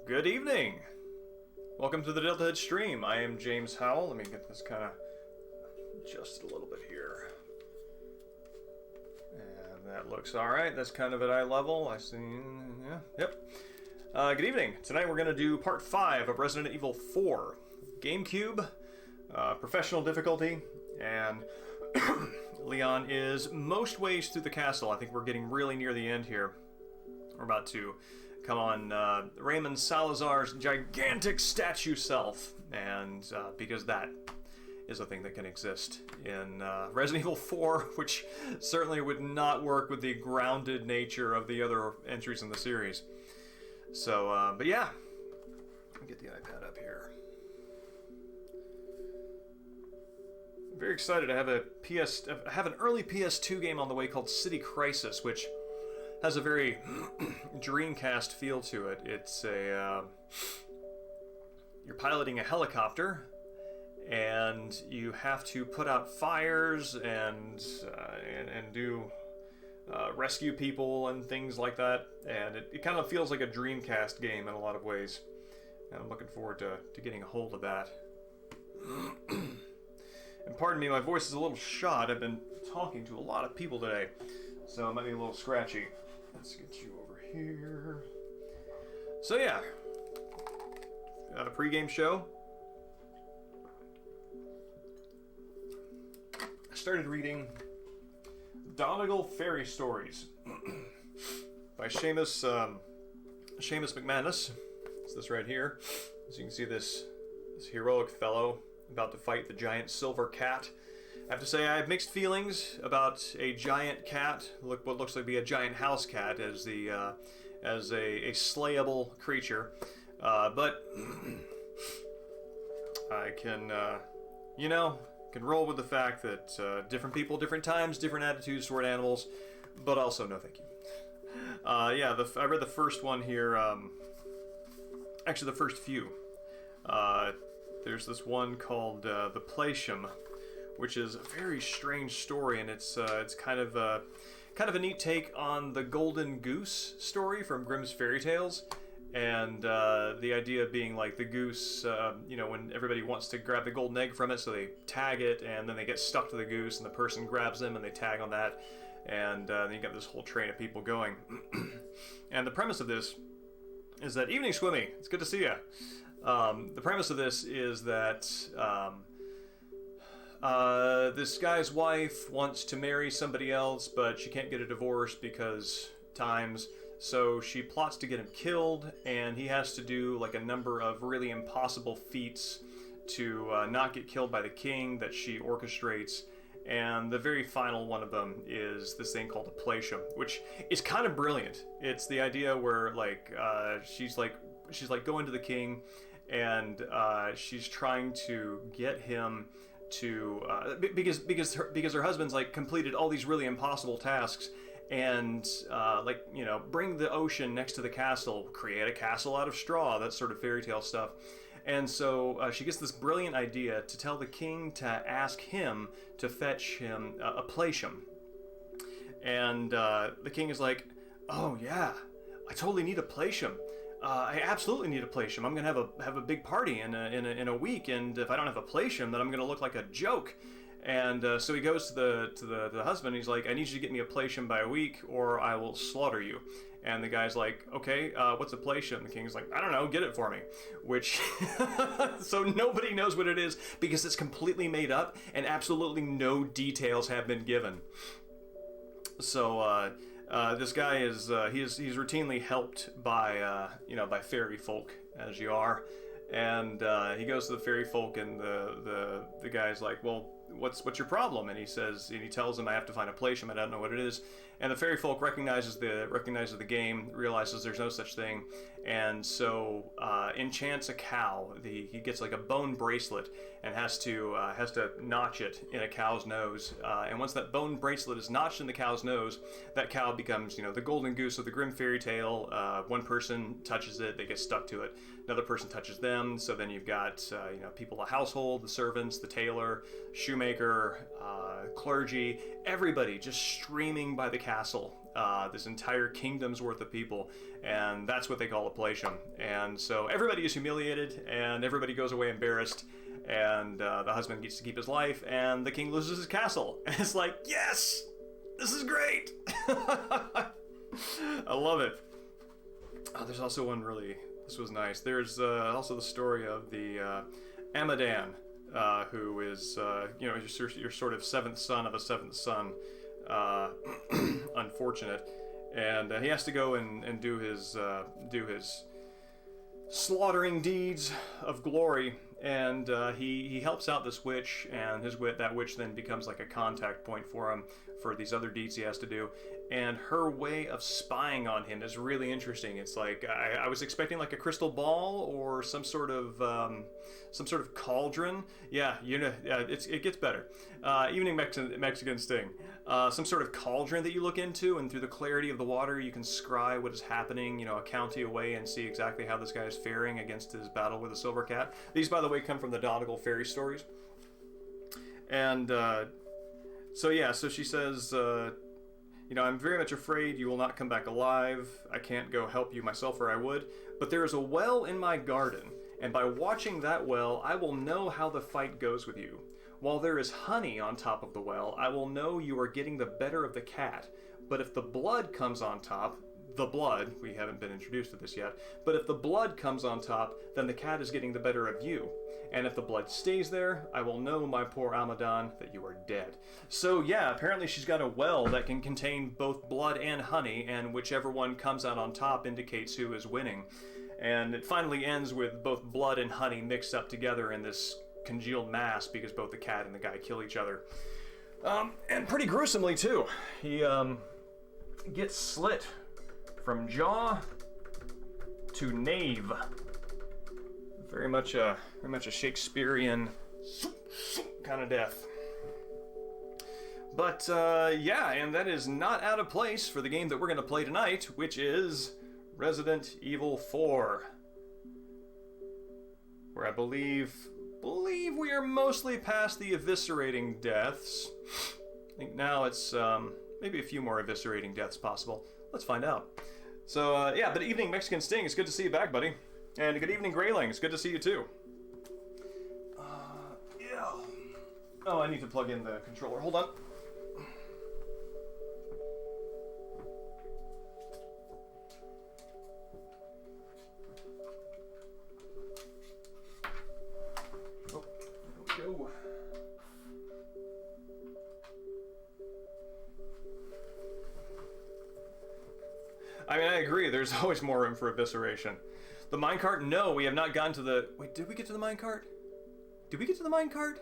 Good evening! Welcome to the Deltahead stream. I am James Howell. Let me get this kind of adjusted a little bit here. And that looks alright. That's kind of at eye level. I see. Yeah, yep. Good evening. Tonight we're going to do part 5 of Resident Evil 4. GameCube, professional difficulty, and Leon is most ways through the castle. I think we're getting really near the end here. We're about to come on Raymond Salazar's gigantic statue self, and because that is a thing that can exist in Resident Evil 4, which certainly would not work with the grounded nature of the other entries in the series. So, but yeah, let me get the iPad up here. I'm very excited to have an early PS2 game on the way called City Crisis, which has a very Dreamcast feel to it. It's a you're piloting a helicopter, and you have to put out fires and do rescue people and things like that. And it kind of feels like a Dreamcast game in a lot of ways. And I'm looking forward to getting a hold of that. And pardon me, my voice is a little shot. I've been talking to a lot of people today, so it might be a little scratchy. Let's get you over here. So yeah, got a pregame show. I started reading Donegal Fairy Stories by Seamus McManus. It's this right here. As you can see, this heroic fellow about to fight the giant silver cat. I have to say I have mixed feelings about a giant cat, what looks like to be a giant house cat, as a slayable creature. But I can roll with the fact that different people, different times, different attitudes toward animals, but also no thank you. I read the first one here, actually the first few. There's this one called The Placium, which is a very strange story, and it's kind of a neat take on the Golden Goose story from Grimm's Fairy Tales, and the idea being like the goose, when everybody wants to grab the golden egg from it, so they tag it, and then they get stuck to the goose, and the person grabs them, and they tag on that, and then you got this whole train of people going. And the premise of this is that, evening Swimmy, it's good to see you. The premise of this is that this guy's wife wants to marry somebody else, but she can't get a divorce because times, so she plots to get him killed, and he has to do like a number of really impossible feats to not get killed by the king that she orchestrates, and the very final one of them is this thing called a Placium, which is kind of brilliant. It's the idea where she's going to the king, and she's trying to get him to because her husband's like completed all these really impossible tasks, and bring the ocean next to the castle, create a castle out of straw, that sort of fairy tale stuff. And so she gets this brilliant idea to tell the king to ask him to fetch him a Placium. And the king is like, oh yeah, I totally need a Placium. I absolutely need a Placium. I'm gonna have a big party in a week, and if I don't have a Placium, then I'm gonna look like a joke. And so he goes to the husband. And he's like, I need you to get me a Placium by a week, or I will slaughter you. And the guy's like, okay, what's a Placium? The king's like, I don't know, get it for me. Which so nobody knows what it is because it's completely made up, and absolutely no details have been given. So this guy is he's routinely helped by fairy folk, as you are, and he goes to the fairy folk, and the guy's like, well, what's your problem? And he tells him, I have to find a Placium, I don't know what it is. And the fairy folk recognizes the game, realizes there's no such thing, and so enchants a cow. He gets like a bone bracelet and has to notch it in a cow's nose. And once that bone bracelet is notched in the cow's nose, that cow becomes the golden goose of the Grimm fairy tale. One person touches it, they get stuck to it. Another person touches them. So then you've got people, the household, the servants, the tailor, shoemaker, clergy, everybody just streaming by the castle, this entire kingdom's worth of people, and that's what they call a Palatium. And so everybody is humiliated, and everybody goes away embarrassed, and the husband gets to keep his life, and the king loses his castle. And it's like, yes! This is great! I love it. Oh, there's also one really... This was nice. There's also the story of the Amadan, who is, you know, your sort of seventh son of a seventh son. Unfortunate. And he has to go and do his slaughtering deeds of glory. And he helps out this witch, and that witch then becomes like a contact point for him for these other deeds he has to do. And her way of spying on him is really interesting. It's like I was expecting like a crystal ball or some sort of cauldron. Yeah, you know, it gets better. Evening Mexican Sting. Some sort of cauldron that you look into, and through the clarity of the water, you can scry what is happening, you know, a county away, and see exactly how this guy is faring against his battle with the Silver Cat. These, by the way, come from the Nautical Fairy Stories. And so she says, you know, I'm very much afraid you will not come back alive. I can't go help you myself, or I would. But there is a well in my garden, and by watching that well, I will know how the fight goes with you. While there is honey on top of the well, I will know you are getting the better of the cat. But if the blood comes on top, we haven't been introduced to this yet, but if the blood comes on top, then the cat is getting the better of you. And if the blood stays there, I will know, my poor Amadan, that you are dead. So yeah, apparently she's got a well that can contain both blood and honey, and whichever one comes out on top indicates who is winning. And it finally ends with both blood and honey mixed up together in this congealed mass, because both the cat and the guy kill each other. And pretty gruesomely too. He gets slit from jaw to nave. Very much a Shakespearean kind of death. But yeah, and that is not out of place for the game that we're going to play tonight, which is Resident Evil 4, where I believe we are mostly past the eviscerating deaths. I think now it's maybe a few more eviscerating deaths possible. Let's find out. So yeah, but evening Mexican Sting, it's good to see you back, buddy. And good evening Grayling, it's good to see you too. Yeah. Oh, I need to plug in the controller. Hold on. Oh, there we go. I mean, I agree, there's always more room for evisceration. The minecart? No, we have not gotten to the... Wait, did we get to the minecart? Did we get to the minecart?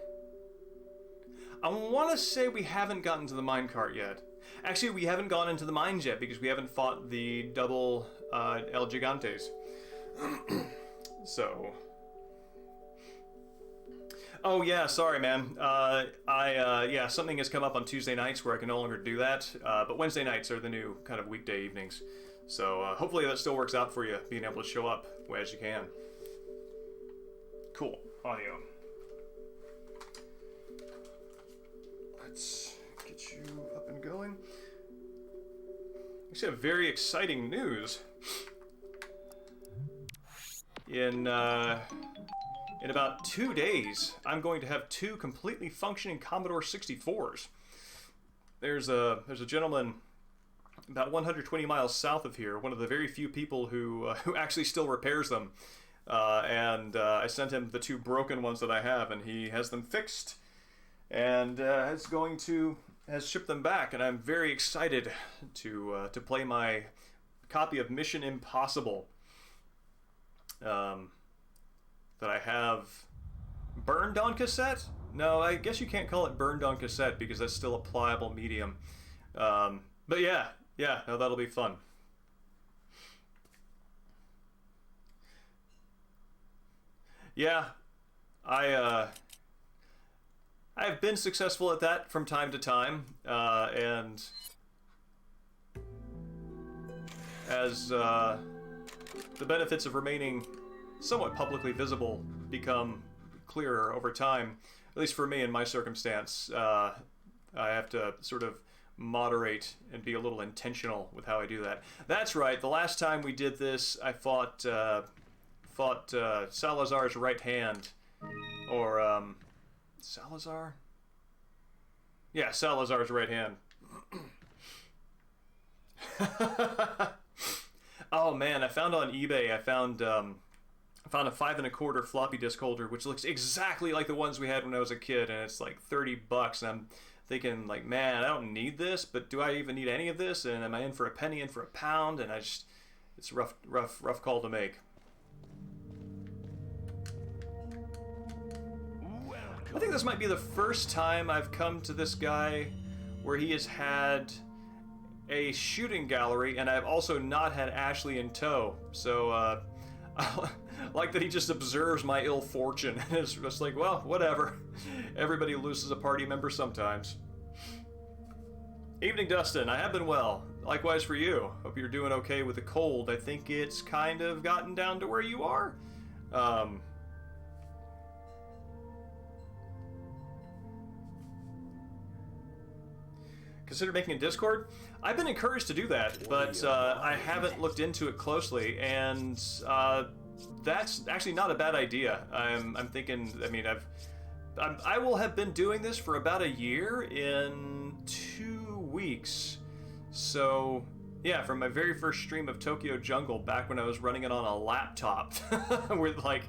I want to say we haven't gotten to the minecart yet. Actually, we haven't gone into the mines yet because we haven't fought the double El Gigantes. So... Oh yeah, sorry man. Yeah, something has come up on Tuesday nights where I can no longer do that. But Wednesday nights are the new kind of weekday evenings. So hopefully that still works out for you, being able to show up as you can. Cool. Audio. Let's get you up and going. Actually, have very exciting news. In about 2 days, I'm going to have 2 completely functioning Commodore 64s. There's a gentleman about 120 miles south of here, one of the very few people who actually still repairs them. And I sent him the 2 broken ones that I have, and he has them fixed and has shipped them back. And I'm very excited to play my copy of Mission Impossible. That I have burned on cassette? No, I guess you can't call it burned on cassette because that's still a pliable medium. But yeah, no, that'll be fun. Yeah, I've been successful at that from time to time, and as the benefits of remaining somewhat publicly visible become clearer over time, at least for me in my circumstance, I have to sort of moderate and be a little intentional with how I do that. That's right. The last time we did this, I fought Salazar's right hand, or Salazar. Yeah, Salazar's right hand. Oh man, I found on eBay. I found a 5 1/4 floppy disk holder, which looks exactly like the ones we had when I was a kid, and it's like $30. And I'm thinking, like, man, I don't need this, but do I even need any of this? And am I in for a penny, in for a pound? And it's a rough call to make. I think this might be the first time I've come to this guy where he has had a shooting gallery, and I've also not had Ashley in tow. So, I like that he just observes my ill fortune. It's just like, well, whatever. Everybody loses a party member sometimes. Evening, Dustin. I have been well. Likewise for you. Hope you're doing okay with the cold. I think it's kind of gotten down to where you are. Consider making a Discord? I've been encouraged to do that, but I haven't looked into it closely, and that's actually not a bad idea. I'm thinking, I mean, I will have been doing this for about a year in 2 weeks. So, yeah, from my very first stream of Tokyo Jungle, back when I was running it on a laptop with like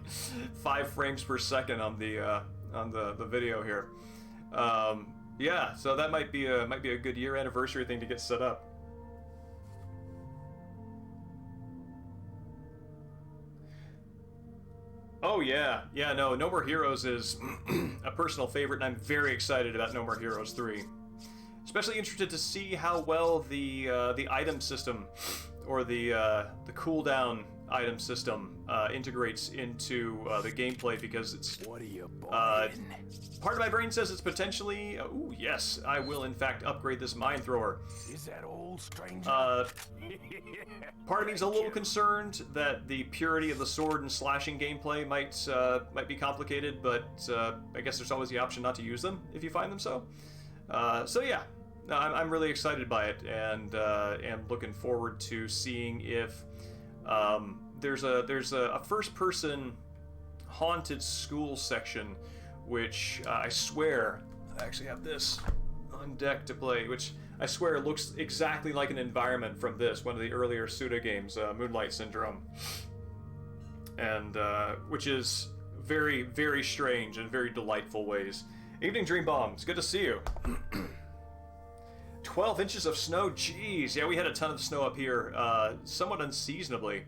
5 frames per second on the video here. Yeah, so that might be a good year anniversary thing to get set up. Oh yeah, no More Heroes is a personal favorite, and I'm very excited about No More Heroes 3. Especially interested to see how well the item system, or the cooldown item system integrates into the gameplay, because it's part of my brain says it's potentially ooh, yes, I will in fact upgrade this mine thrower. Is that old stranger? Part of me is a little concerned that the purity of the sword and slashing gameplay might be complicated, but I guess there's always the option not to use them if you find them so. So yeah, no, I'm really excited by it, and am looking forward to seeing if there's a first-person haunted school section, which I swear I actually have this on deck to play, which I swear looks exactly like an environment from one of the earlier Suda games, Moonlight Syndrome, and which is very, very strange in very delightful ways. Evening, Dream Bomb. It's good to see you. 12 inches of snow. Jeez, yeah, we had a ton of snow up here, somewhat unseasonably,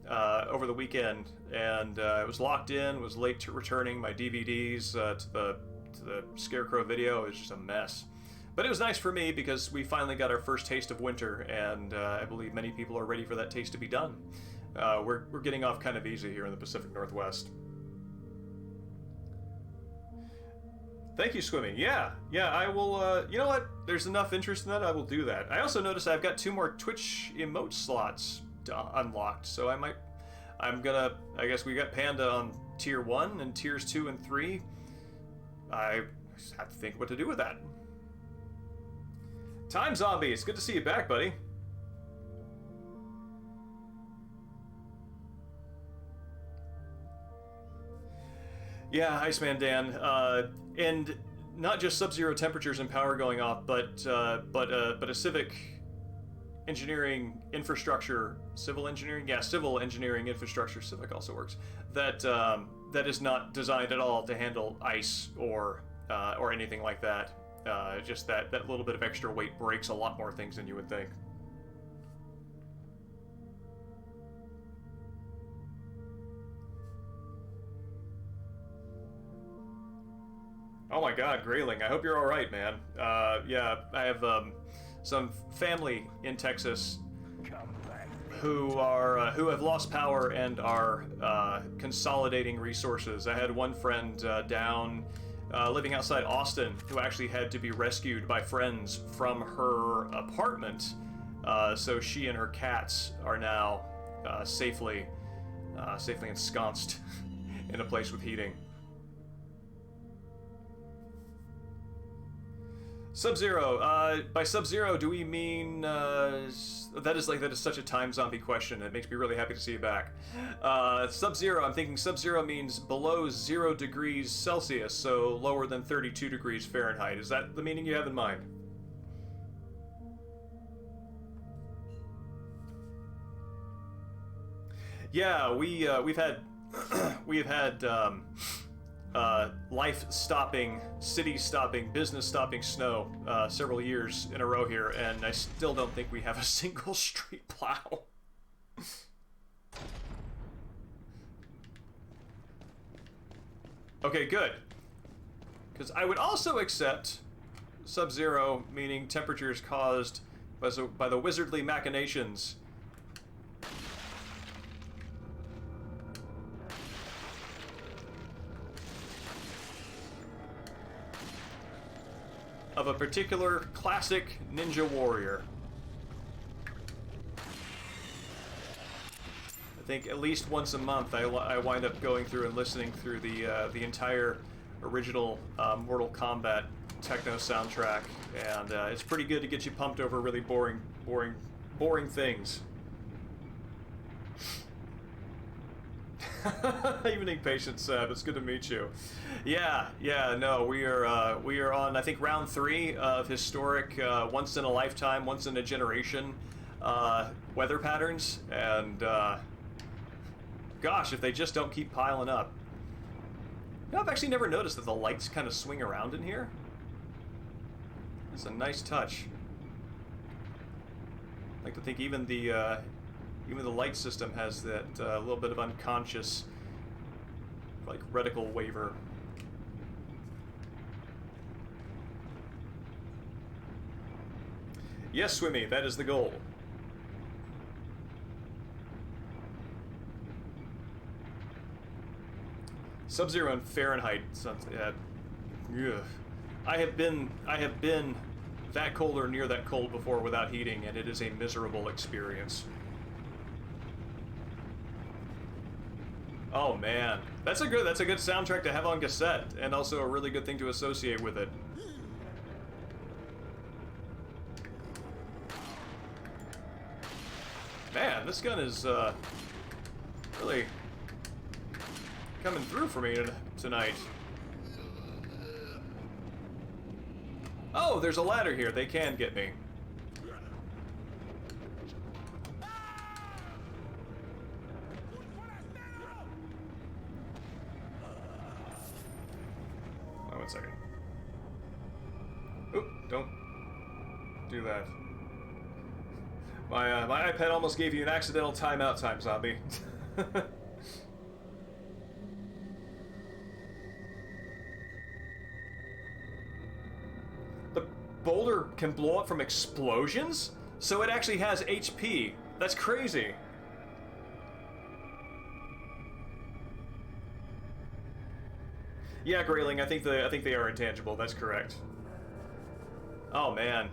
over the weekend, and it was locked in. Was late to returning my DVDs to the Scarecrow video. It was just a mess. But it was nice for me because we finally got our first taste of winter, and I believe many people are ready for that taste to be done. We're getting off kind of easy here in the Pacific Northwest. Thank you, Squimmy. Yeah, I will, you know what? There's enough interest in that, I will do that. I also noticed I've got 2 more Twitch emote slots unlocked, so I guess we got Panda on Tier 1 and Tiers 2 and 3. I have to think what to do with that. Time Zombie, it's good to see you back, buddy. Yeah, Iceman Dan, and not just sub-zero temperatures and power going off, but a civic engineering infrastructure, civil engineering infrastructure, civic also works, that is not designed at all to handle ice or anything like that. Just that little bit of extra weight breaks a lot more things than you would think. Oh my God, Grayling, I hope you're all right, man. Yeah, I have some family in Texas who have lost power and are consolidating resources. I had one friend down living outside Austin who actually had to be rescued by friends from her apartment. So she and her cats are now safely ensconced in a place with heating. Sub-Zero. By Sub-Zero, do we mean that is such a time zombie question. It makes me really happy to see you back. Sub-Zero. I'm thinking Sub-Zero means below 0 degrees Celsius, so lower than 32 degrees Fahrenheit. Is that the meaning you have in mind? Yeah, we've had we've had life-stopping, city-stopping, business-stopping snow several years in a row here, and I still don't think we have a single street plow. Okay, good. Because I would also accept Sub-Zero meaning temperatures caused by the wizardly machinations of a particular classic ninja warrior. I think at least once a month I wind up going through and listening through the entire original Mortal Kombat techno soundtrack, and it's pretty good to get you pumped over really boring things. Evening, Patience Seb. It's good to meet you. Yeah. No, we are on, I think, round 3 of historic, once in a lifetime, once in a generation weather patterns, and gosh, if they just don't keep piling up. You know, I've actually never noticed that the lights kind of swing around in here. It's a nice touch. I like to think even the light system has that little bit of unconscious, like, reticle waver. Yes, Swimmy, that is the goal. Sub-Zero in Fahrenheit. I have been that cold or near that cold before without heating, and it is a miserable experience. Oh man, that's a good soundtrack to have on cassette, and also a really good thing to associate with it. Man, this gun is really coming through for me tonight. Oh, there's a ladder here. They can get me. Oh, 1 second. Oop, don't do that. My iPad almost gave you an accidental timeout time, zombie. The boulder can blow up from explosions? So it actually has HP. That's crazy. Yeah, Grayling, I think they are intangible. That's correct. Oh man.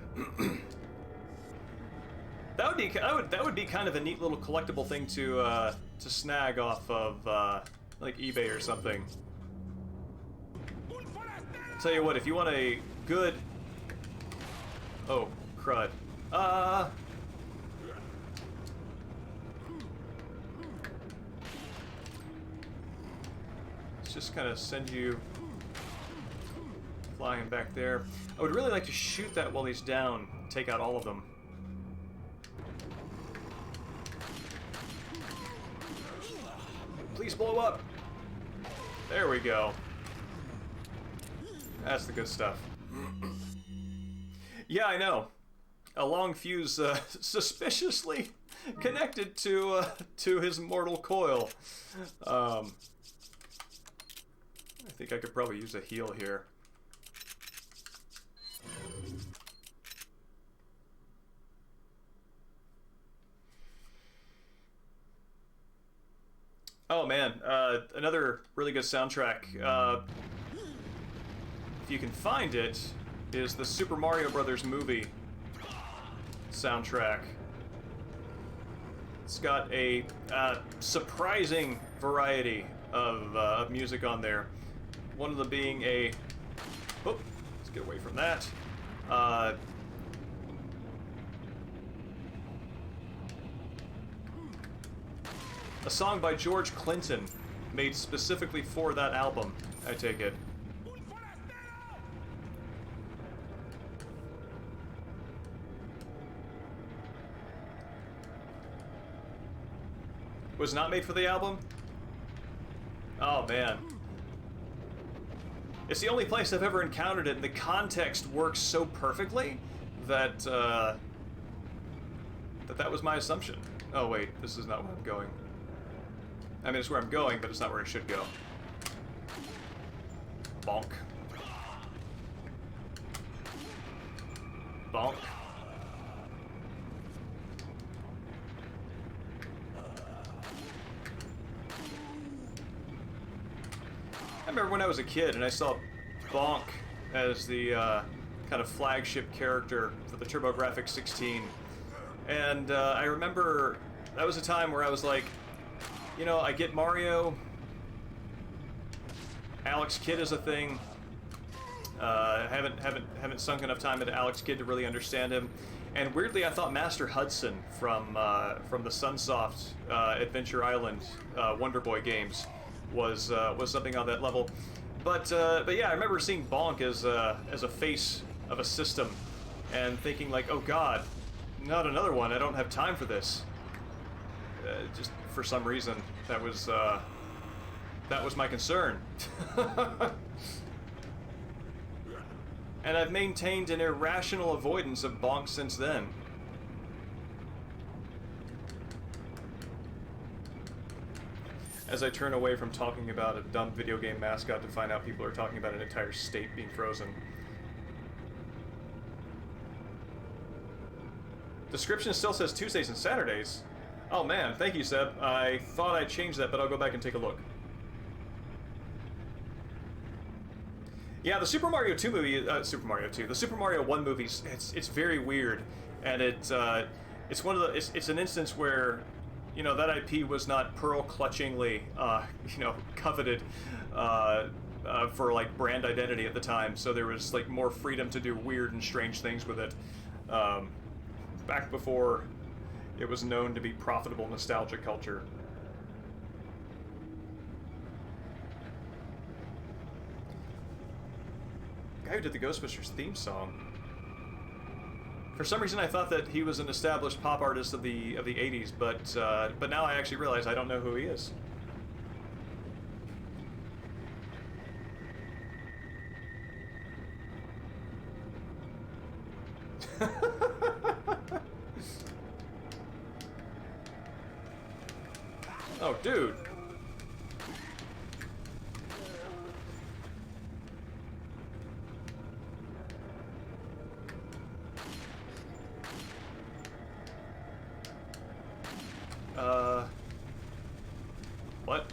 That would be kind of a neat little collectible thing to snag off of like eBay or something. Tell you what, if you want a good... Oh, crud. Let's just kind of send you flying back there. I would really like to shoot that while he's down, take out all of them. Please blow up. There we go. That's the good stuff. Yeah, I know. A long fuse suspiciously connected to his mortal coil. I think I could probably use a heal here. Oh man, another really good soundtrack, if you can find it, is the Super Mario Brothers movie soundtrack. It's got a surprising variety of music on there. One of them being a... Oh, let's get away from that. Uh, a song by George Clinton, made specifically for that album, I take it. Was not made for the album? Oh, man. It's the only place I've ever encountered it, and the context works so perfectly that, that was my assumption. Oh, wait, this is not where I'm going. I mean, it's where I'm going, but it's not where I should go. Bonk. Bonk. I remember when I was a kid and I saw Bonk as the kind of flagship character for the TurboGrafx 16. And I remember that was a time where I was like, you know, I get Mario, Alex Kidd is a thing. Haven't sunk enough time into Alex Kidd to really understand him. And weirdly, I thought Master Hudson from the Sunsoft Adventure Island Wonder Boy games was something on that level. But yeah, I remember seeing Bonk as a face of a system and thinking like, oh God, not another one. I don't have time for this. Just for some reason, that was my concern. And I've maintained an irrational avoidance of Bonk since then. As I turn away from talking about a dumb video game mascot to find out people are talking about an entire state being frozen. Description still says Tuesdays and Saturdays. Oh man, thank you, Seb. I thought I changed that, but I'll go back and take a look. Yeah, the Super Mario 2 movie, the Super Mario 1 movie, it's very weird, and it's one of the, it's an instance where, you know, that IP was not pearl-clutchingly, you know, coveted for like brand identity at the time, so there was like more freedom to do weird and strange things with it. Back before it was known to be profitable nostalgia culture. Guy who did the Ghostbusters theme song. For some reason, I thought that he was an established pop artist of the '80s, but now I actually realize I don't know who he is. Oh, dude. What?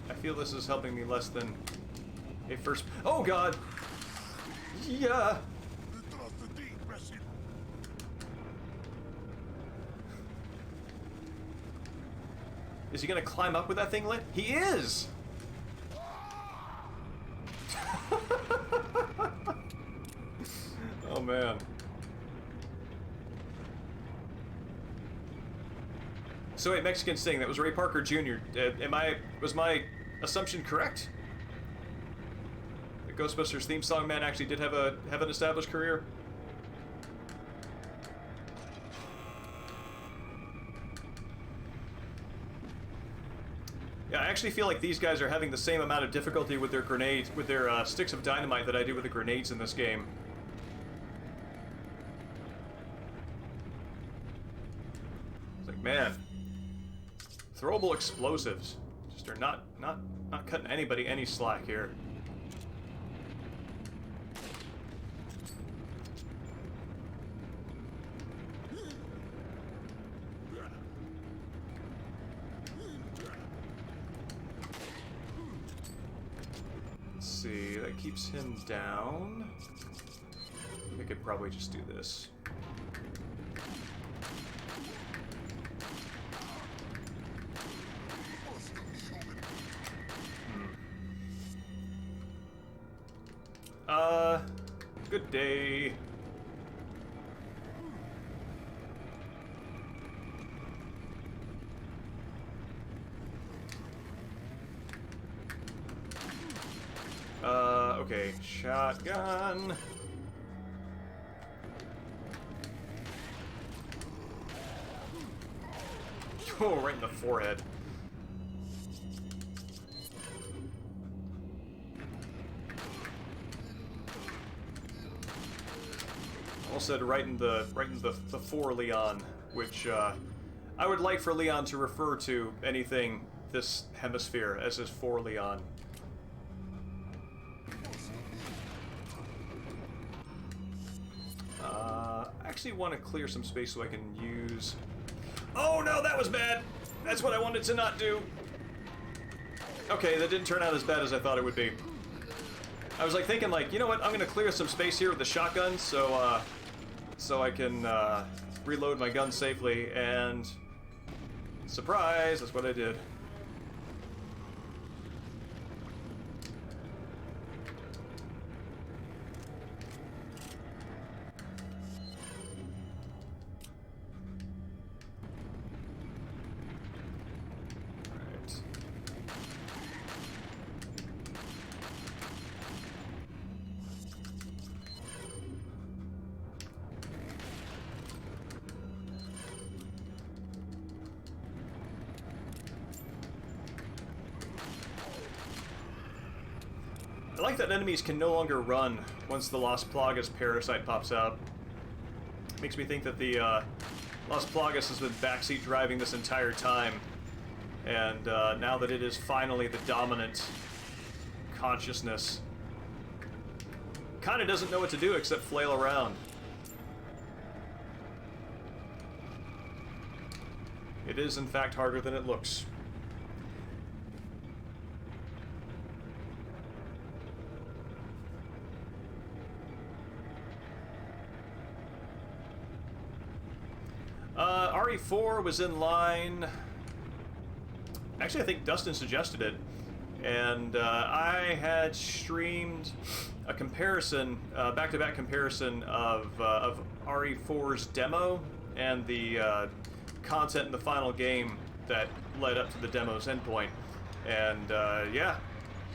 I feel this is helping me less than a first... Oh, God! Yeah! Is he gonna climb up with that thing lit? He is! Oh, man. So wait, Mexican Sting, that was Ray Parker Jr. Was my assumption correct? The Ghostbusters theme song man actually did have an established career? Yeah, I actually feel like these guys are having the same amount of difficulty with their grenades, with their sticks of dynamite that I do with the grenades in this game. It's like, man, throwable explosives just are not cutting anybody any slack here. See, that keeps him down. We could probably just do this. Good day. Okay, shotgun. Oh, right in the forehead. Almost said right in the for Leon, which I would like for Leon to refer to anything this hemisphere as his for Leon. I actually want to clear some space so I can use... Oh no, that was bad! That's what I wanted to not do! Okay, that didn't turn out as bad as I thought it would be. I was like thinking like, you know what, I'm gonna clear some space here with the shotgun so I can reload my gun safely, and surprise, that's what I did. I like that enemies can no longer run once the Las Plagas parasite pops out. Makes me think that the Las Plagas has been backseat driving this entire time, and now that it is finally the dominant consciousness, kind of doesn't know what to do except flail around. It is in fact harder than it looks. RE4 was in line. Actually, I think Dustin suggested it, and I had streamed a comparison, back-to-back comparison of RE4's demo and the content in the final game that led up to the demo's endpoint, and yeah,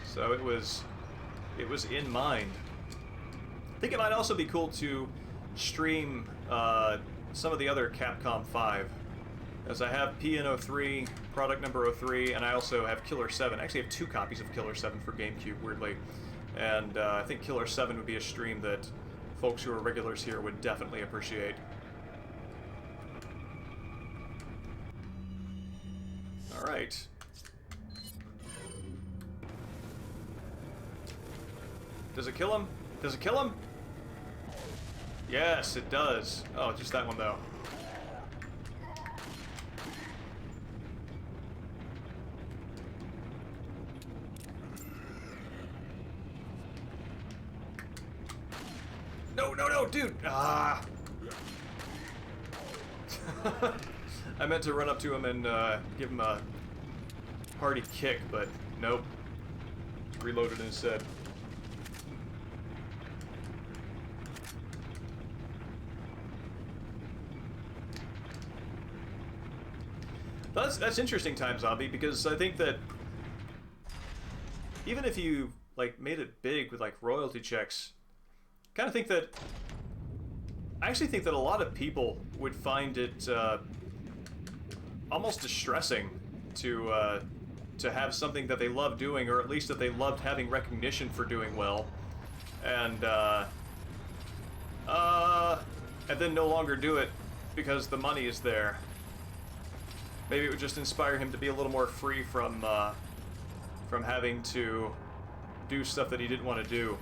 so it was in mind. I think it might also be cool to stream some of the other Capcom 5, as I have PN03, product number 03, and I also have Killer 7. I actually have 2 copies of Killer 7 for GameCube, weirdly, and I think Killer 7 would be a stream that folks who are regulars here would definitely appreciate. Alright. Does it kill him? Does it kill him? Yes, it does. Oh, just that one, though. No, no, no, dude! Ah! I meant to run up to him and give him a hearty kick, but nope. Reloaded instead. That's interesting, Time Zombie, because I think that even if you like made it big with like royalty checks, kind of think that I actually think that a lot of people would find it almost distressing to have something that they love doing, or at least that they loved having recognition for doing well, and then no longer do it because the money is there. Maybe it would just inspire him to be a little more free from having to do stuff that he didn't want to do.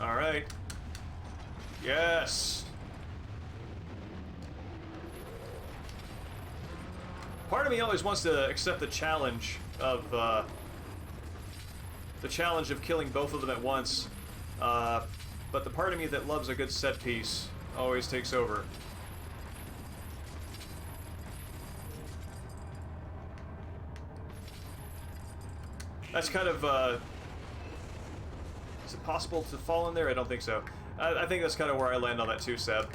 All right. Yes. Part of me always wants to accept the challenge of killing both of them at once. But the part of me that loves a good set piece always takes over. That's kind of, is it possible to fall in there? I don't think so. I think that's kind of where I land on that too, Seb.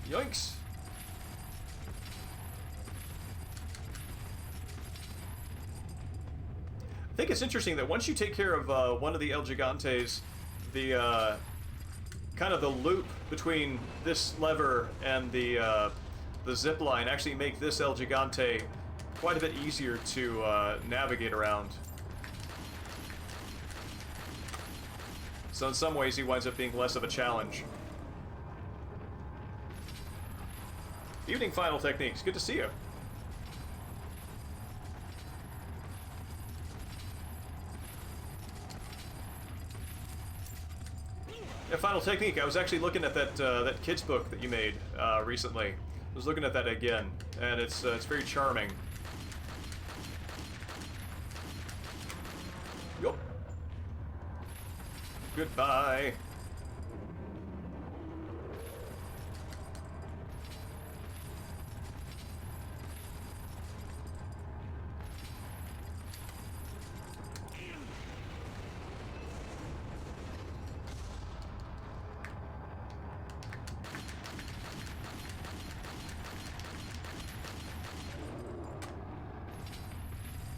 Yoinks! I think it's interesting that once you take care of one of the El Gigantes, the kind of the loop between this lever and the zip line actually make this El Gigante quite a bit easier to navigate around. So in some ways he winds up being less of a challenge. Evening Final Techniques, good to see you. Yeah, Final Technique, I was actually looking at that kid's book that you made recently. I was looking at that again, and it's very charming. Yup. Goodbye.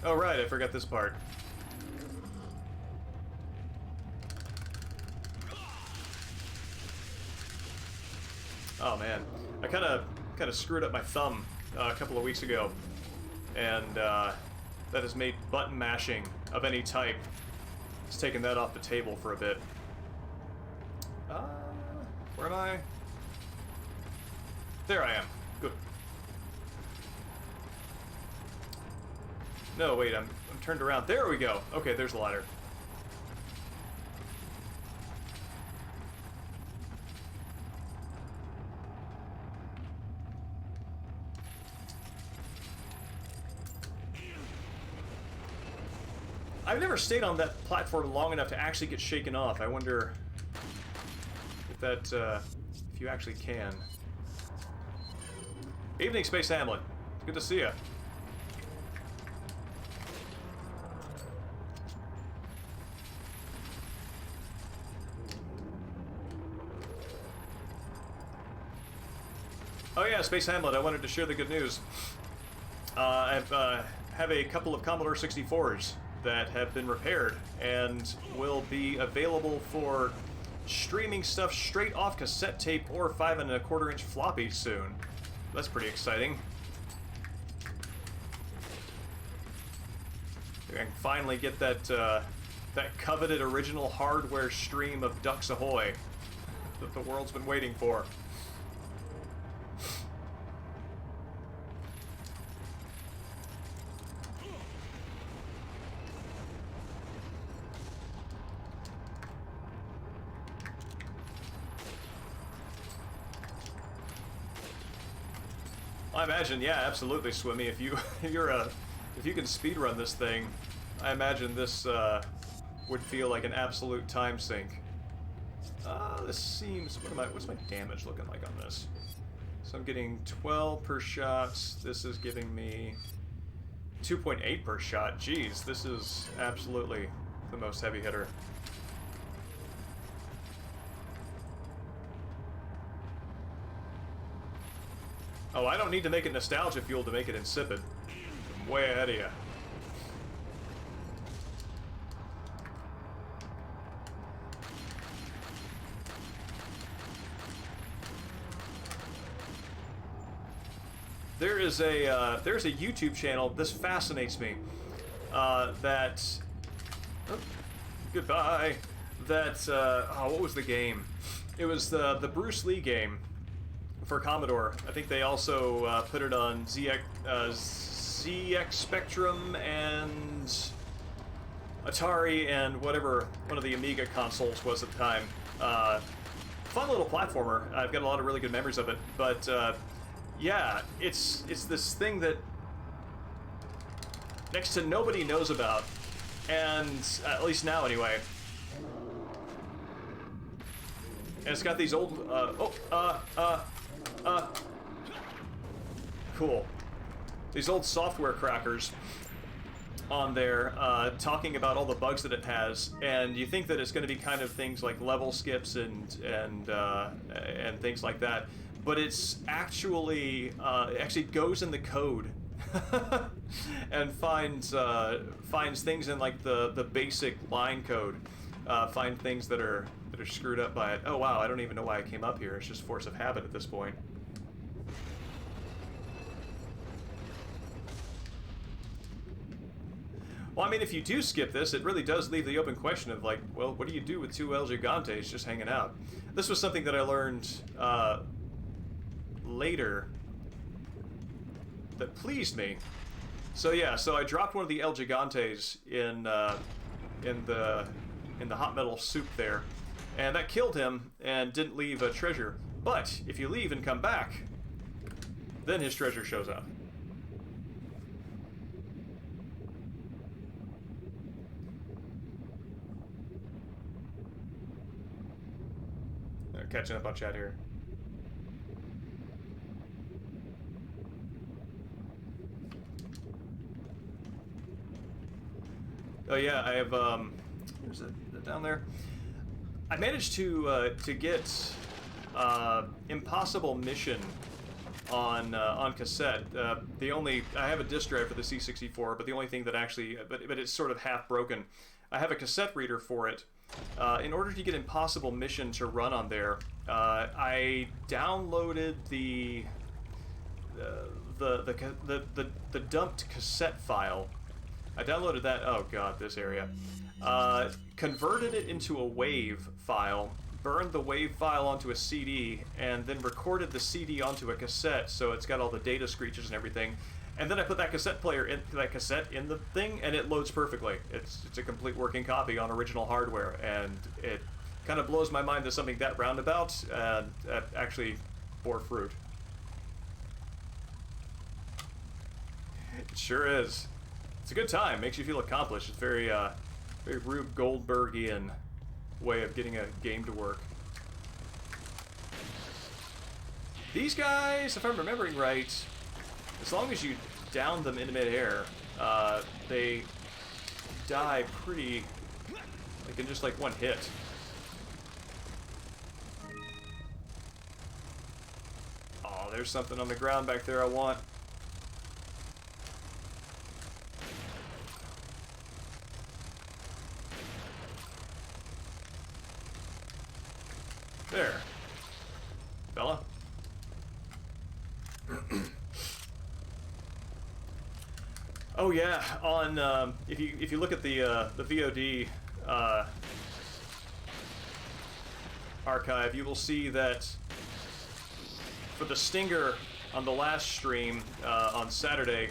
Oh right, I forgot this part. Oh man, I kind of screwed up my thumb a couple of weeks ago, and that has made button mashing of any type. It's taken that off the table for a bit. Where am I? There I am. Good. No, wait, I'm turned around. There we go. Okay, there's the ladder. I've never stayed on that platform long enough to actually get shaken off. I wonder if that, if you actually can. Evening, Space Hamlet. Good to see you. Oh yeah, Space Hamlet, I wanted to share the good news. I have a couple of Commodore 64s that have been repaired and will be available for streaming stuff straight off cassette tape or 5 1/4 inch floppy soon. That's pretty exciting. I can finally get that that coveted original hardware stream of Ducks Ahoy that the world's been waiting for. I imagine, yeah, absolutely, Swimmy. If you if you can speedrun this thing, I imagine this would feel like an absolute time sink. This seems. What's my damage looking like on this? So I'm getting 12 per shot. This is giving me 2.8 per shot. Jeez, this is absolutely the most heavy hitter. Oh, I don't need to make it nostalgia fuel to make it insipid. I'm way ahead of you. There's a YouTube channel. This fascinates me. That. Oh, goodbye. That. Oh, what was the game? It was the Bruce Lee game for Commodore. I think they also put it on ZX Spectrum and Atari and whatever one of the Amiga consoles was at the time. Fun little platformer. I've got a lot of really good memories of it. But yeah, it's this thing that next to nobody knows about, and at least now anyway. And it's got these old, cool. These old software crackers on there talking about all the bugs that it has, and you think that it's going to be kind of things like level skips and things like that, but it's actually goes in the code and finds things in like the basic line code, find things that are screwed up by it. Oh wow, I don't even know why I came up here. It's just force of habit at this point. Well, I mean, if you do skip this, it really does leave the open question of, like, well, what do you do with two El Gigantes just hanging out? This was something that I learned later that pleased me. So yeah, so I dropped one of the El Gigantes in the hot metal soup there, and that killed him and didn't leave a treasure. But if you leave and come back, then his treasure shows up. Catching up on chat here. Oh yeah, I have there's it down there. I managed to get Impossible Mission on cassette. I have a disc drive for the C64, but the only thing that actually, but it's sort of half broken. I have a cassette reader for it. In order to get Impossible Mission to run on there, I downloaded the dumped cassette file. I downloaded that. Oh god, this area. Converted it into a WAV file, burned the WAV file onto a CD, and then recorded the CD onto a cassette, so it's got all the data screeches and everything. And then I put that cassette in the thing, and it loads perfectly. It's a complete working copy on original hardware, and it kind of blows my mind that something that roundabout actually bore fruit. It sure is. It's a good time. Makes you feel accomplished. It's very Rube Goldbergian way of getting a game to work. These guys, if I'm remembering right, as long as you down them into midair, they die pretty, like in just like one hit. Oh, there's something on the ground back there I want. There. Bella? Oh yeah, on if you look at the VOD archive, you will see that for the Stinger on the last stream on Saturday,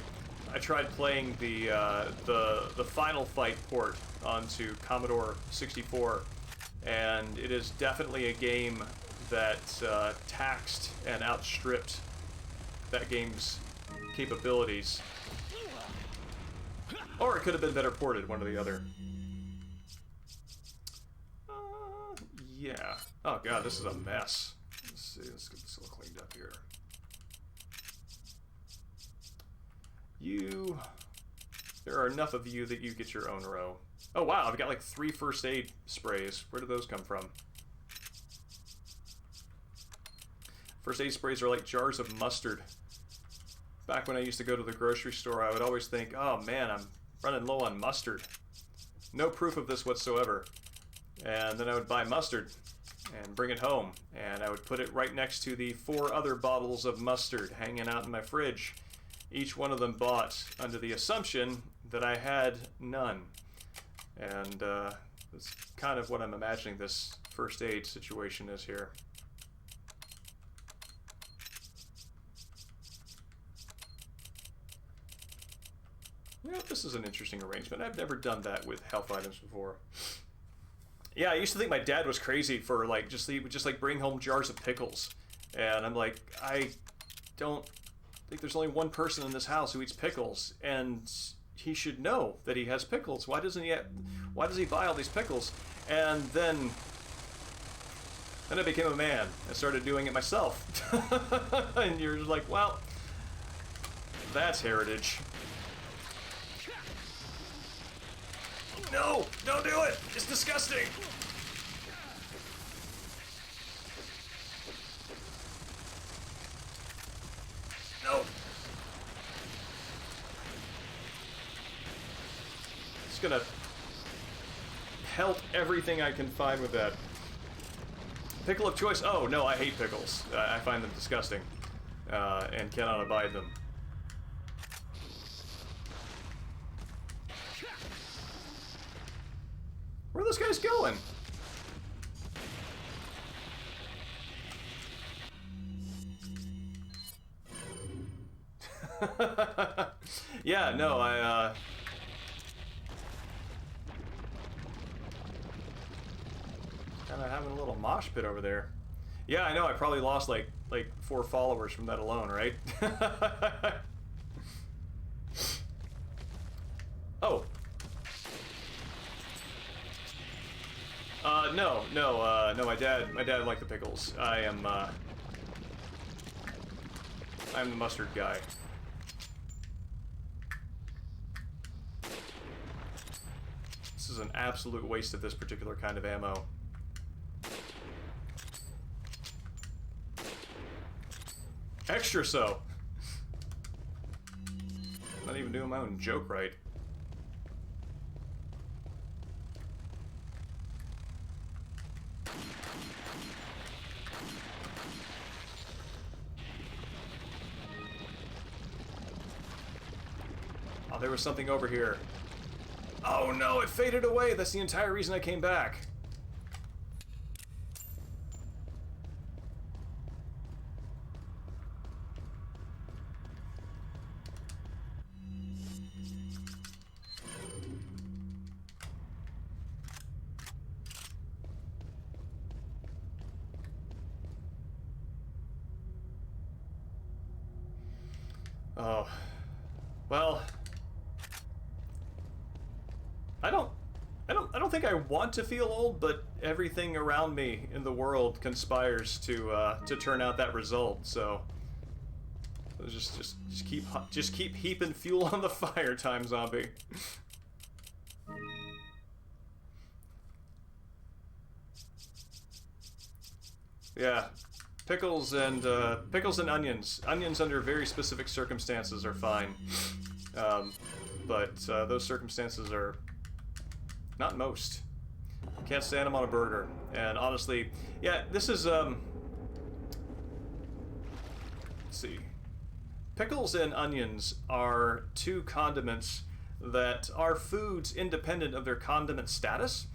I tried playing the Final Fight port onto Commodore 64, and it is definitely a game that taxed and outstripped that game's capabilities. Or it could have been better ported, one or the other. Yeah. Oh god, this is a mess. Let's see, let's get this all cleaned up here. There are enough of you that you get your own row. Oh wow, I've got like 3 first aid sprays. Where did those come from? First aid sprays are like jars of mustard. Back when I used to go to the grocery store, I would always think, oh man, I'm running low on mustard. No proof of this whatsoever. And then I would buy mustard and bring it home, and I would put it right next to the 4 other bottles of mustard hanging out in my fridge. Each one of them bought under the assumption that I had none. And that's kind of what I'm imagining this first aid situation is here. Yeah, this is an interesting arrangement. I've never done that with health items before. Yeah, I used to think my dad was crazy for like he would just like bring home jars of pickles, and I'm like, I don't think there's only one person in this house who eats pickles, and he should know that he has pickles. Why does he buy all these pickles? And then Then I became a man and started doing it myself. And you're just like, well, that's heritage. No, don't do it. It's disgusting. No. Just gonna help everything I can find with that. Pickle of choice. Oh, no, I hate pickles. I find them disgusting. And cannot abide them. Where are those guys going? Yeah, no, kind of having a little mosh pit over there. Yeah, I know, I probably lost like 4 followers from that alone, right? Oh. No, my dad liked the pickles. I'm the mustard guy. This is an absolute waste of this particular kind of ammo. Extra so. Not even doing my own joke right. Oh, there was something over here. Oh no, it faded away. That's the entire reason I came back. Oh. Well, I don't think I want to feel old, but everything around me in the world conspires to turn out that result. So just keep heaping fuel on the fire, Time Zombie. Yeah, pickles and onions. Onions under very specific circumstances are fine, but those circumstances are not most. Can't stand them on a burger. And honestly, yeah, this is let's see. Pickles and onions are 2 condiments that are foods independent of their condiment status.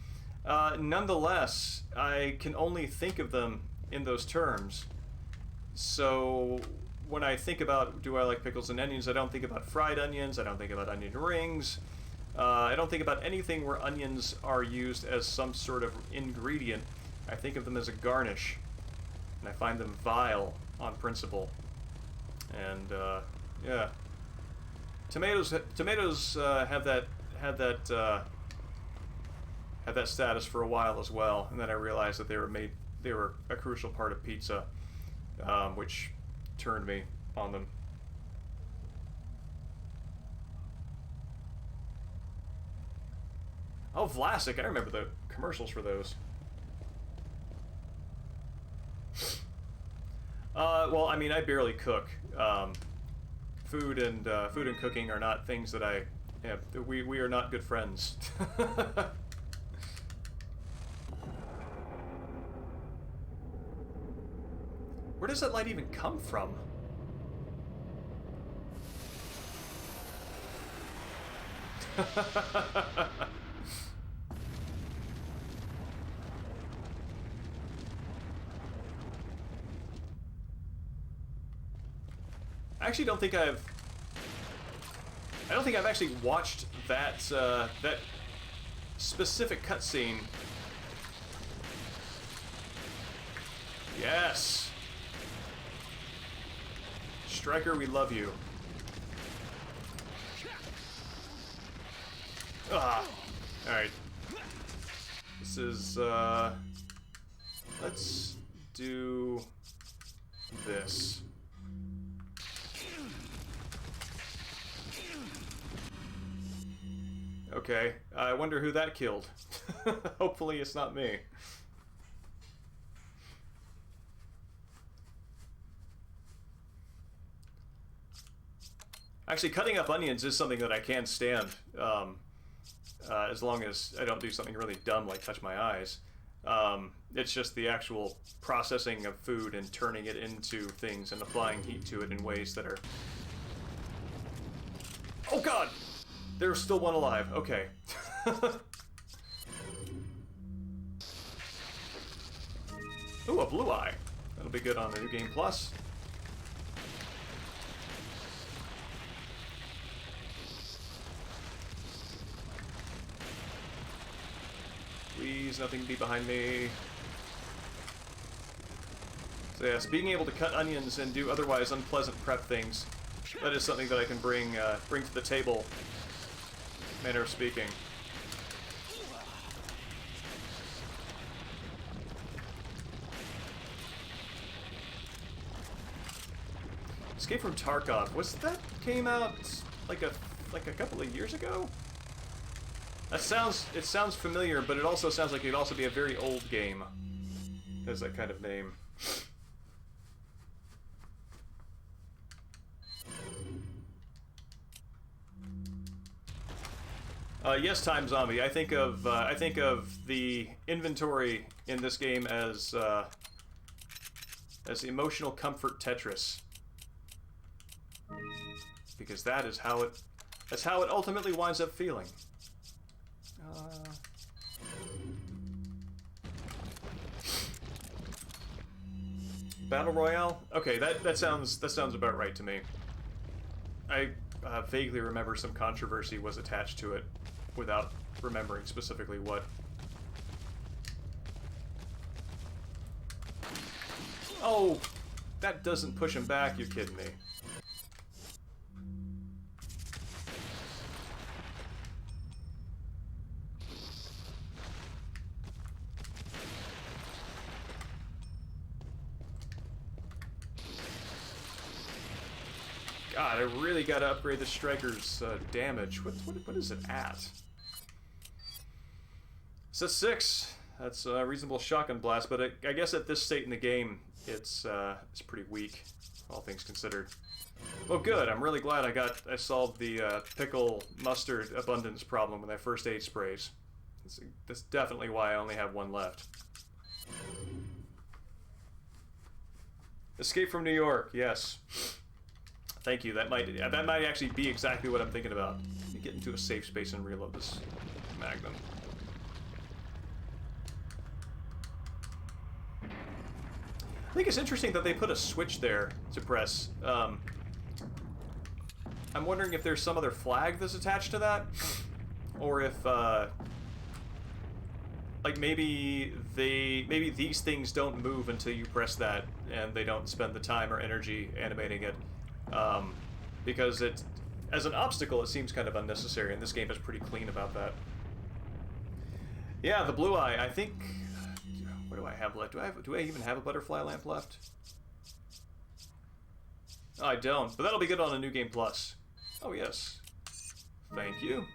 Nonetheless, I can only think of them in those terms. So when I think about do I like pickles and onions, I don't think about fried onions, I don't think about onion rings, I don't think about anything where onions are used as some sort of ingredient. I think of them as a garnish, and I find them vile on principle. And yeah, tomatoes have that status for a while as well, and then I realized that they were a crucial part of pizza, which turned me on them. Oh, Vlasic, I remember the commercials for those. Well, I mean, I barely cook. Food and cooking are not things that I have. We are not good friends. Where does that light even come from? I actually don't think I've actually watched that that specific cutscene. Yes, Striker, we love you. Ah, all right. This is let's do this. Okay, I wonder who that killed. Hopefully it's not me. Actually, cutting up onions is something that I can stand, as long as I don't do something really dumb like touch my eyes. It's just the actual processing of food and turning it into things and applying heat to it in ways that are... Oh god! There's still one alive. Okay. Ooh, a blue eye. That'll be good on the New Game Plus. Please, nothing to be behind me. So yes, being able to cut onions and do otherwise unpleasant prep things, that is something that I can bring to the table, manner of speaking. Escape from Tarkov. Was that came out like a couple of years ago? It sounds familiar, but it also sounds like it'd also be a very old game. It has that kind of name. Yes, Time Zombie. I think of the inventory in this game as emotional comfort Tetris, because that's how it ultimately winds up feeling. Battle Royale? Okay, that sounds about right to me. I vaguely remember some controversy was attached to it, without remembering specifically what. Oh, that doesn't push him back, you're kidding me. God, I really gotta upgrade the striker's damage. What is it at? It's a 6. That's a reasonable shotgun blast, but I guess at this state in the game, it's pretty weak, all things considered. Well, good. I'm really glad I solved the pickle mustard abundance problem with my first aid sprays. That's definitely why I only have one left. Escape from New York. Yes. Thank you. That might actually be exactly what I'm thinking about. Let me get into a safe space and reload this Magnum. I think it's interesting that they put a switch there to press. I'm wondering if there's some other flag that's attached to that, or if like maybe these things don't move until you press that, and they don't spend the time or energy animating it. Because as an obstacle, it seems kind of unnecessary, and this game is pretty clean about that. Yeah, the blue eye, I think... What do I have left? Do I even have a butterfly lamp left? Oh, I don't, but that'll be good on a New Game Plus. Oh, yes. Thank you.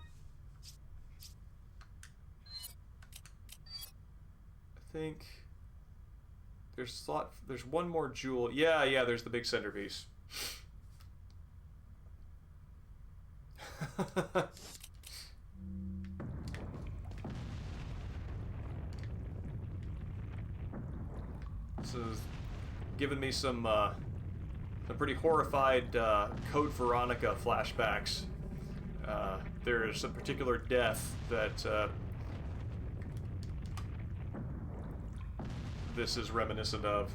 I think... There's one more jewel. Yeah, there's the big centerpiece. This is giving me some pretty horrified Code Veronica flashbacks. There's a particular death that this is reminiscent of.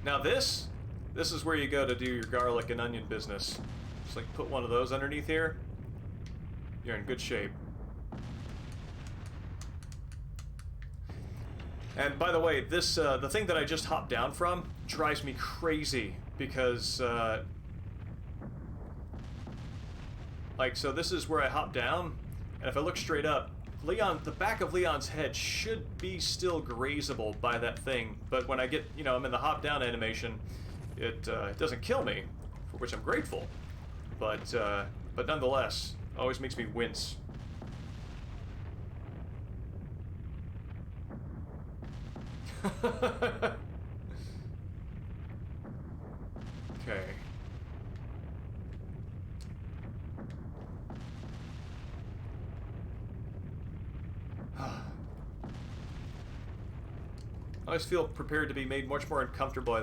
Now this is where you go to do your garlic and onion business. Just like put one of those underneath here. You're in good shape. And by the way, this the thing that I just hopped down from drives me crazy because, like, so this is where I hop down, and if I look straight up, the back of Leon's head should be still grazable by that thing, but when I get, you know, I'm in the hop down animation, it doesn't kill me, for which I'm grateful, but nonetheless, always makes me wince. Okay. I always feel prepared to be made much more uncomfortable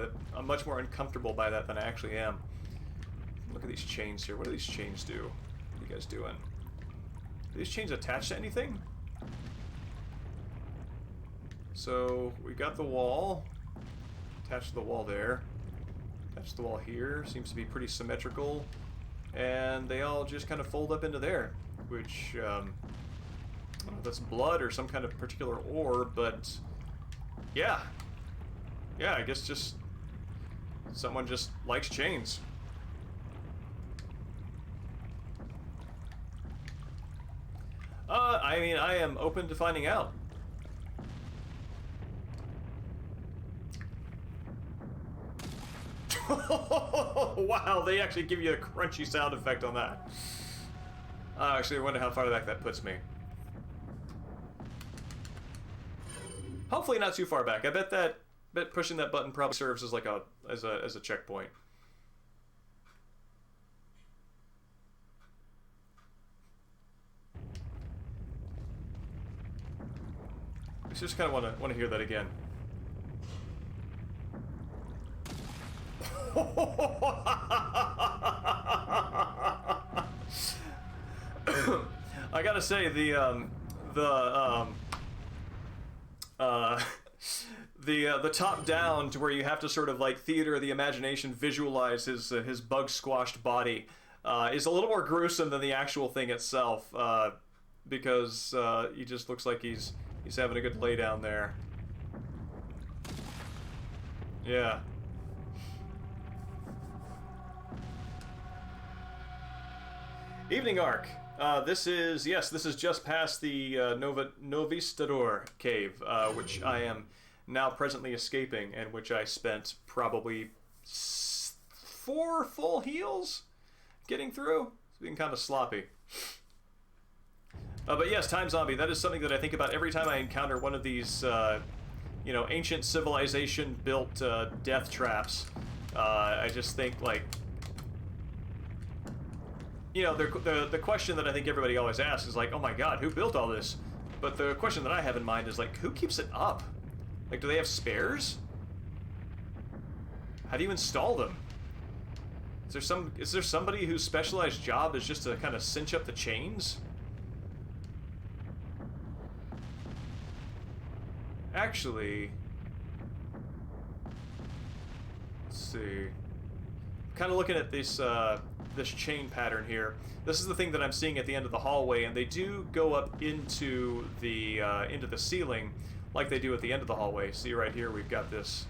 by that than I actually am. Look at these chains here. What do these chains do? What are you guys doing? Are these chains attached to anything? So we got the wall. Attached to the wall there. Attached to the wall here. Seems to be pretty symmetrical. And they all just kind of fold up into there. Which, I don't know if that's blood or some kind of particular ore, but yeah. Yeah, I guess just someone just likes chains. I mean, I am open to finding out. Wow, they actually give you a crunchy sound effect on that. Actually, I wonder how far back that puts me. Hopefully not too far back. I bet pushing that button probably serves as like as a checkpoint. I just kind of want to hear that again. I gotta say the top down to where you have to sort of like theater of the imagination visualize his bug squashed body is a little more gruesome than the actual thing itself, because he just looks like he's having a good lay down there. Yeah. Evening Arc. This is just past the Novistador cave, which I am now presently escaping, and which I spent probably 4 full heals getting through. It's been kind of sloppy. But yes, Time Zombie, that is something that I think about every time I encounter one of these, you know, ancient civilization-built death traps. I just think, like, you know, the question that I think everybody always asks is like, oh my god, who built all this? But the question that I have in mind is like, who keeps it up? Like, do they have spares? How do you install them? Is there somebody whose specialized job is just to kind of cinch up the chains? Actually, let's see. Kind of looking at this this chain pattern here. This is the thing that I'm seeing at the end of the hallway, and they do go up into the ceiling, like they do at the end of the hallway. See right here, we've got this.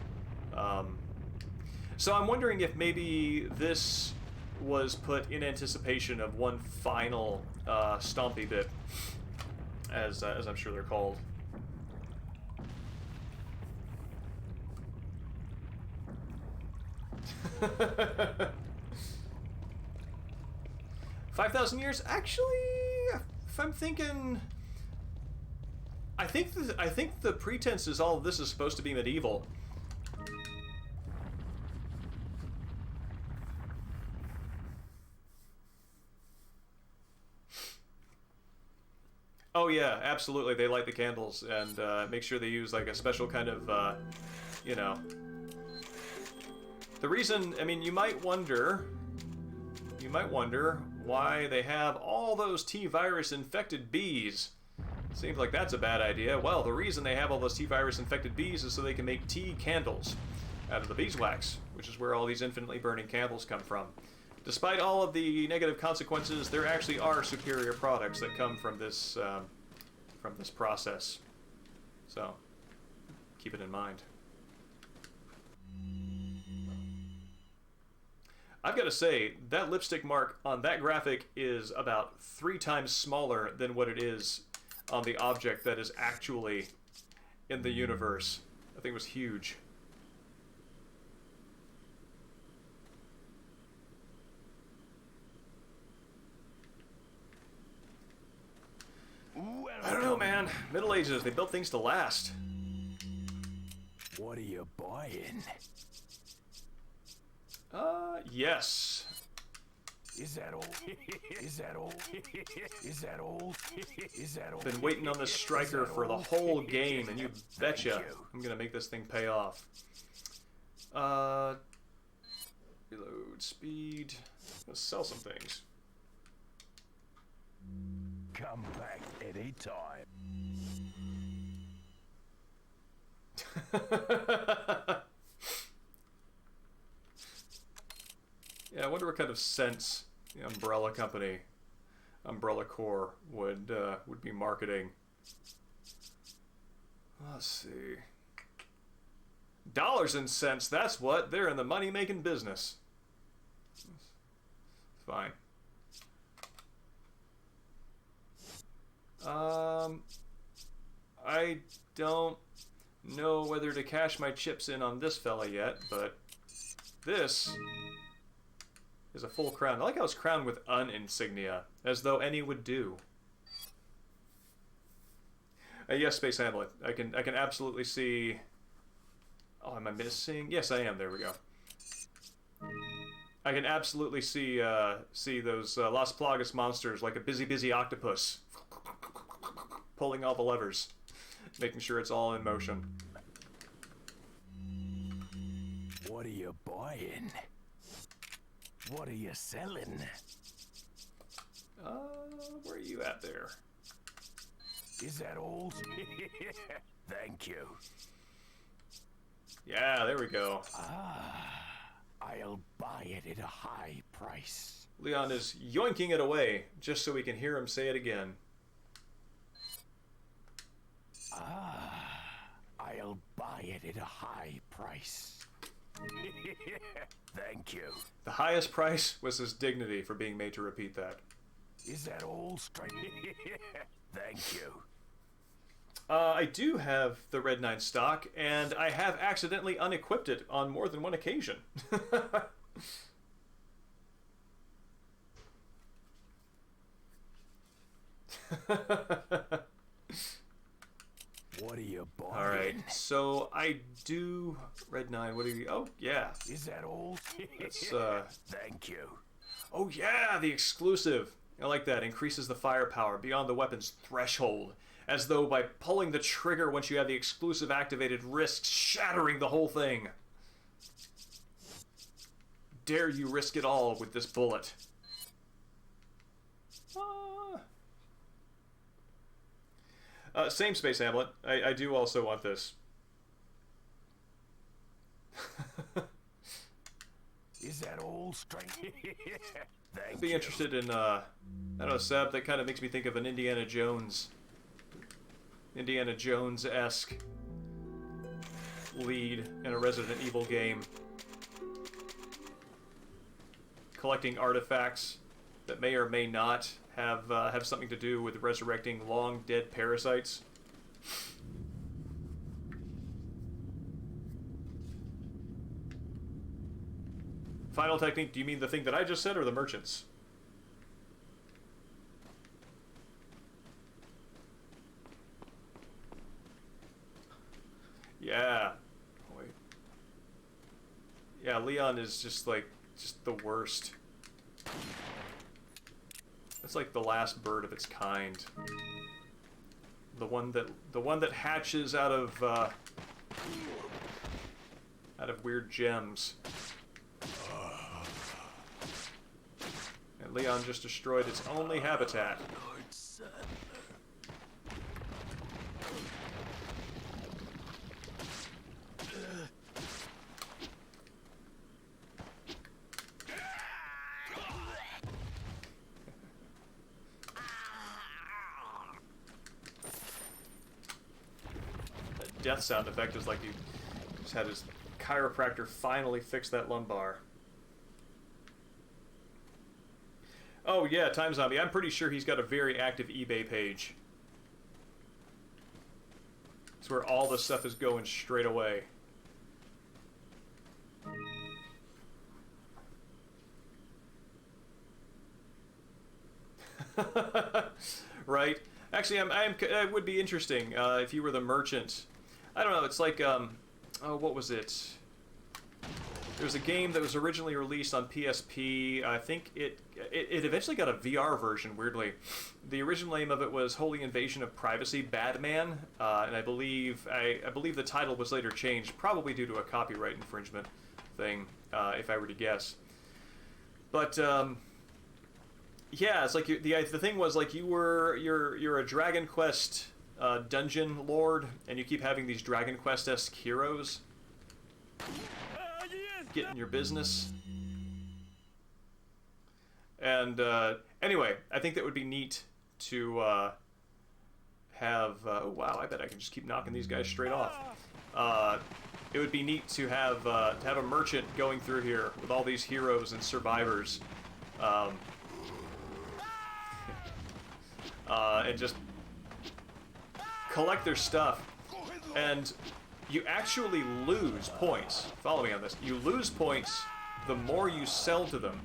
So I'm wondering if maybe this was put in anticipation of one final stompy bit, as I'm sure they're called. 5,000 years? Actually, if I'm thinking, I think the pretense is all of this is supposed to be medieval. Oh yeah, absolutely. They light the candles and make sure they use like a special kind of, you know. The reason, I mean, you might wonder why they have all those T-virus infected bees. Seems like that's a bad idea. Well, the reason they have all those T-virus infected bees is so they can make tea candles out of the beeswax, which is where all these infinitely burning candles come from. Despite all of the negative consequences, there actually are superior products that come from this process. So, keep it in mind. I've got to say, that lipstick mark on that graphic is about 3 times smaller than what it is on the object that is actually in the universe. I think it was huge. I don't know, man. Middle Ages, they built things to last. What are you buying? Yes. Is that all? Is that all? Is that all? Is that all? Been waiting on this striker for the whole game, and you betcha I'm gonna make this thing pay off. Reload speed. Let's sell some things. Come back anytime. Yeah, I wonder what kind of sense the Umbrella Company, Umbrella Corps, would be marketing. Let's see. Dollars and cents, that's what. They're in the money-making business. Fine. I don't know whether to cash my chips in on this fella yet, but this is a full crown. I like how it's crowned with an insignia, as though any would do. Yes, Space Hamlet. I can absolutely see. Oh, am I missing? Yes, I am. There we go. I can absolutely see those Las Plagas monsters like a busy octopus, pulling all the levers, making sure it's all in motion. What are you buying? What are you selling? Where are you at there? Is that all? Thank you. Yeah, there we go. I'll buy it at a high price. Leon is yoinking it away, just so we can hear him say it again. I'll buy it at a high price. Thank you. The highest price was his dignity for being made to repeat that. Is that all straight? Thank you. I do have the Red 9 stock, and I have accidentally unequipped it on more than one occasion. What are you buying? Alright, so I do... Red 9, what do you... Oh, yeah. Is that all? Let's, Thank you. Oh, yeah, the exclusive. I like that. Increases the firepower beyond the weapon's threshold. As though by pulling the trigger once you have the exclusive activated risks shattering the whole thing. Dare you risk it all with this bullet? Same Space Hamlet. I do also want this. Is that all straight? I'd be interested in, I don't know, Seb, that kind of makes me think of an Indiana Jones-esque lead in a Resident Evil game. Collecting artifacts that may or may not have something to do with resurrecting long-dead parasites. Final technique, do you mean the thing that I just said or the merchants? Yeah. Oh, wait. Yeah, Leon is just the worst. It's like the last bird of its kind. The one that hatches out of weird gems. And Leon just destroyed its only habitat. That death sound effect is like he just had his chiropractor finally fix that lumbar. Oh yeah, Time Zombie. I'm pretty sure he's got a very active eBay page. It's where all the stuff is going straight away. Right? Actually, it would be interesting if you were the merchant. I don't know. It's like, oh, what was it? There was a game that was originally released on PSP. I think it eventually got a VR version, weirdly. The original name of it was Holy Invasion of Privacy Badman, and I believe the title was later changed, probably due to a copyright infringement thing, if I were to guess. But yeah, it's like the thing was like you're a Dragon Quest dungeon lord, and you keep having these Dragon Quest-esque heroes get in your business. And anyway, I think that would be neat to have. Oh wow, I bet I can just keep knocking these guys straight off. It would be neat to have a merchant going through here with all these heroes and survivors, and just collect their stuff. And you actually lose points. Follow me on this. You lose points the more you sell to them.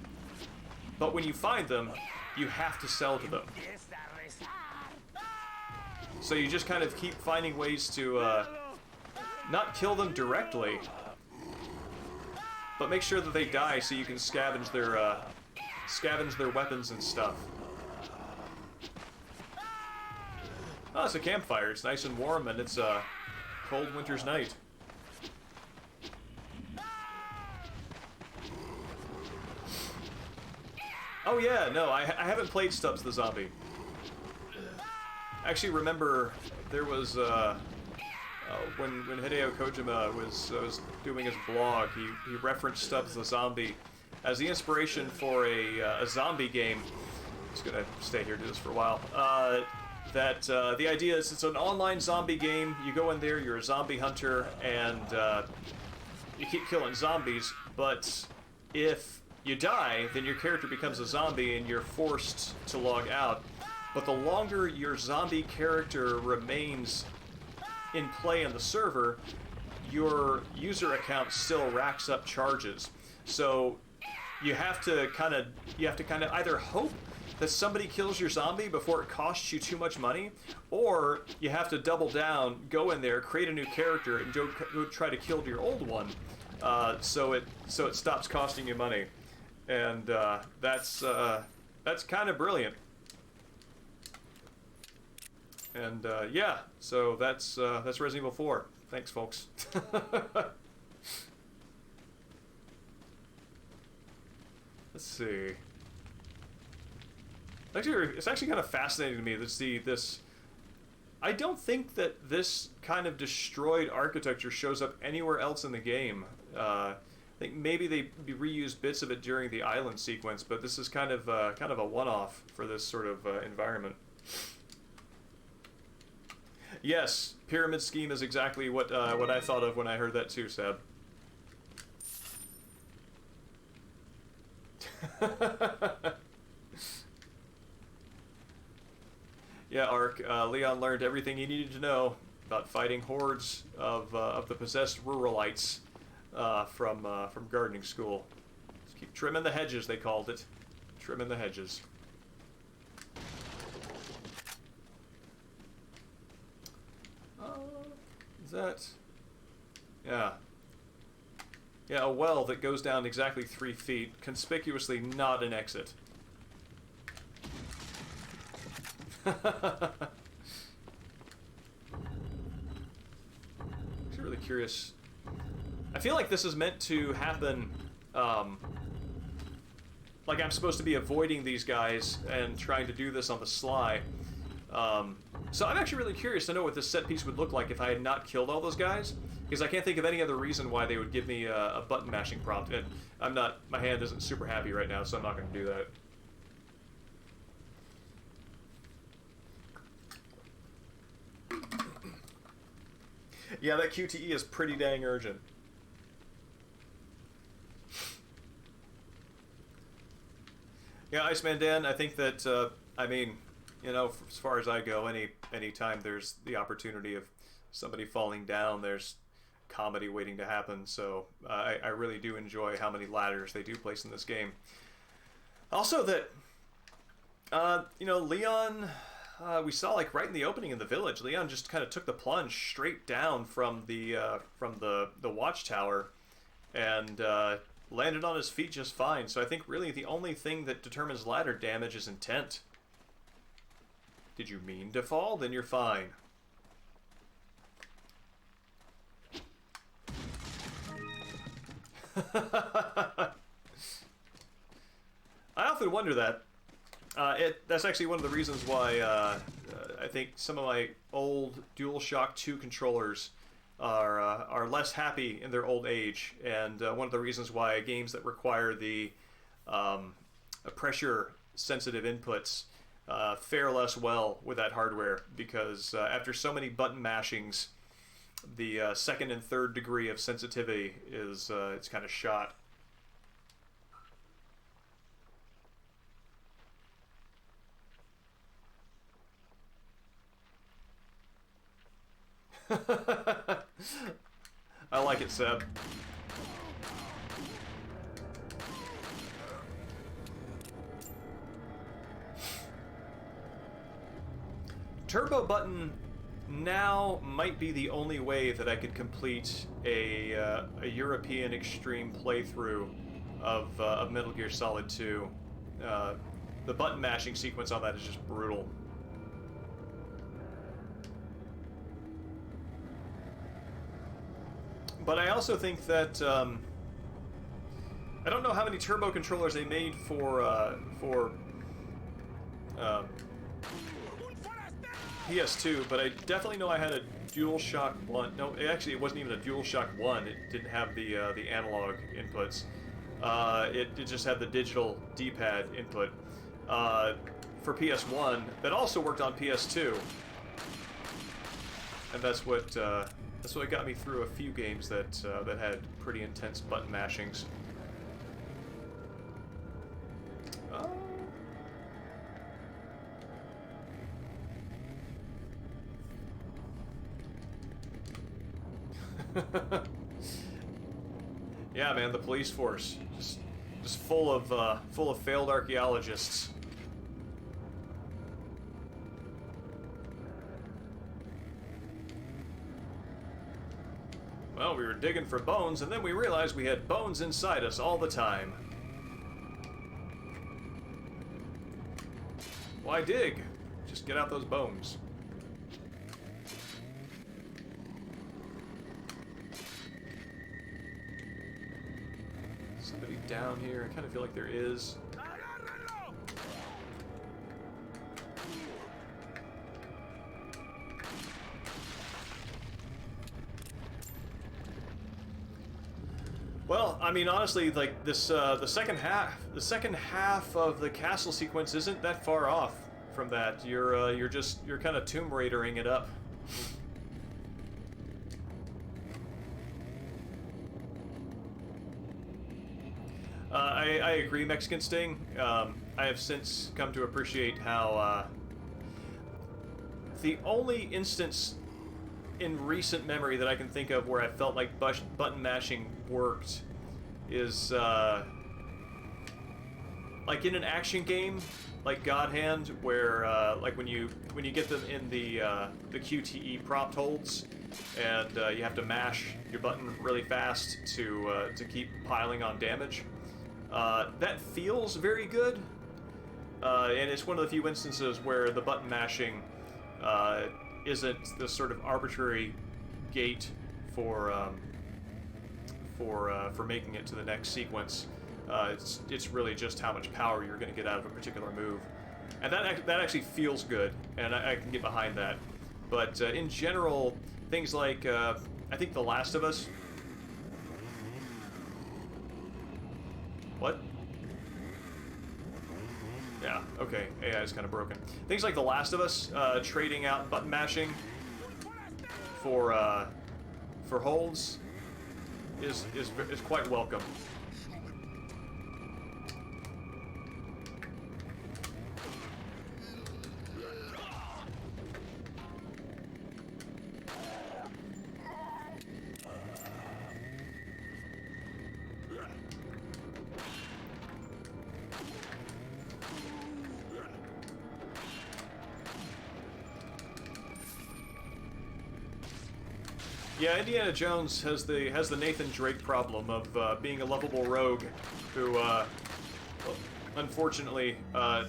But when you find them, you have to sell to them. So you just kind of keep finding ways to not kill them directly, but make sure that they die so you can scavenge their weapons and stuff. Oh, it's a campfire. It's nice and warm, and it's a cold winter's night. Oh yeah, no, I haven't played Stubbs the Zombie. I actually remember there was when Hideo Kojima was doing his blog, he referenced Stubbs the Zombie as the inspiration for a zombie game. I'm just gonna stay here and do this for a while. The idea is it's an online zombie game. You go in there, you're a zombie hunter, and you keep killing zombies, but if you die, then your character becomes a zombie and you're forced to log out. But the longer your zombie character remains in play in the server, your user account still racks up charges. So you have to kind of either hope that somebody kills your zombie before it costs you too much money, or you have to double down, go in there, create a new character, and go try to kill your old one, so it stops costing you money, and that's kind of brilliant. And yeah, so that's Resident Evil 4. Thanks, folks. Let's see. It's actually kind of fascinating to me to see this. I don't think that this kind of destroyed architecture shows up anywhere else in the game. I think maybe they reused bits of it during the island sequence, but this is kind of a one-off for this sort of environment. Yes, pyramid scheme is exactly what I thought of when I heard that too, Seb. Yeah, Ark. Leon learned everything he needed to know about fighting hordes of the possessed ruralites from gardening school. Just keep trimming the hedges, they called it. Trimming the hedges. Is that? Yeah. Yeah, a well that goes down exactly 3 feet, conspicuously not an exit. I'm really curious. I feel like this is meant to happen, like I'm supposed to be avoiding these guys and trying to do this on the sly. So I'm actually really curious to know what this set piece would look like if I had not killed all those guys, because I can't think of any other reason why they would give me a button mashing prompt, and my hand isn't super happy right now, so I'm not going to do that. Yeah, that QTE is pretty dang urgent. Yeah, Iceman Dan, I think that, I mean, you know, as far as I go, any time there's the opportunity of somebody falling down, there's comedy waiting to happen. So I really do enjoy how many ladders they do place in this game. Also that, you know, Leon, we saw like right in the opening in the village, Leon just kind of took the plunge straight down from the watchtower and landed on his feet just fine. So I think really the only thing that determines ladder damage is intent. Did you mean to fall? Then you're fine. I often wonder that. That's actually one of the reasons why I think some of my old DualShock 2 controllers are less happy in their old age, and one of the reasons why games that require the pressure-sensitive inputs fare less well with that hardware, because after so many button mashings, the second and third degree of sensitivity is it's kind of shot. I like it, Seb. Turbo button now might be the only way that I could complete a European extreme playthrough of Metal Gear Solid 2. The button mashing sequence on that is just brutal. But I also think that I don't know how many turbo controllers they made for PS2, but I definitely know I had a DualShock 1. No, actually, it wasn't even a DualShock 1. It didn't have the analog inputs. It just had the digital D-pad input for PS1 that also worked on PS2, and that's what got me through a few games that that had pretty intense button mashings. Yeah, man, the police force just full of failed archaeologists. Well, we were digging for bones, and then we realized we had bones inside us all the time. Why dig? Just get out those bones. Somebody down here? I kind of feel like there is. Well, I mean, honestly, like this, the second half of the castle sequence isn't that far off from that. You're kind of Tomb Raidering it up. I agree, Mexican Sting. I have since come to appreciate how the only instance in recent memory that I can think of where I felt like button mashing worked is like in an action game like God Hand, where like when you get them in the QTE prompt holds, and you have to mash your button really fast to keep piling on damage. That feels very good, and it's one of the few instances where the button mashing isn't this sort of arbitrary gate for making it to the next sequence. It's really just how much power you're going to get out of a particular move, and that actually feels good, and I can get behind that. But in general, things like I think The Last of Us. What? Yeah, okay, AI is kind of broken. Things like The Last of Us, trading out button mashing for holds is quite welcome. Yeah, Indiana Jones has the Nathan Drake problem of being a lovable rogue who, well, unfortunately,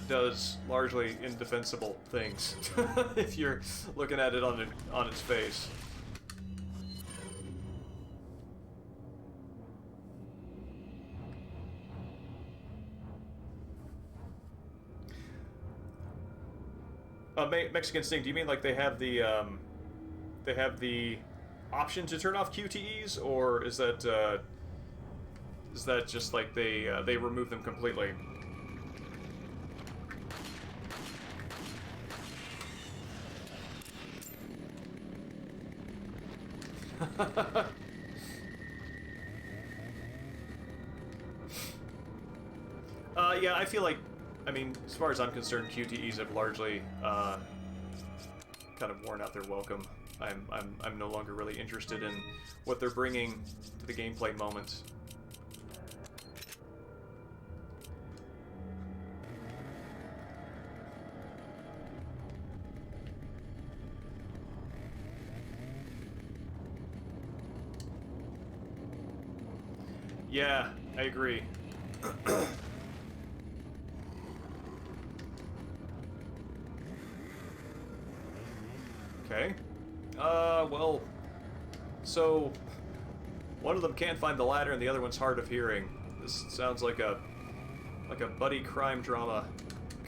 does largely indefensible things. If you're looking at it on its face. Mexican Sting, do you mean like they have the option to turn off QTEs, or is that just like they remove them completely? Yeah, I feel like, I mean, as far as I'm concerned, QTEs have largely kind of worn out their welcome. I'm no longer really interested in what they're bringing to the gameplay moment. Yeah, I agree. Okay. Well, so one of them can't find the ladder and the other one's hard of hearing. This sounds like a buddy crime drama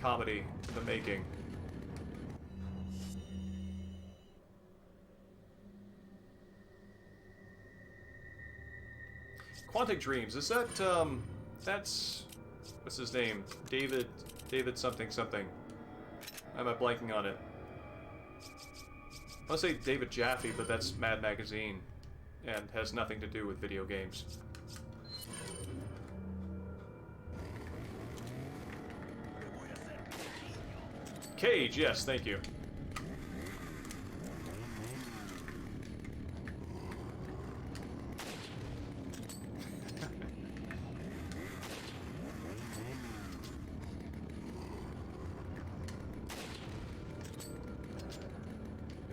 comedy in the making. Quantic Dreams, is that, that's, what's his name? David something something. Why am I blanking on it? I want to say David Jaffe, but that's Mad Magazine, and has nothing to do with video games. Cage, yes, thank you.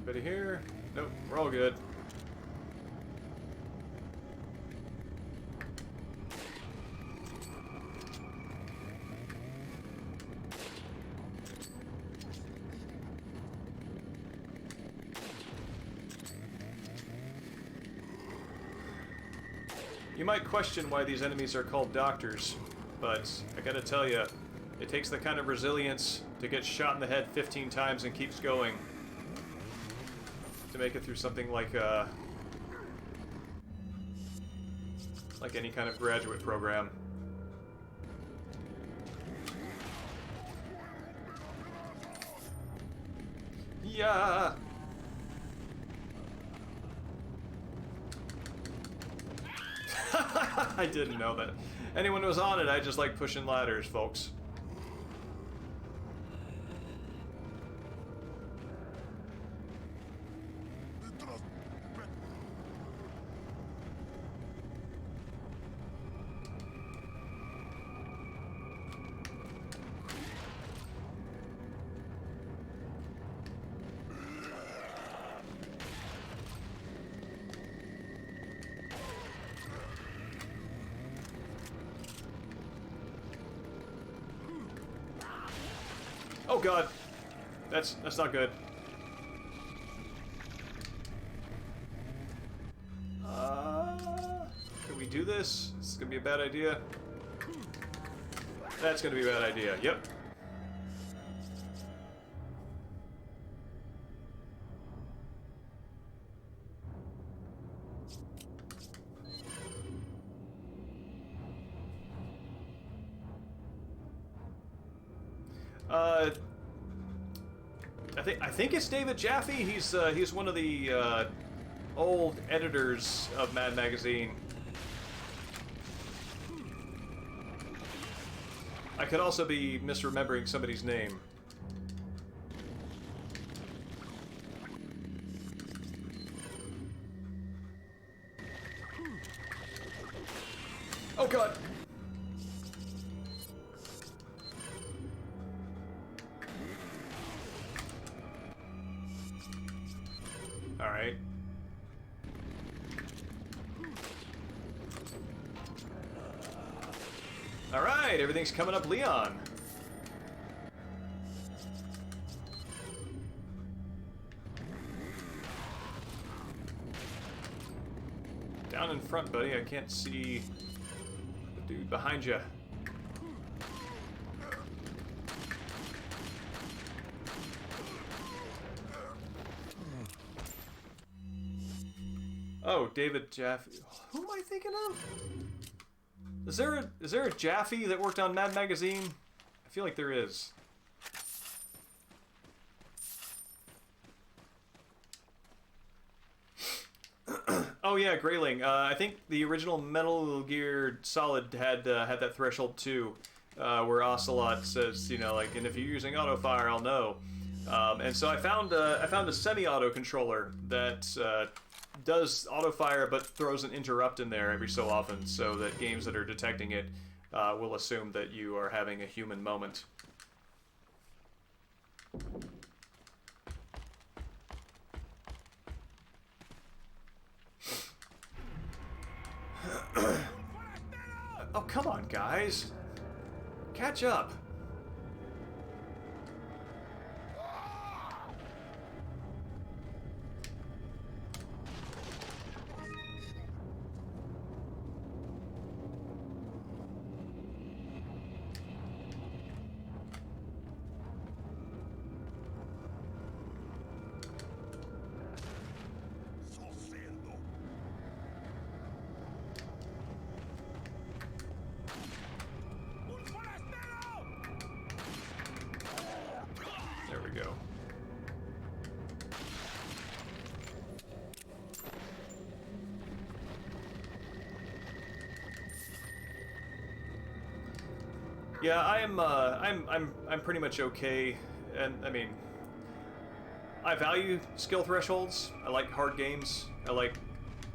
Anybody here? Nope, we're all good. You might question why these enemies are called doctors, but I gotta tell you, it takes the kind of resilience to get shot in the head 15 times and keeps going to make it through something like any kind of graduate program. Yeah. I didn't know that. Anyone who was on it, I just like pushing ladders, folks. Oh god, that's not good. Can we do this? This is gonna be a bad idea. That's gonna be a bad idea. Yep. I think it's David Jaffe. He's one of the old editors of Mad Magazine. I could also be misremembering somebody's name. Oh god! Alright. Alright, everything's coming up Leon. Down in front, buddy. I can't see the dude behind you. Oh, David Jaffe. Who am I thinking of? Is there a Jaffe that worked on Mad Magazine? I feel like there is. Oh yeah, Grayling. I think the original Metal Gear Solid had that threshold too, where Ocelot says, you know, like, and if you're using auto fire, I'll know. And so I found a semi-auto controller that does auto fire but throws an interrupt in there every so often, so that games that are detecting it will assume that you are having a human moment. Oh, come on, guys. Catch up. There we go. Yeah, I'm pretty much okay, and I mean, I value skill thresholds. I like hard games. I like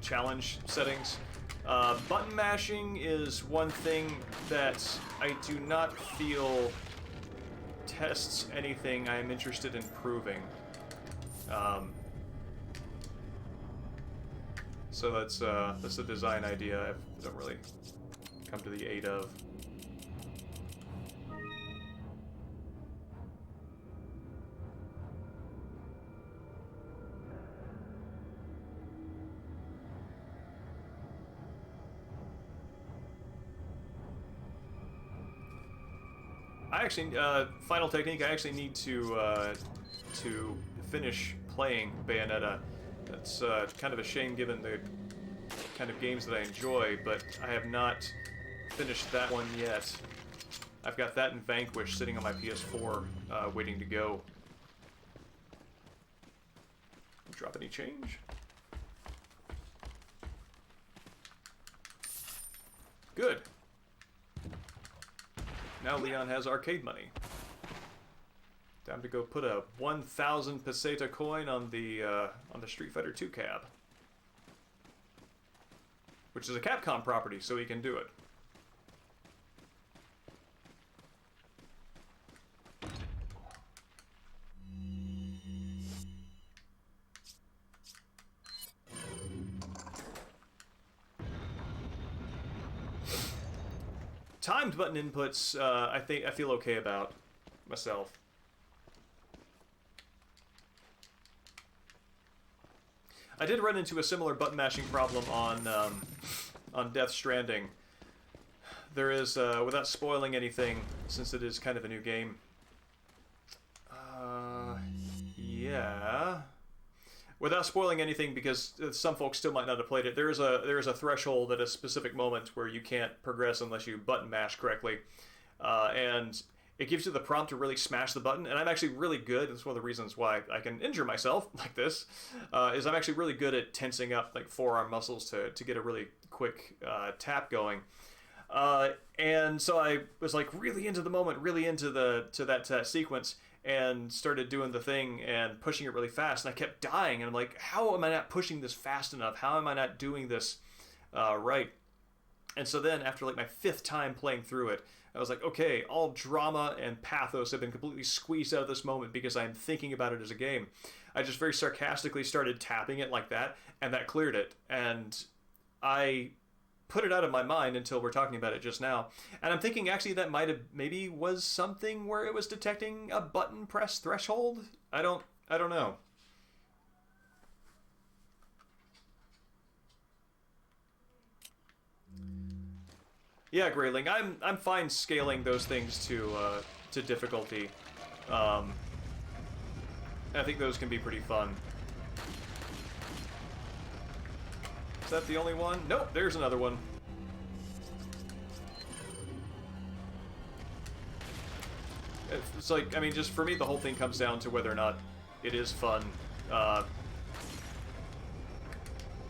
challenge settings. Button mashing is one thing that I do not feel tests anything I am interested in proving. So that's a design idea I don't really come to the aid of. I actually, final technique, I actually need to finish playing Bayonetta. That's kind of a shame given the kind of games that I enjoy, but I have not finished that one yet. I've got that and Vanquish sitting on my PS4, waiting to go. Drop any change? Good. Now Leon has arcade money. Time to go put a 1,000 peseta coin on the Street Fighter 2 cab, which is a Capcom property, so he can do it. Timed button inputs, I feel okay about myself. I did run into a similar button mashing problem on Death Stranding. There is, without spoiling anything, since it is kind of a new game. Yeah. Without spoiling anything, because some folks still might not have played it, there is a threshold at a specific moment where you can't progress unless you button mash correctly, and it gives you the prompt to really smash the button. And I'm actually really good. That's one of the reasons why I can injure myself like this. Is I'm actually really good at tensing up like forearm muscles to get a really quick tap going. And so I was like really into the moment, really into that sequence, and started doing the thing and pushing it really fast, and I kept dying, and I'm like, how am I not pushing this fast enough? How am I not doing this right? And so then after like my 5th time playing through it, I was like, okay, all drama and pathos have been completely squeezed out of this moment because I'm thinking about it as a game. I just very sarcastically started tapping it like that, and that cleared it, and I put it out of my mind until we're talking about it just now. And I'm thinking actually that might have maybe was something where it was detecting a button press threshold. I don't know. Yeah, Grayling, I'm fine scaling those things to difficulty. I think those can be pretty fun. Is that the only one? Nope, there's another one. It's like, I mean, just for me, the whole thing comes down to whether or not it is fun.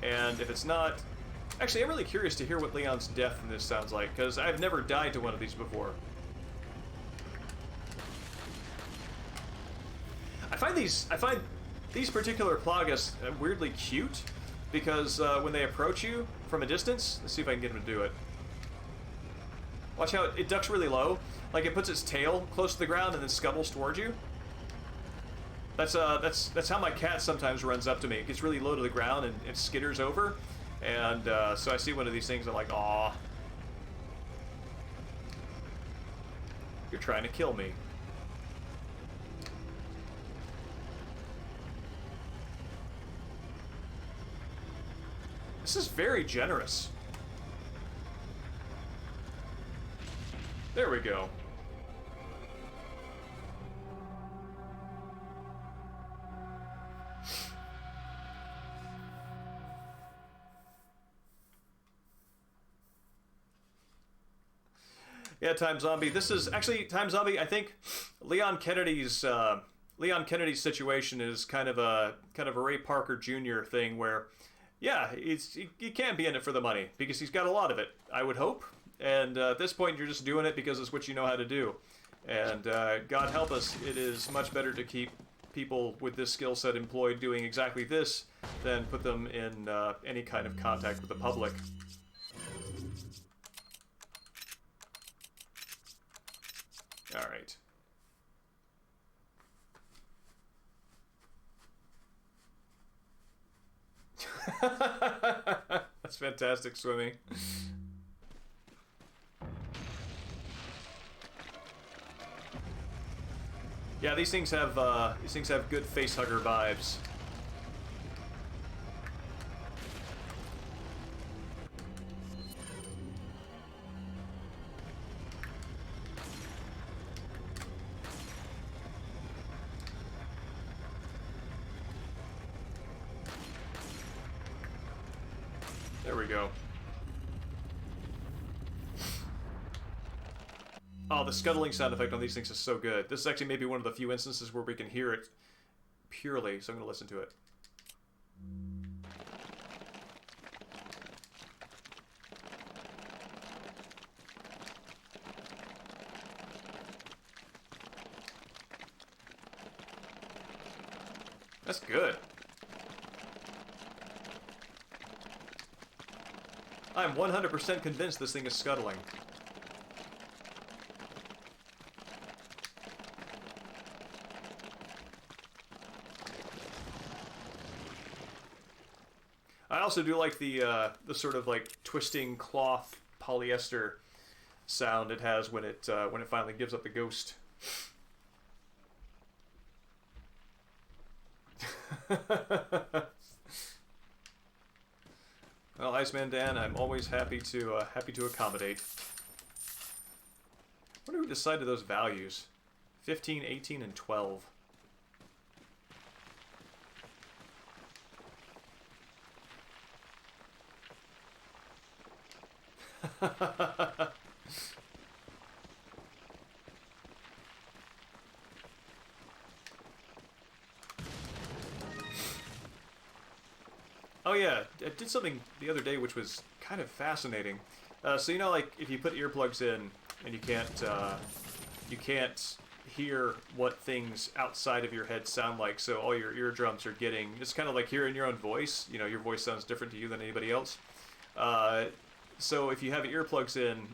And if it's not... Actually, I'm really curious to hear what Leon's death in this sounds like, because I've never died to one of these before. I find these particular Plagas weirdly cute, because when they approach you from a distance... Let's see if I can get him to do it. Watch how it ducks really low. Like, it puts its tail close to the ground and then scubbles towards you. That's how my cat sometimes runs up to me. It gets really low to the ground and it skitters over. And so I see one of these things, I'm like, aw. You're trying to kill me. This is very generous. There we go. Yeah, Time Zombie. This is actually Time Zombie. I think Leon Kennedy's situation is kind of a Ray Parker Jr. thing where, yeah, he can't be in it for the money because he's got a lot of it. I would hope. And at this point, you're just doing it because it's what you know how to do. And God help us, it is much better to keep people with this skill set employed doing exactly this than put them in any kind of contact with the public. All right. That's fantastic swimming. Yeah, these things have good facehugger vibes. There we go. Oh, the scuttling sound effect on these things is so good. This is actually maybe one of the few instances where we can hear it purely, so I'm going to listen to it. That's good. I'm 100% convinced this thing is scuttling. I also do like the sort of like twisting cloth polyester sound it has when it finally gives up the ghost. Well, Iceman Dan, I'm always happy to accommodate. I wonder who decided those values. 15, 18, and 12. Oh yeah, I did something the other day which was kind of fascinating. So you know, like if you put earplugs in and you can't hear what things outside of your head sound like, so all your eardrums are getting, it's kind of like hearing your own voice. You know, your voice sounds different to you than anybody else. So if you have earplugs in,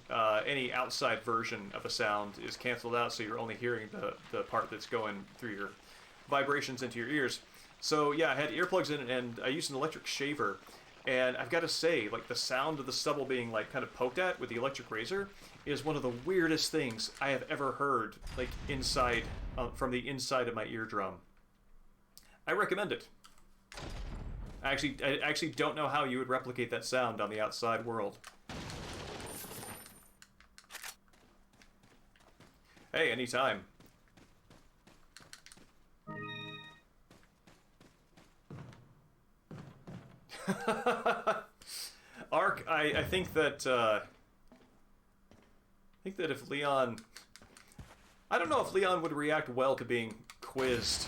any outside version of a sound is canceled out, so you're only hearing the part that's going through your vibrations into your ears. So yeah, I had earplugs in and I used an electric shaver, And I've got to say, like, the sound of the stubble being, like, kind of poked at with the electric razor is one of the weirdest things I have ever heard, like, inside, from the inside of my eardrum. I recommend it. I actually don't know how you would replicate that sound on the outside world. Hey, anytime. Ark, I think that if Leon, I don't know if Leon would react well to being quizzed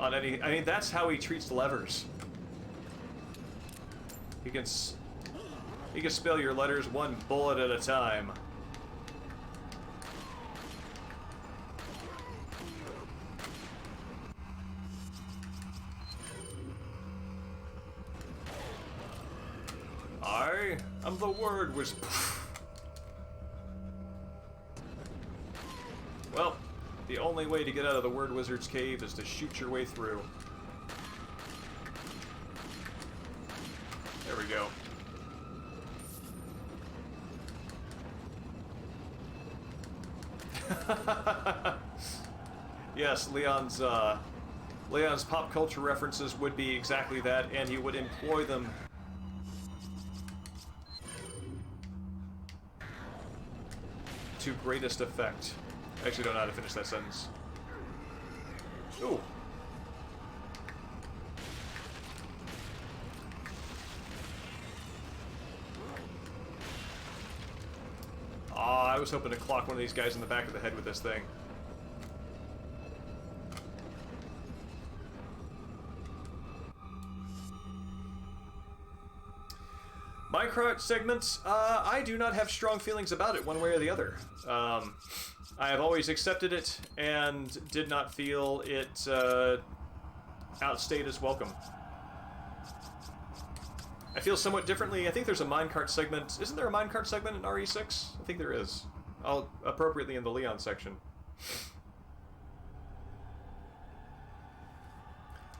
on any. I mean, that's how he treats levers. He can spell your letters one bullet at a time. I'm the word was. Well, the only way to get out of the word wizard's cave is to shoot your way through. There we go. Yes, Leon's pop culture references would be exactly that, and he would employ them to greatest effect. I actually don't know how to finish that sentence. Ooh. I was hoping to clock one of these guys in the back of the head with this thing. Minecraft segments, I do not have strong feelings about it one way or the other. I have always accepted it and did not feel it outstayed its welcome. I feel somewhat differently. I think there's a minecart segment. Isn't there a minecart segment in RE6? I think there is. Appropriately in the Leon section.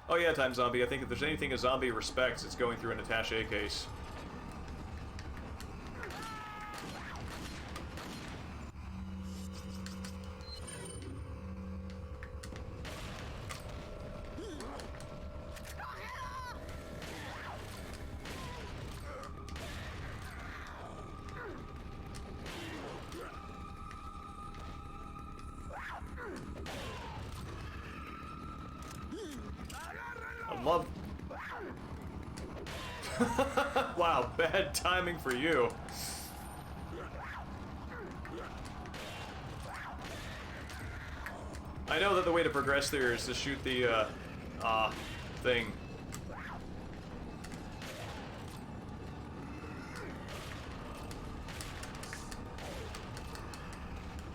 Oh yeah, Time Zombie. I think if there's anything a zombie respects, it's going through an attaché case. Love. Wow, bad timing for you. I know that the way to progress there is to shoot the thing.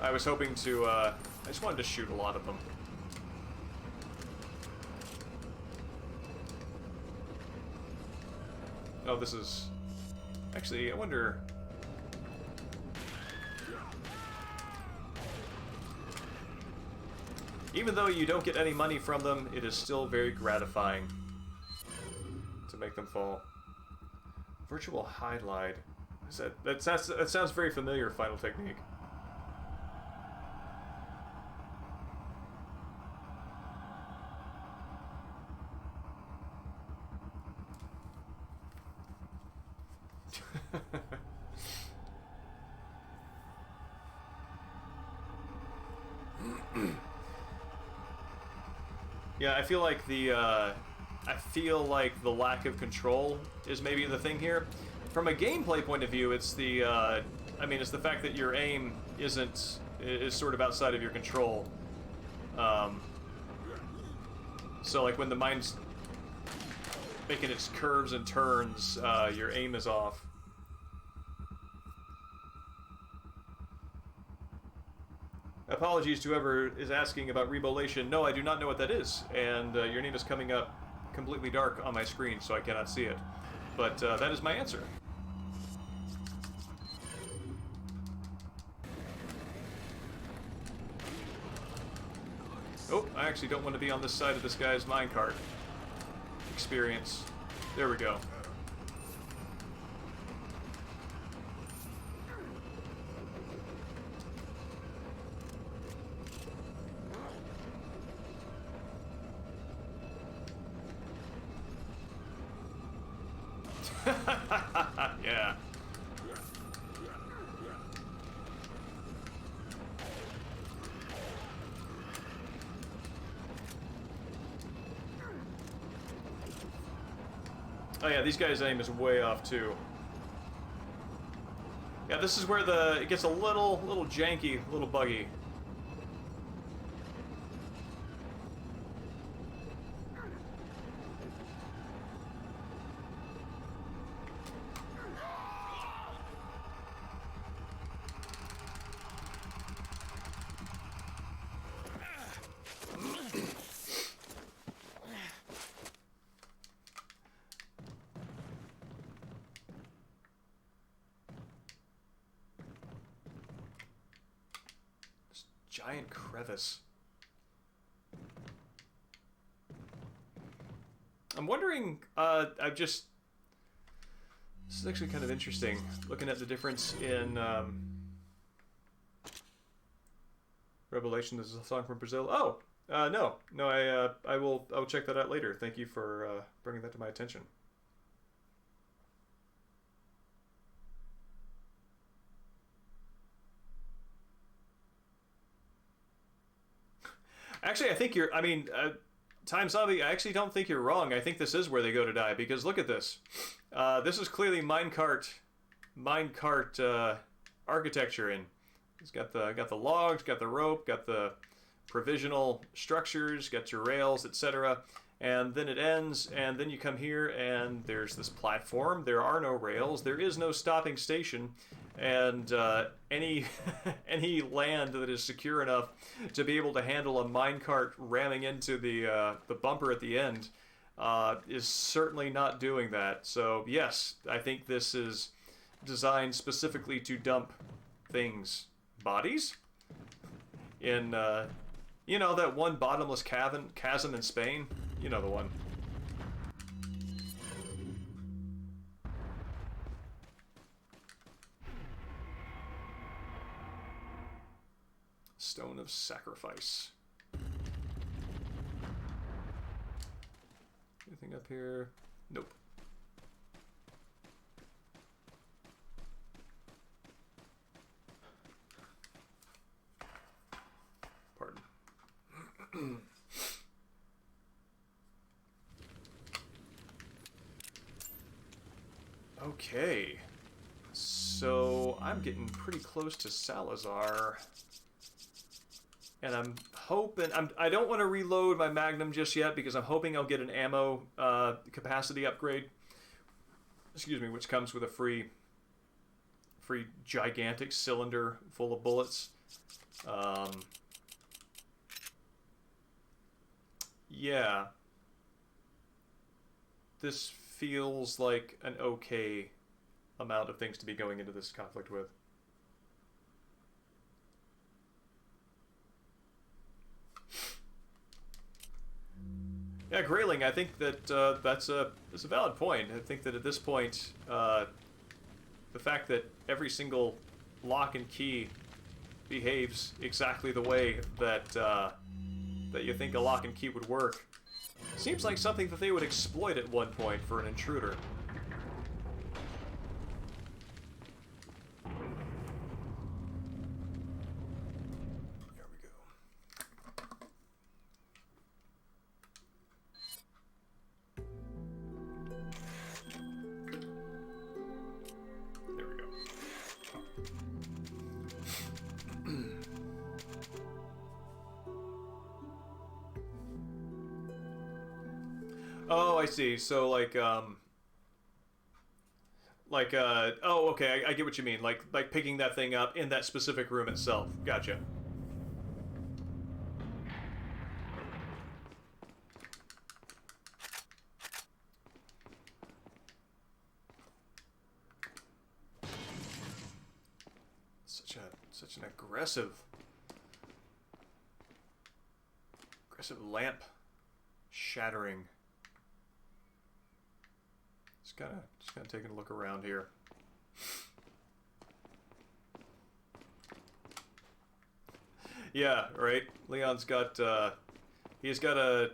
I was hoping to, I just wanted to shoot a lot of them. Oh, this is... Actually, I wonder... Even though you don't get any money from them, it is still very gratifying to make them fall. Virtual highlight. Is that sounds very familiar, Final Technique. Yeah, I feel like the lack of control is maybe the thing here. From a gameplay point of view, it's the it's the fact that your aim is sort of outside of your control. So like when the mine's making its curves and turns, your aim is off. Apologies to whoever is asking about rebolation. No, I do not know what that is, and your name is coming up completely dark on my screen, so I cannot see it. But that is my answer. Oh, I actually don't want to be on this side of this guy's minecart experience. There we go. Yeah. Oh yeah, these guys' aim is way off too. Yeah, this is where it gets a little janky, a little buggy. Giant crevice. I'm wondering, this is actually kind of interesting, looking at the difference in, Revelation. This is a song from Brazil. Oh, no, I'll check that out later. Thank you for, bringing that to my attention. Actually, I think Time Zombie, I actually don't think you're wrong. I think this is where they go to die, because look at this. This is clearly minecart architecture, and it's got the logs, got the rope, got the provisional structures, got your rails, etc. And then it ends, and then you come here, and there's this platform. There are no rails. There is no stopping station. And any any land that is secure enough to be able to handle a minecart ramming into the bumper at the end is certainly not doing that. So yes, I think this is designed specifically to dump things, bodies, in you know, that one bottomless chasm in Spain. You know the one. Stone of Sacrifice. Anything up here? Nope. Pardon. Okay. So I'm getting pretty close to Salazar. And I'm hoping, I don't want to reload my Magnum just yet because I'm hoping I'll get an ammo capacity upgrade. Excuse me, which comes with a free gigantic cylinder full of bullets. Yeah. This feels like an okay amount of things to be going into this conflict with. Yeah, Grayling, I think that that's a valid point. I think that at this point, the fact that every single lock and key behaves exactly the way that that you think a lock and key would work seems like something that they would exploit at one point for an intruder. Oh, I see. So, oh, okay, I get what you mean. Like picking that thing up in that specific room itself. Gotcha. Such an aggressive lamp shattering. Just kind of taking a look around here. Yeah, right. Leon's got he's got a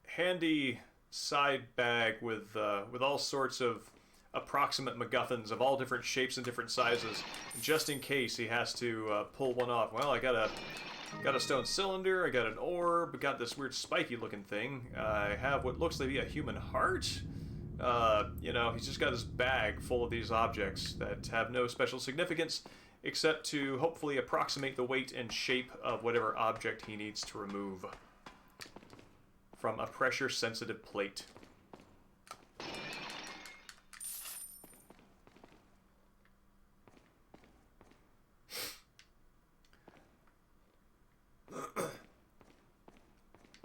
handy side bag with all sorts of approximate MacGuffins of all different shapes and different sizes, just in case he has to pull one off. Well, I got a stone cylinder, I got an orb, got this weird spiky looking thing. I have what looks to be a human heart. You know, he's just got this bag full of these objects that have no special significance, except to hopefully approximate the weight and shape of whatever object he needs to remove from a pressure-sensitive plate.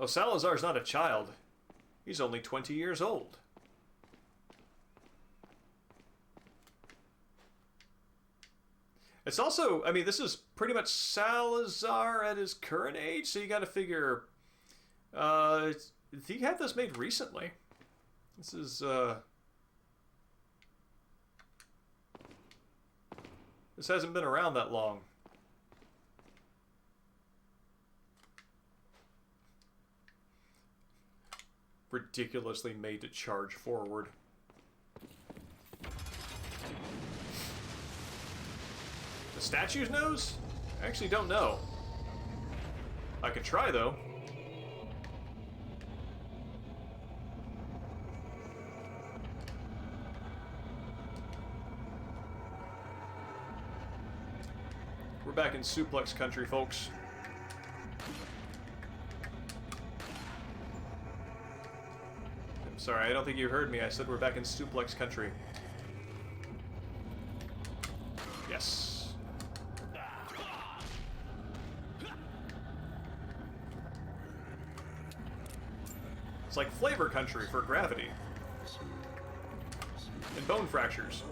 Oh, Salazar's not a child. He's only 20 years old. It's also, I mean, this is pretty much Salazar at his current age, so you gotta figure, he had this made recently. This is, this hasn't been around that long. Ridiculously made to charge forward. The statue's nose? I actually don't know. I could try, though. We're back in suplex country, folks. I'm sorry, I don't think you heard me. I said we're back in suplex country. Yes. It's like flavor country for gravity. And bone fractures.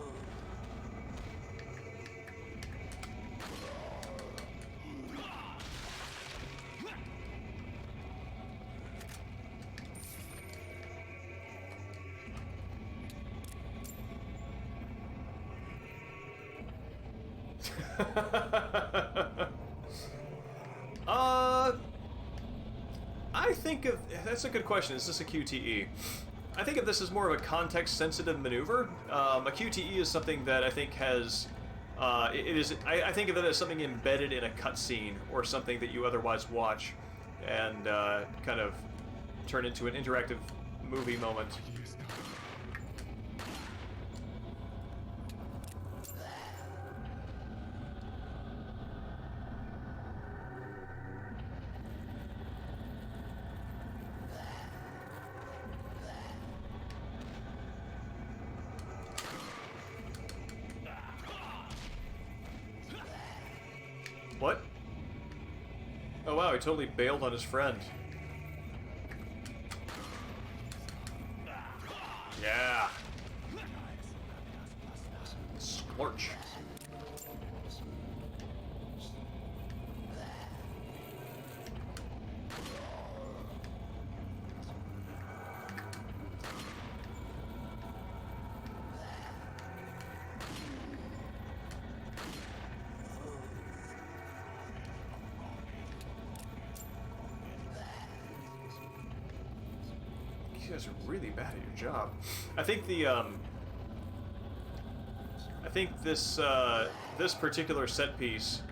I think of... That's a good question. Is this a QTE? I think of this as more of a context-sensitive maneuver. A QTE is something that I think has... I think of it as something embedded in a cutscene or something that you otherwise watch and kind of turn into an interactive movie moment. What? Oh wow, he totally bailed on his friend. Yeah. Scorch. You guys are really bad at your job. I think the I think this this particular set piece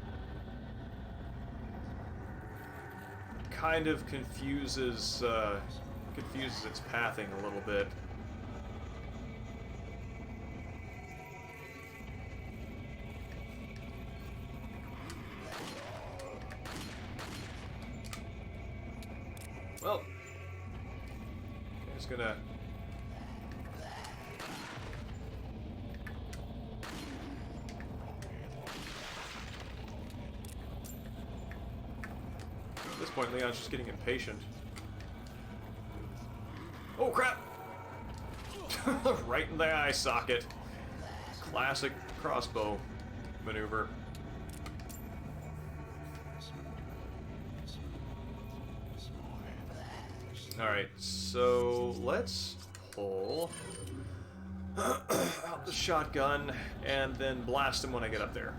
kind of confuses its pathing a little bit. Well, just gonna... At this point, Leon's just getting impatient. Oh, crap! Right in the eye socket. Classic crossbow maneuver. Alright, so let's pull out the shotgun and then blast him when I get up there.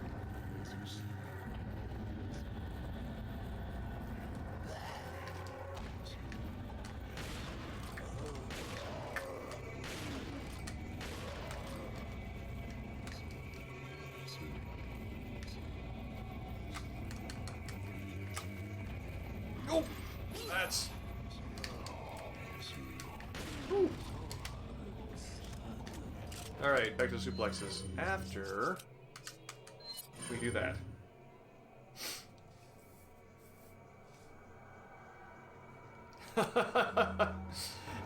Rats! Alright, back to suplexes. After we do that.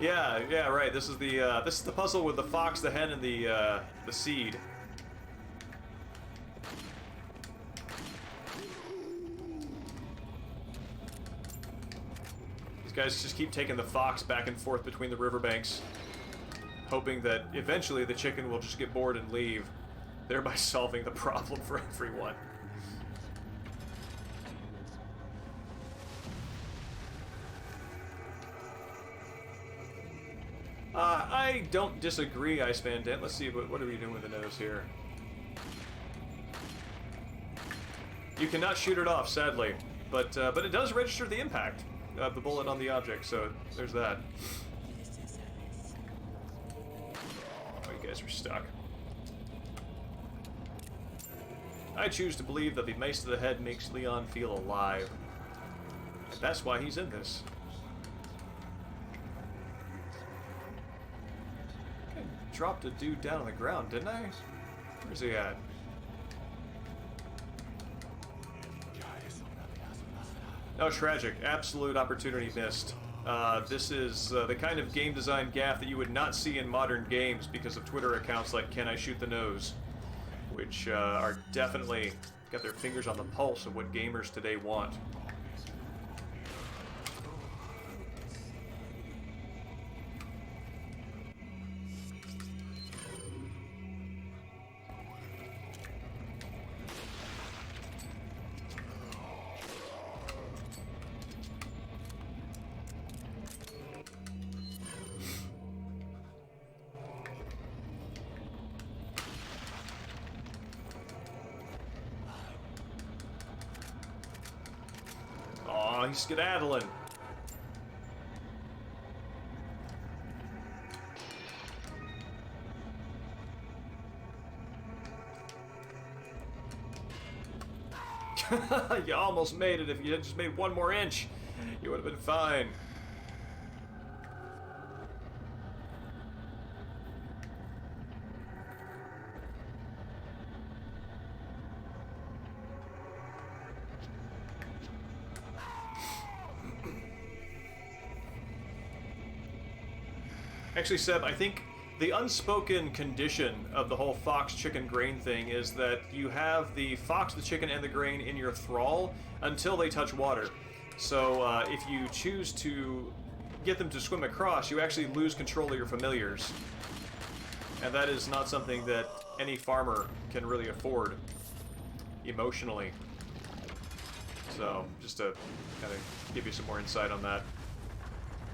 Yeah, right. This is the puzzle with the fox, the hen, and the seed. These guys just keep taking the fox back and forth between the riverbanks, hoping that eventually the chicken will just get bored and leave, thereby solving the problem for everyone. I don't disagree, Ice Bandit. Let's see, what are we doing with the nose here? You cannot shoot it off, sadly, but it does register the impact of the bullet on the object, so there's that. Oh, you guys are stuck. I choose to believe that the mace to the head makes Leon feel alive. That's why he's in this. Dropped a dude down on the ground, didn't I? Where's he at? Oh, tragic. Absolute opportunity missed. This is the kind of game design gaffe that you would not see in modern games because of Twitter accounts like Can I Shoot the Nose? Which are definitely got their fingers on the pulse of what gamers today want. Oh, he's skedaddling. You almost made it. If you had just made one more inch, you would have been fine. Actually, Seb, I think the unspoken condition of the whole fox, chicken, grain thing is that you have the fox, the chicken, and the grain in your thrall until they touch water. So if you choose to get them to swim across, you actually lose control of your familiars. And that is not something that any farmer can really afford emotionally. So, just to kind of give you some more insight on that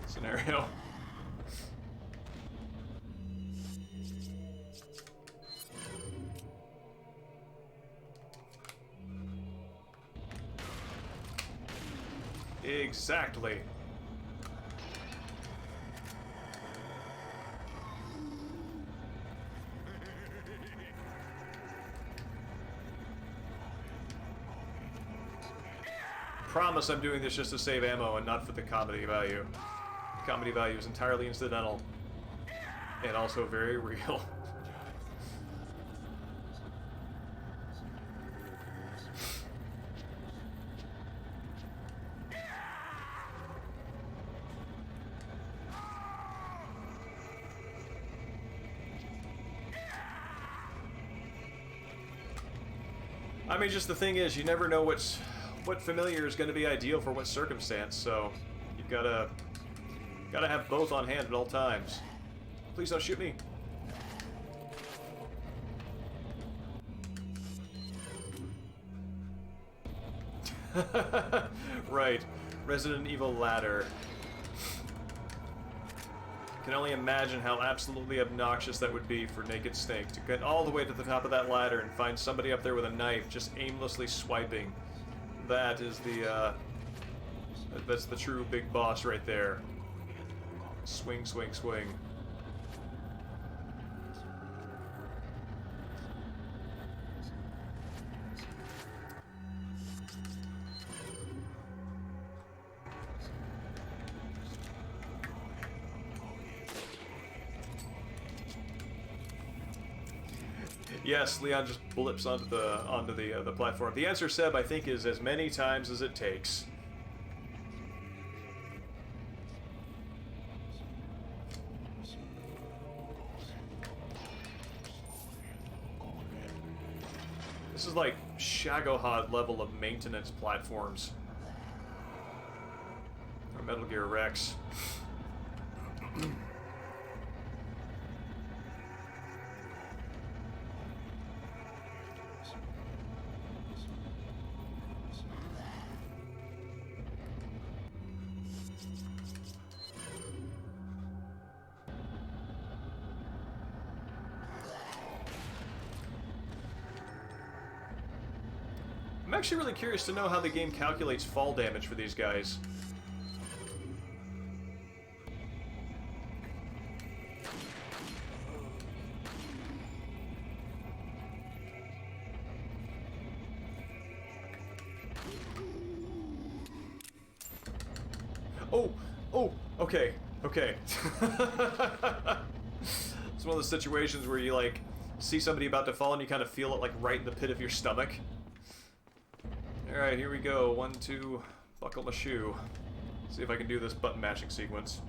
scenario. Exactly. Promise I'm doing this just to save ammo and not for the comedy value. The comedy value is entirely incidental and also very real. I mean, just the thing is, you never know what familiar is going to be ideal for what circumstance, so you've gotta have both on hand at all times. Please don't shoot me. Right, Resident Evil ladder. Can only imagine how absolutely obnoxious that would be for Naked Snake to get all the way to the top of that ladder and find somebody up there with a knife just aimlessly swiping. That is that's the true big boss right there. Swing, swing, swing. Yes, Leon just blips onto the platform. The answer, Seb, I think, is as many times as it takes. This is like Shagohod level of maintenance platforms. Or Metal Gear Rex. I'm actually really curious to know how the game calculates fall damage for these guys. Oh, okay. It's one of those situations where you, like, see somebody about to fall and you kind of feel it, like, right in the pit of your stomach. Alright, here we go. 1, 2, buckle my shoe. See if I can do this button mashing sequence.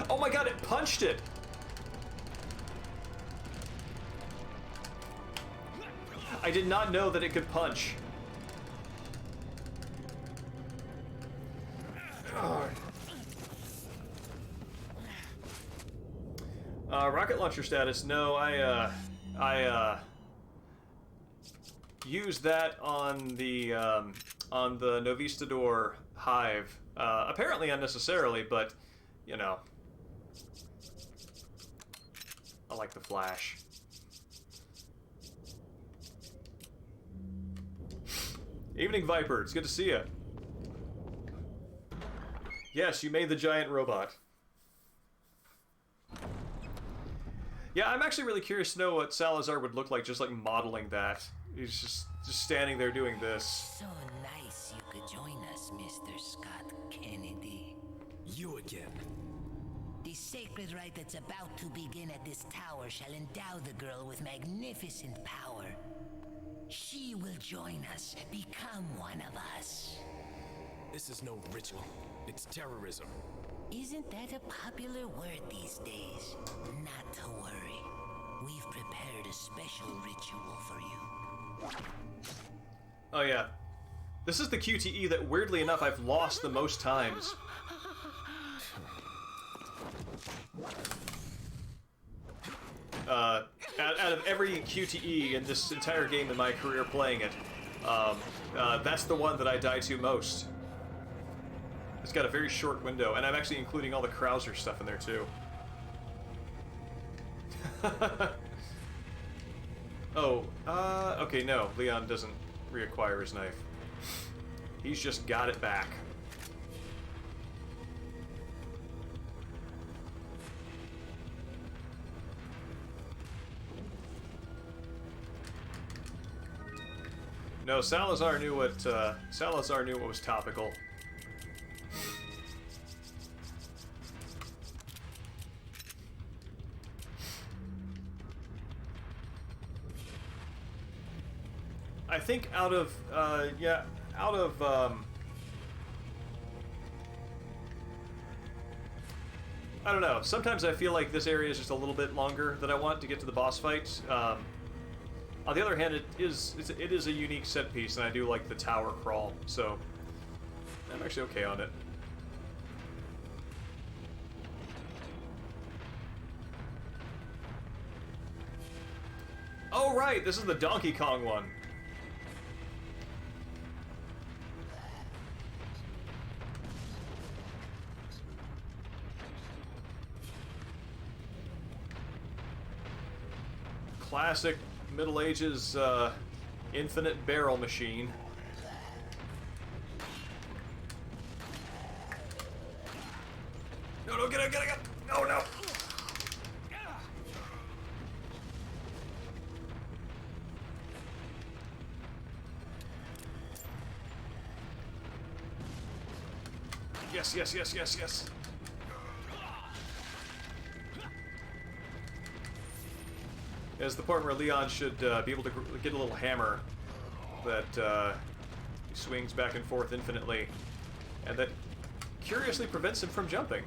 Oh my god, it punched it! I did not know that it could punch. Rocket launcher status. No, I used that on the Novistador Hive. Apparently unnecessarily, but, you know. I like the flash. Evening, Viper. It's good to see you. Yes, you made the giant robot. Yeah, I'm actually really curious to know what Salazar would look like just like modeling that. He's just standing there doing this. So nice you could join us, Mr. Scott Kennedy. You again. The sacred rite that's about to begin at this tower shall endow the girl with magnificent power. She will join us, become one of us. This is no ritual. It's terrorism. Isn't that a popular word these days? Not to worry. We've prepared a special ritual for you. Oh yeah. This is the QTE that, weirdly enough, I've lost the most times. Out of every QTE in this entire game in my career playing it, that's the one that I die to most. It's got a very short window, and I'm actually including all the Krauser stuff in there too. Okay, no, Leon doesn't reacquire his knife. He's just got it back. No, Salazar knew what was topical. I think out of I don't know. Sometimes I feel like this area is just a little bit longer than I want to get to the boss fight. On the other hand, it is a unique set piece, and I do like the tower crawl, so I'm actually okay on it. Oh right, this is the Donkey Kong one. Classic Middle Ages infinite barrel machine. No, no, get up, get up, get up! No, no! Yes, yes, yes, yes, yes. Is the point where Leon should be able to get a little hammer that he swings back and forth infinitely, and that curiously prevents him from jumping.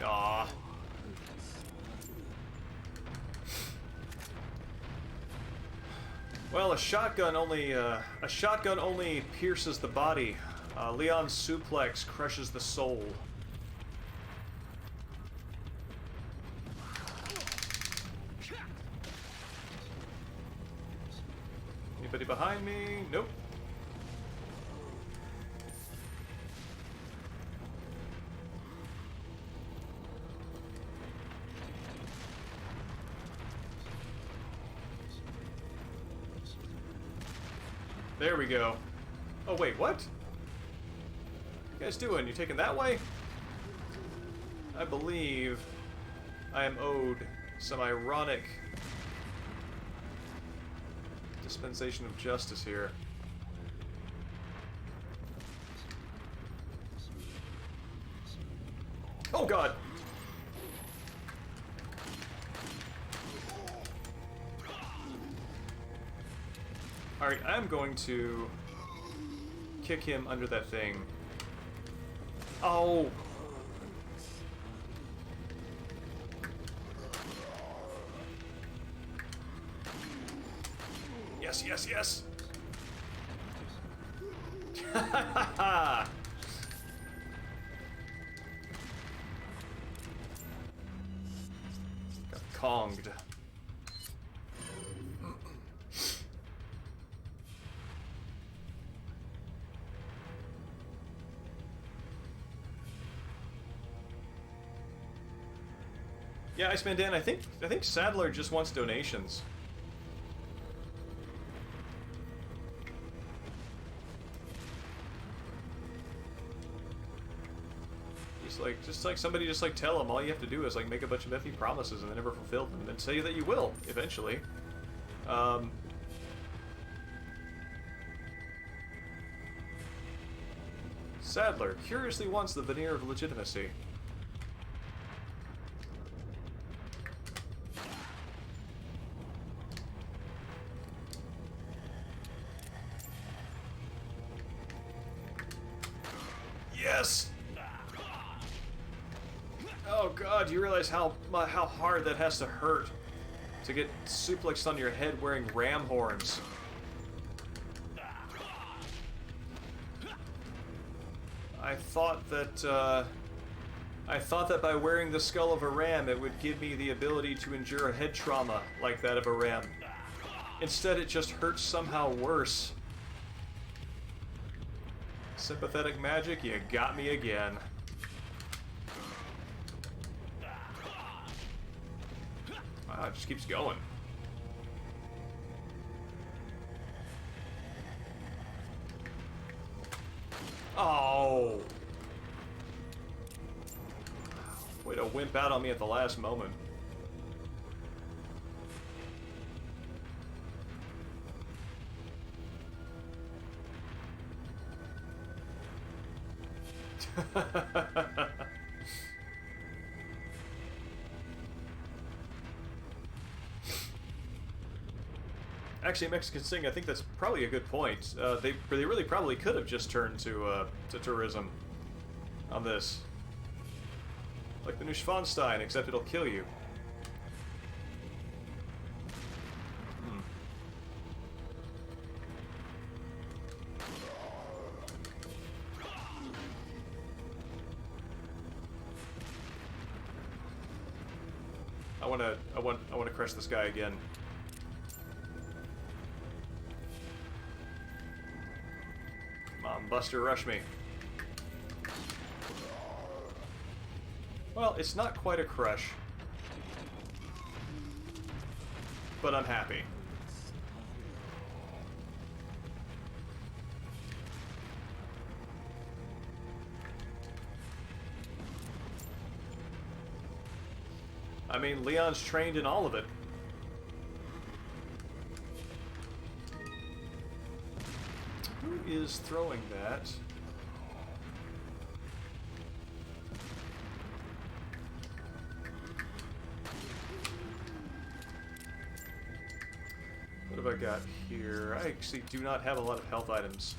Aww. Well, a shotgun only pierces the body. Leon's suplex crushes the soul. Anybody behind me? Nope. There we go. Oh wait, what? What you guys doing? You taking that way? I believe I am owed some ironic dispensation of justice here. Oh god! Alright, I'm going to kick him under that thing. Oh! Yes, yes, yes! Ha ha ha ha! Got Konged. Yeah, Iceman Dan, I think Sadler just wants donations. Just like somebody just like tell him all you have to do is like make a bunch of effing promises and then never fulfill them, and then say that you will eventually. Sadler curiously wants the veneer of legitimacy. Yes! Oh god, do you realize how hard that has to hurt to get suplexed on your head wearing ram horns? I thought that by wearing the skull of a ram it would give me the ability to endure a head trauma like that of a ram. Instead it just hurts somehow worse. Sympathetic magic, you got me again. Wow, it just keeps going. Oh! Way to wimp out on me at the last moment. Actually, Mexican Sing, I think that's probably a good point. They really probably could have just turned to tourism on this. Like the Neuschwanstein, except it'll kill you. I wanna crush this guy again. Come on. Come, Buster, rush me. Well, it's not quite a crush. But I'm happy. I mean, Leon's trained in all of it. Who is throwing that? What have I got here? I actually do not have a lot of health items.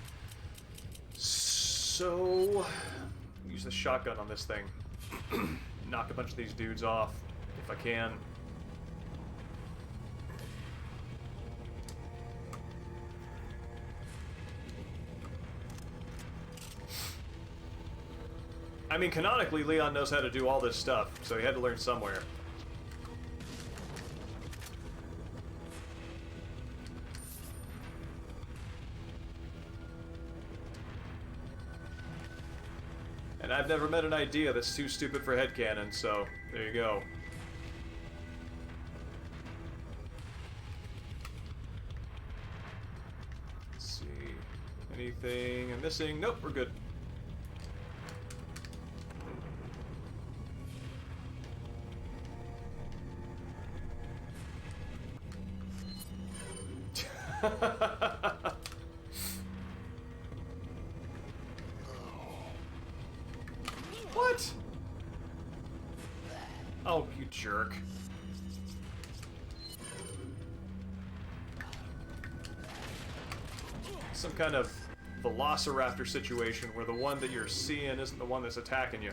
So, use the shotgun on this thing. Knock a bunch of these dudes off, if I can. I mean, canonically, Leon knows how to do all this stuff, so he had to learn somewhere. And I've never met an idea that's too stupid for headcanon, so there you go. Let's see. Anything I'm missing? Nope, we're good. What? Oh, you jerk. Some kind of velociraptor situation where the one that you're seeing isn't the one that's attacking you.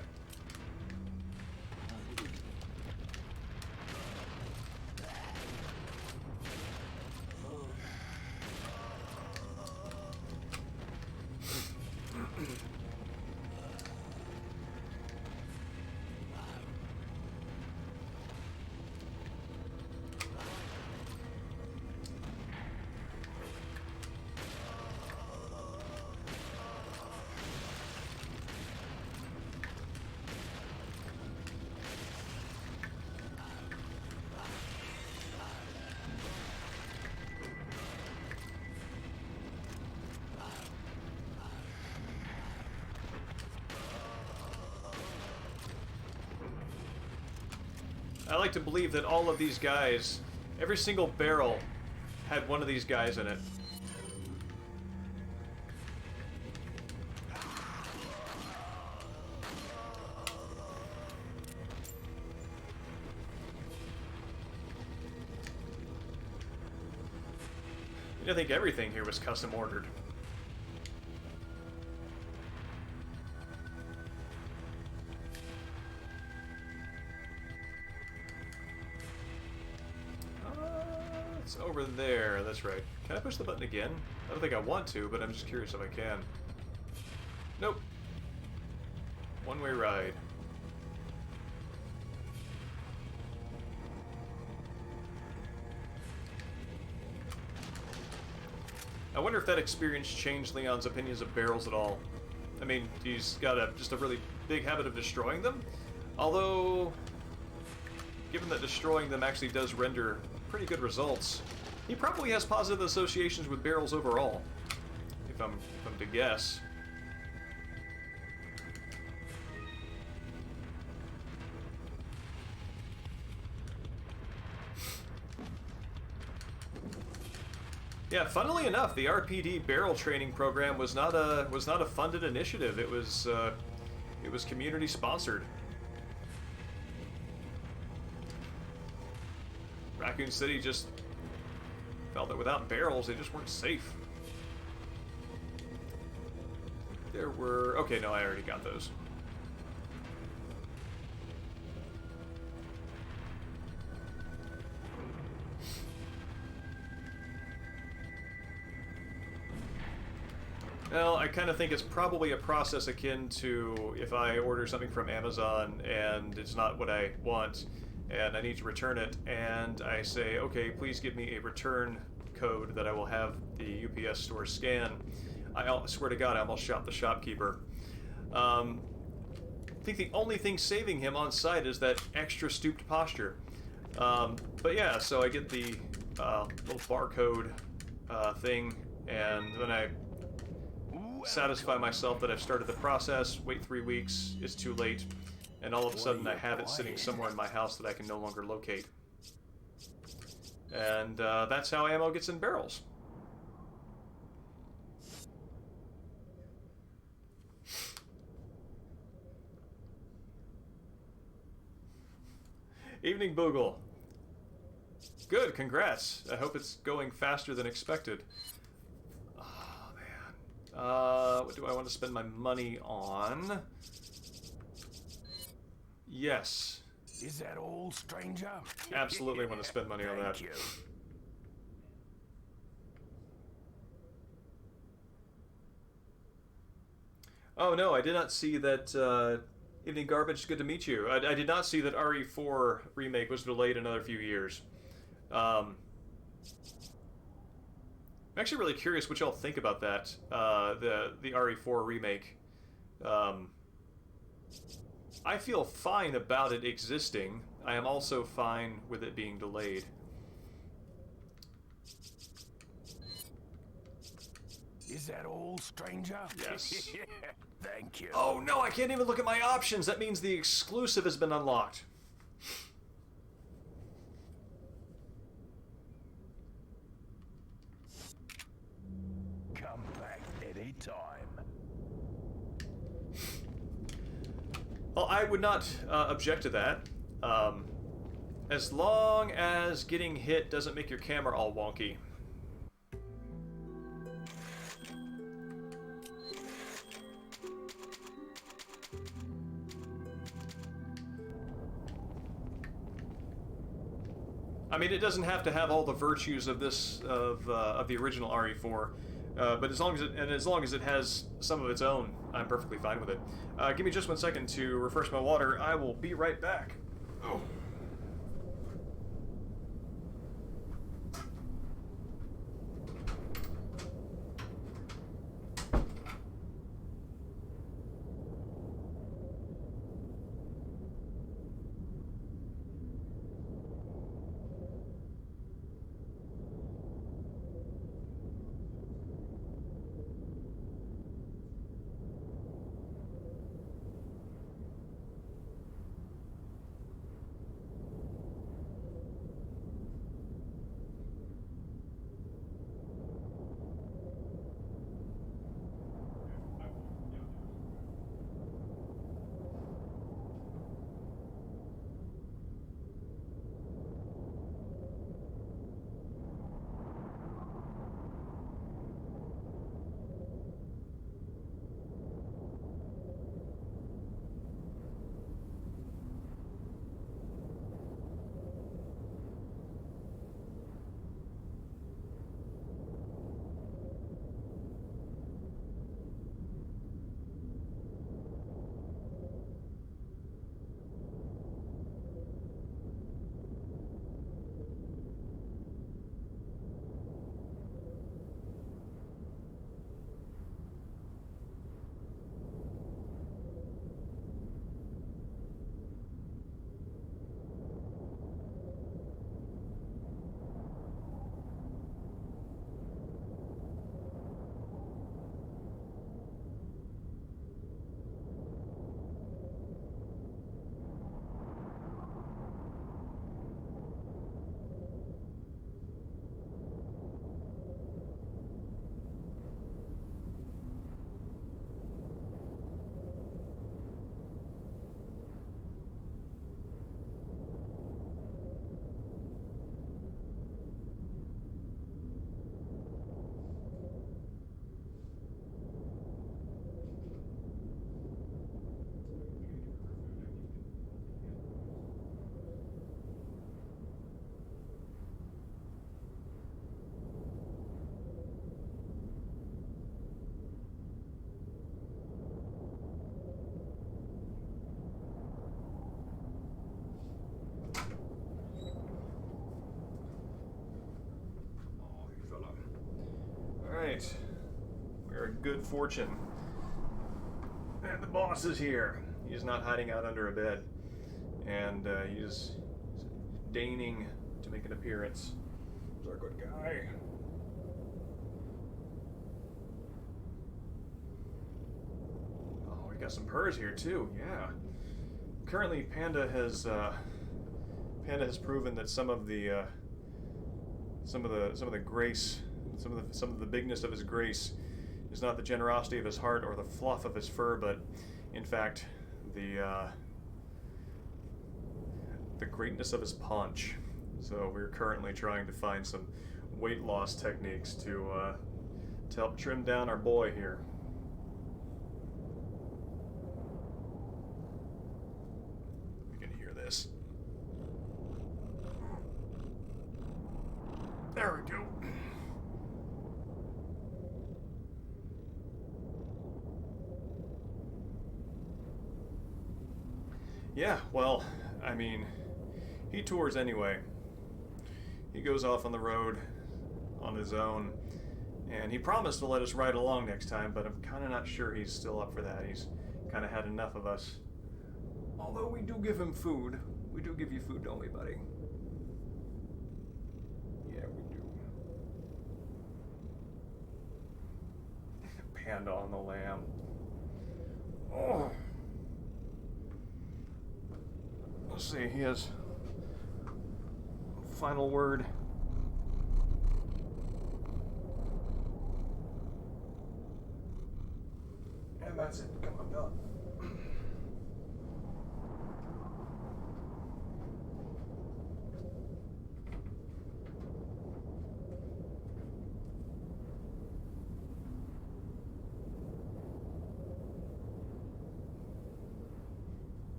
I like to believe that all of these guys, every single barrel had one of these guys in it. I think everything here was custom ordered. It's over there, that's right. Can I push the button again? I don't think I want to, but I'm just curious if I can. Nope. One-way ride. I wonder if that experience changed Leon's opinions of barrels at all. I mean, he's got just a really big habit of destroying them. Although, given that destroying them actually does render pretty good results, he probably has positive associations with barrels overall, if I'm to guess. Yeah, funnily enough, the RPD barrel training program was not a funded initiative. It was community sponsored. Raccoon City just felt that without barrels, they just weren't safe. There were... Okay, no, I already got those. Well, I kind of think it's probably a process akin to if I order something from Amazon and it's not what I want, and I need to return it, and I say, okay, please give me a return code that I will have the UPS store scan. I swear to God, I almost shot the shopkeeper. I think the only thing saving him on sight is that extra stooped posture. But yeah, so I get the little barcode thing, and then I satisfy myself that I've started the process, wait 3 weeks, it's too late, and all of a sudden I have it sitting somewhere in my house that I can no longer locate. And that's how ammo gets in barrels. Evening, Boogle. Good, congrats. I hope it's going faster than expected. Oh, man. What do I want to spend my money on? Yes. Is that all, stranger? Absolutely want to spend money on that. Thank you. Oh, no, I did not see that... Evening Garbage, good to meet you. I did not see that RE4 remake was delayed another few years. I'm actually really curious what y'all think about that, the RE4 remake. I feel fine about it existing. I am also fine with it being delayed. Is that all, stranger? Yes. Thank you. Oh no, I can't even look at my options. That means the exclusive has been unlocked. Come back anytime. Well, I would not object to that. As long as getting hit doesn't make your camera all wonky. I mean, it doesn't have to have all the virtues of this of the original RE4, but as long as it has some of its own, I'm perfectly fine with it. Give me just 1 second to refresh my water. I will be right back. Oh. our good fortune. And the boss is here. He's not hiding out under a bed. And he's deigning to make an appearance. He's our good guy. Oh, we got some purrs here too. Yeah. Currently, Panda has proven that some of the grace, some of the bigness of his grace, is not the generosity of his heart or the fluff of his fur, but in fact the greatness of his paunch. So we're currently trying to find some weight loss techniques to help trim down our boy here. You can hear this. There we go. Yeah, well, I mean, he tours anyway. He goes off on the road on his own, and he promised to let us ride along next time, but I'm kind of not sure he's still up for that. He's kind of had enough of us. Although we do give him food. We do give you food, don't we, buddy? Yeah, we do. Panda on the lamb. Oh. Let's see, he has final word. And that's it. Come on, Bill.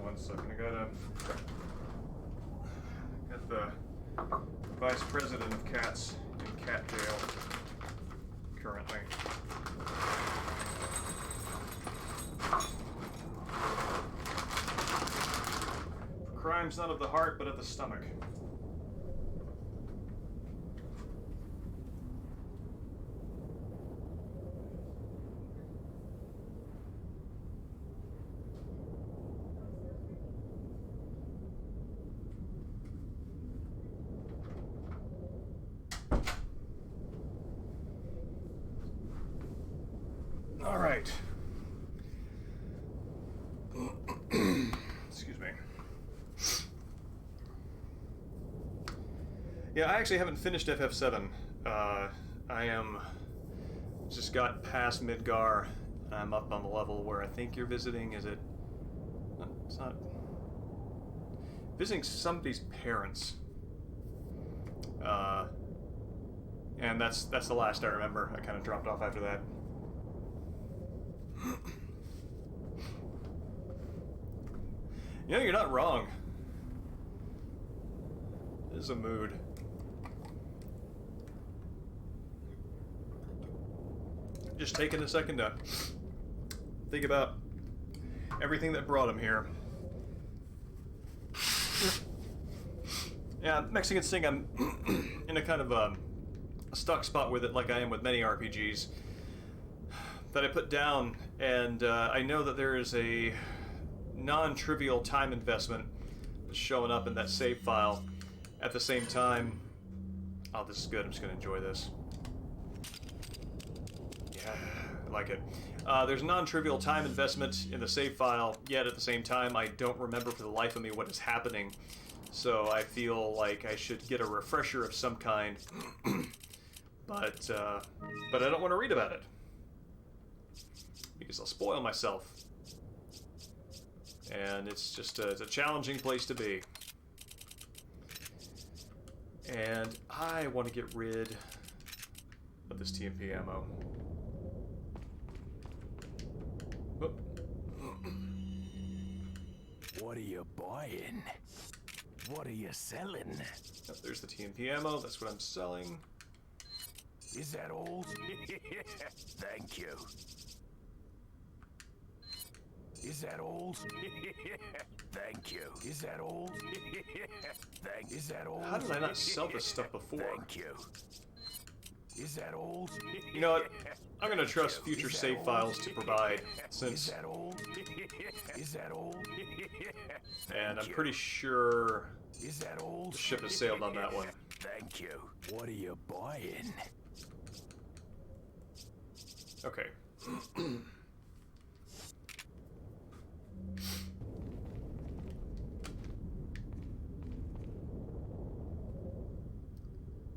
One second, I got the vice president of cats in cat jail currently. For crimes not of the heart but of the stomach. All right. Excuse me. Yeah, I actually haven't finished FF7. I am just got past Midgar. I'm up on the level where I think you're visiting. Is it? It's not. Visiting somebody's parents. And that's the last I remember. I kind of dropped off after that. You know, you're not wrong. This is a mood. Just taking a second to think about everything that brought him here. Yeah, Mexican Sing, I'm in a kind of a stuck spot with it, like I am with many RPGs that I put down, and I know that there is a non-trivial time investment that's showing up in that save file. At the same time, oh, this is good. I'm just gonna enjoy this. Yeah, I like it. There's a non-trivial time investment in the save file, yet at the same time, I don't remember for the life of me what is happening. So I feel like I should get a refresher of some kind, but I don't want to read about it because I'll spoil myself. And it's just it's a challenging place to be. And I want to get rid of this TMP ammo. Whoop. What are you buying? What are you selling? Oh, there's the TMP ammo. That's what I'm selling. Is that all? Thank you. Is that all? Thank you. Is that all? Is that all? How did I not sell this stuff before? Thank you. Is that all? You know what? I'm gonna trust future save files to provide, since... Is that all? Is that all? And I'm pretty sure Is that all? the ship has sailed on that one. Thank you. What are you buying? Okay.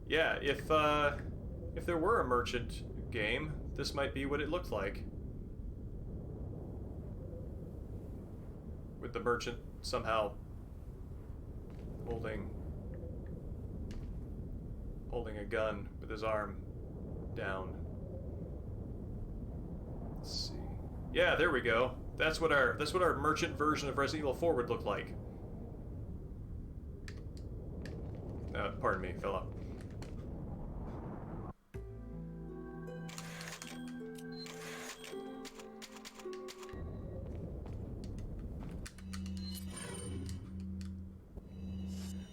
Yeah, if there were a merchant game, this might be what it looked like. With the merchant somehow holding a gun with his arm down. Let's see. Yeah, there we go. That's what our merchant version of Resident Evil 4 would look like. Pardon me, fella.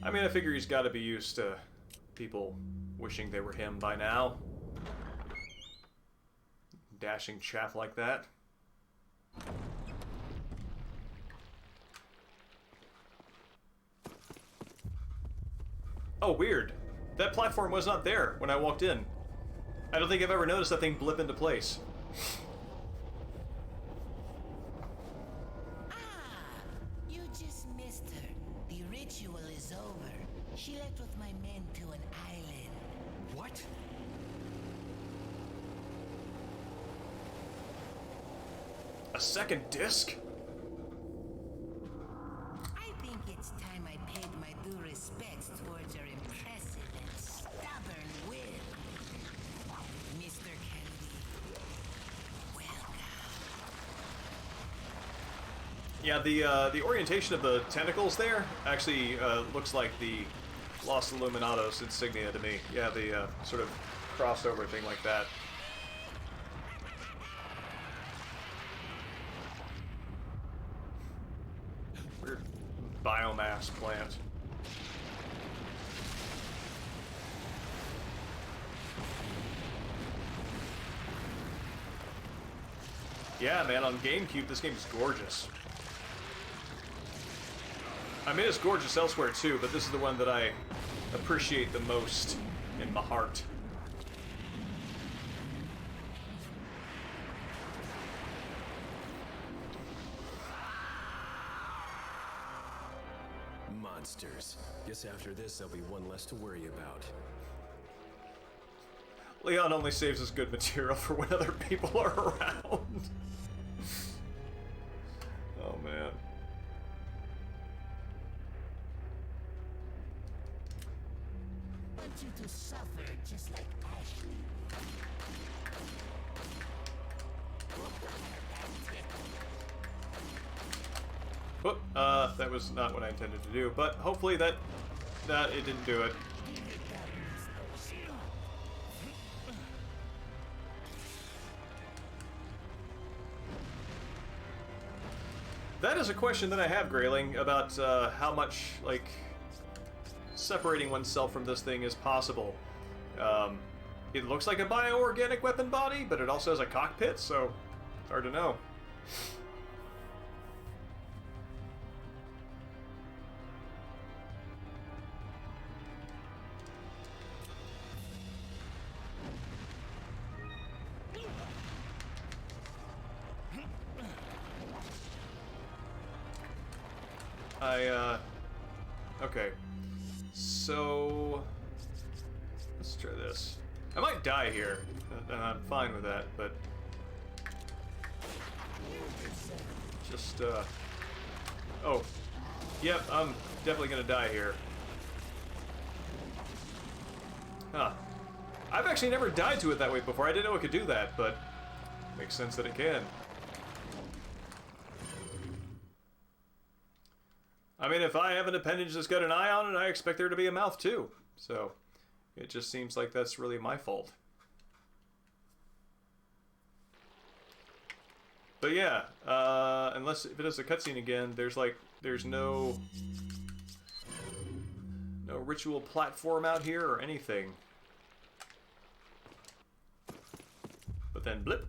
I mean, I figure he's got to be used to people wishing they were him by now. Dashing chaff like that. Oh, weird. That platform was not there when I walked in. I don't think I've ever noticed that thing blip into place. You just missed her. The ritual is over. She left with my men to an island. What? A second disc? I think it's time I paid my due respects towards your impressive and stubborn will. Mr. Kennedy, welcome. Yeah, the orientation of the tentacles there actually looks like the Los Illuminados insignia to me. Yeah, the sort of crossover thing like that. Weird biomass plant. Yeah, man, on GameCube, this game is gorgeous. I mean, it's gorgeous elsewhere too, but this is the one that I appreciate the most in my heart. Monsters. Guess after this, there'll be one less to worry about. Leon only saves us good material for when other people are around. Oh, man. Want you to suffer just like Ashley. Whoop, that was not what I intended to do, but hopefully that it didn't do it. That is a question that I have, Grayling, about how much, like, separating oneself from this thing is possible. It looks like a bioorganic weapon body, but it also has a cockpit, so it's hard to know. Okay. So... let's try this. I might die here, and I'm fine with that, but... just, oh. Yep, I'm definitely gonna die here. Huh. I've actually never died to it that way before. I didn't know it could do that, but... makes sense that it can. I mean, if I have an appendage that's got an eye on it, I expect there to be a mouth too. So, it just seems like that's really my fault. But yeah, unless if it is a cutscene again, there's no ritual platform out here or anything. But then blip.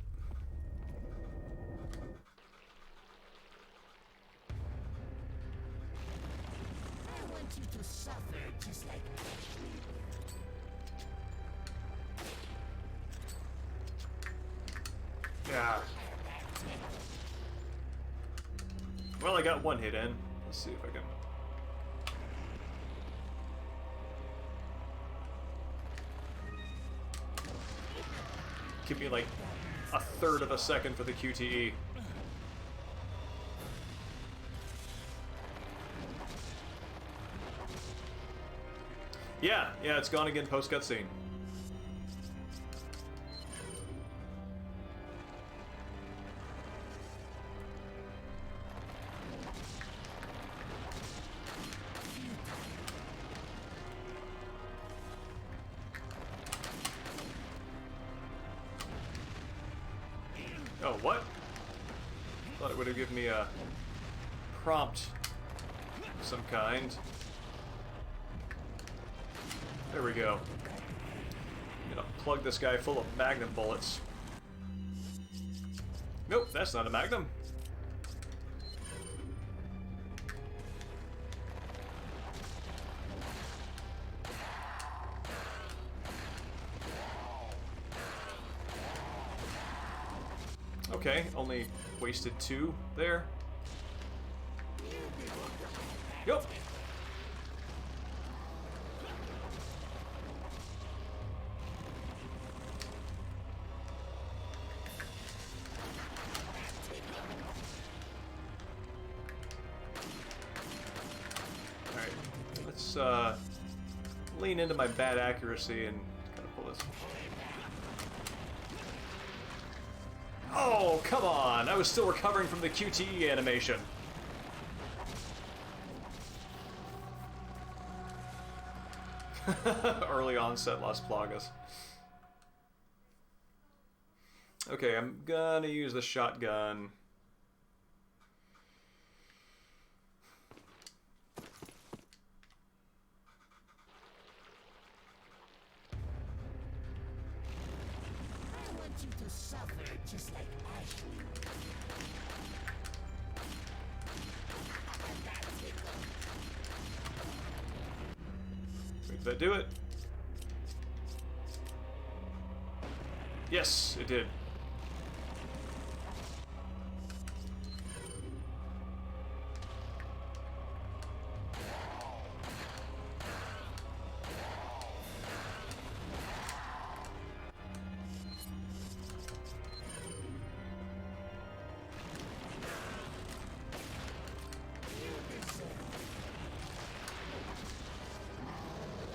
I want you to suffer just like Yeah. Well, I got one hit in. Let's see if I can. Give me like a third of a second for the QTE. Yeah, it's gone again post cutscene. Oh, what? Thought it would have given me a prompt of some kind. There we go. I'm gonna plug this guy full of magnum bullets. Nope, that's not a magnum. Okay, only wasted 2 there. Yup. Alright, let's lean into my bad accuracy and kind of pull this. Oh, come on! I was still recovering from the QTE animation. Early onset Las Plagas. Okay, I'm gonna use the shotgun. I want you to suffer just like Ashley. Did that do it? Yes, it did.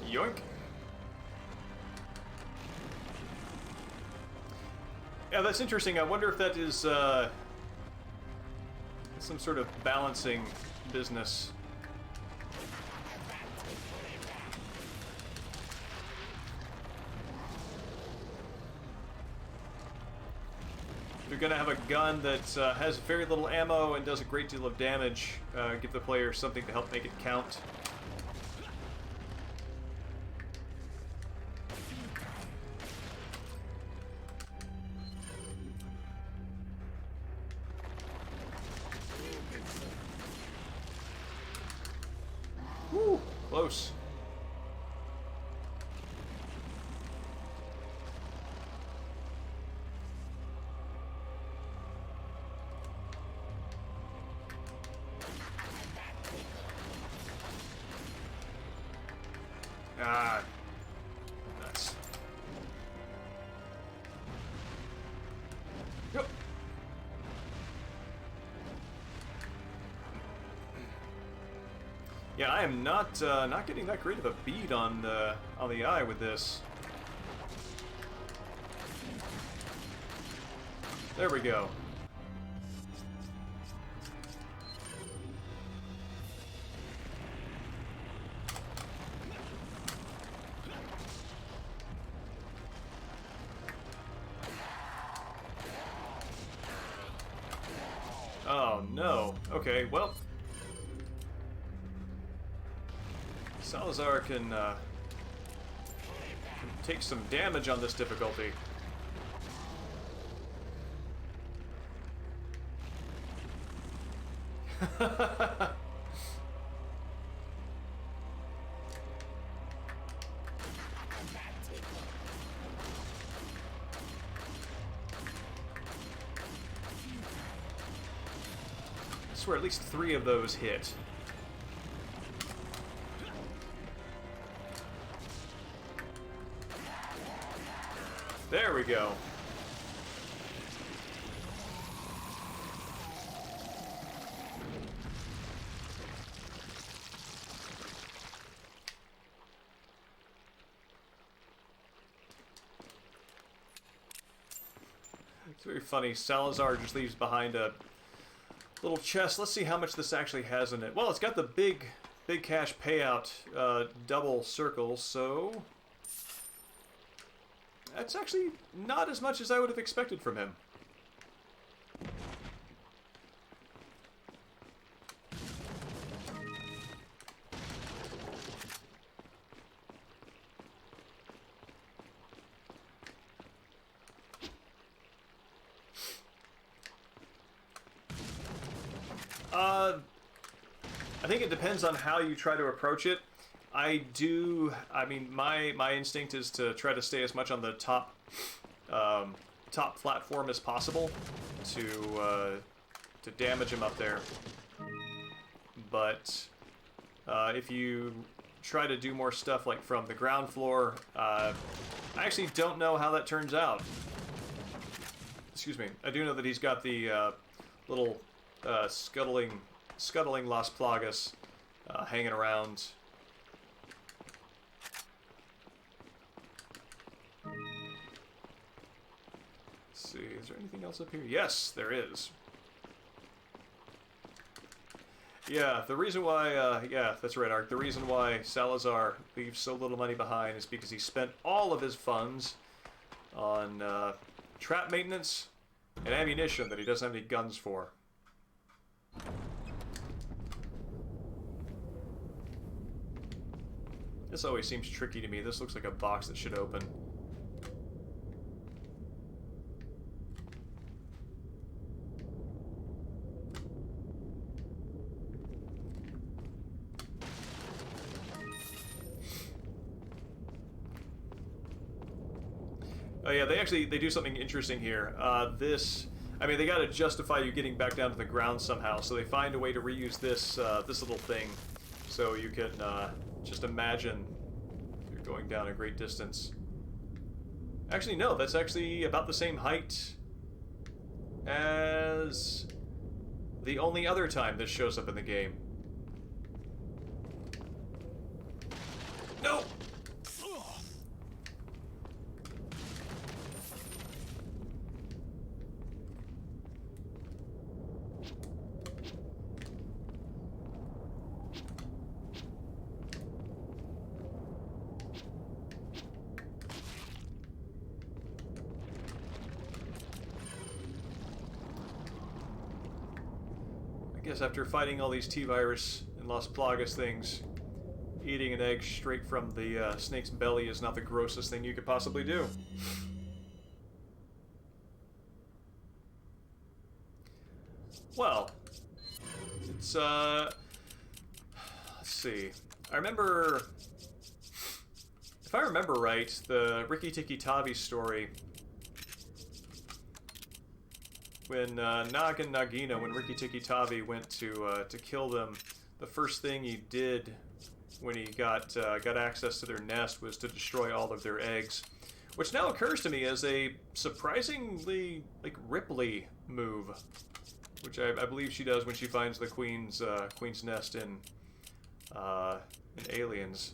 Yoink. Yeah, that's interesting. I wonder if that is some sort of balancing business. If you're going to have a gun that has very little ammo and does a great deal of damage, give the player something to help make it count. Woo, close. Ah, nuts. Yep. Yeah, I am not getting that great of a bead on the eye with this. There we go. Oh no. Okay, well. Salazar can take some damage on this difficulty. I swear at least 3 of those hit. There we go. It's very funny. Salazar just leaves behind a little chest. Let's see how much this actually has in it. Well, it's got the big cash payout double circle, so that's actually not as much as I would have expected from him. I think it depends on how you try to approach it. I mean, my instinct is to try to stay as much on the top platform as possible to damage him up there. But if you try to do more stuff like from the ground floor, I actually don't know how that turns out. Excuse me. I do know that he's got the little scuttling Las Plagas hanging around. Let's see, is there anything else up here? Yes, there is. Yeah, the reason why, yeah, that's right, Ark. The reason why Salazar leaves so little money behind is because he spent all of his funds on trap maintenance and ammunition that he doesn't have any guns for. This always seems tricky to me. This looks like a box that should open. Oh yeah, they do something interesting here. I mean, they got to justify you getting back down to the ground somehow, so they find a way to reuse this this little thing, so you can just imagine you're going down a great distance. Actually, no, that's actually about the same height as the only other time this shows up in the game. No! I guess after fighting all these T-Virus and Las Plagas things, eating an egg straight from the snake's belly is not the grossest thing you could possibly do. Well, it's, let's see. if I remember right, the Rikki Tikki Tavi story, when Nag and Nagina, when Rikki Tikki Tavi went to kill them, the first thing he did when he got access to their nest was to destroy all of their eggs, which now occurs to me as a surprisingly Ripley move, which I believe she does when she finds the queen's nest in Aliens.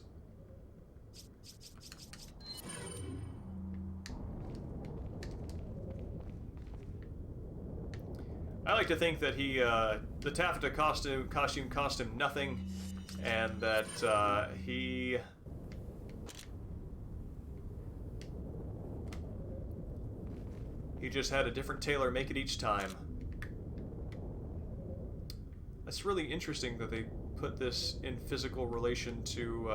I like to think that the taffeta costume cost him nothing, and that he just had a different tailor make it each time. That's really interesting that they put this in physical relation to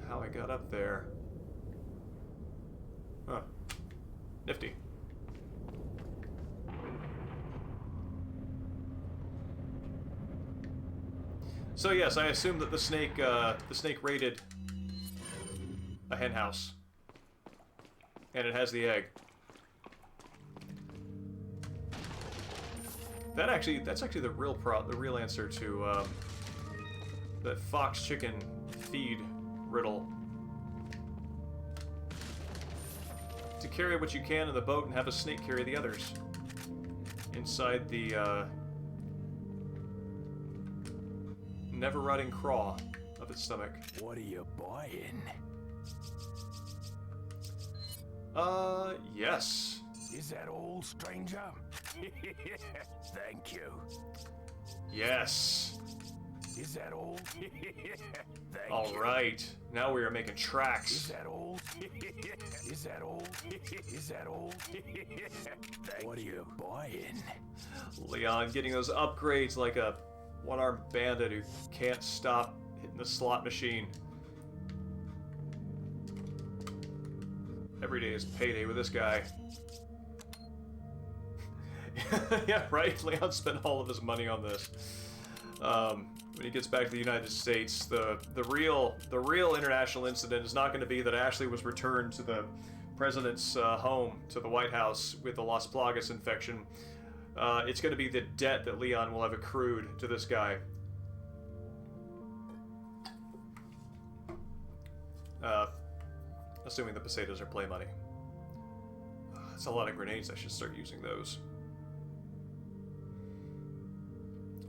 how I got up there. Huh. Nifty. So yes, I assume that the snake raided a hen house, and it has the egg. That's actually the real answer to the fox chicken feed riddle. To carry what you can in the boat and have a snake carry the others inside the never-rotting craw of its stomach. What are you buying? Yes. Is that all, stranger? Thank you. Yes. Is that all? Thank All you. right. Now we are making Is tracks. that all? Is that all? Is that all? What are you buying? Leon getting those upgrades like a one-armed bandit who can't stop hitting the slot machine. Every day is payday with this guy. Yeah, right? Leon spent all of his money on this. When he gets back to the United States, the real international incident is not going to be that Ashley was returned to the president's home, to the White House, with the Las Plagas infection. It's going to be the debt that Leon will have accrued to this guy. Assuming the pesetas are play money. That's a lot of grenades. I should start using those.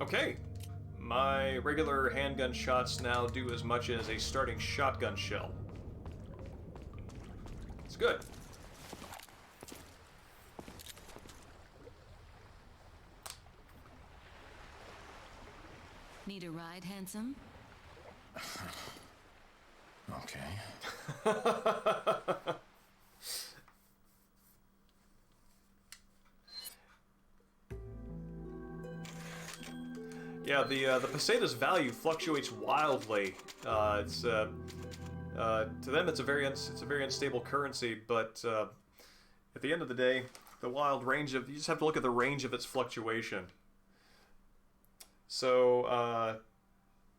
Okay. My regular handgun shots now do as much as a starting shotgun shell. It's good. Need a ride, handsome? Okay. Yeah, the peseta's value fluctuates wildly. To them, it's a very unstable currency. But at the end of the day, you just have to look at the range of its fluctuation. So,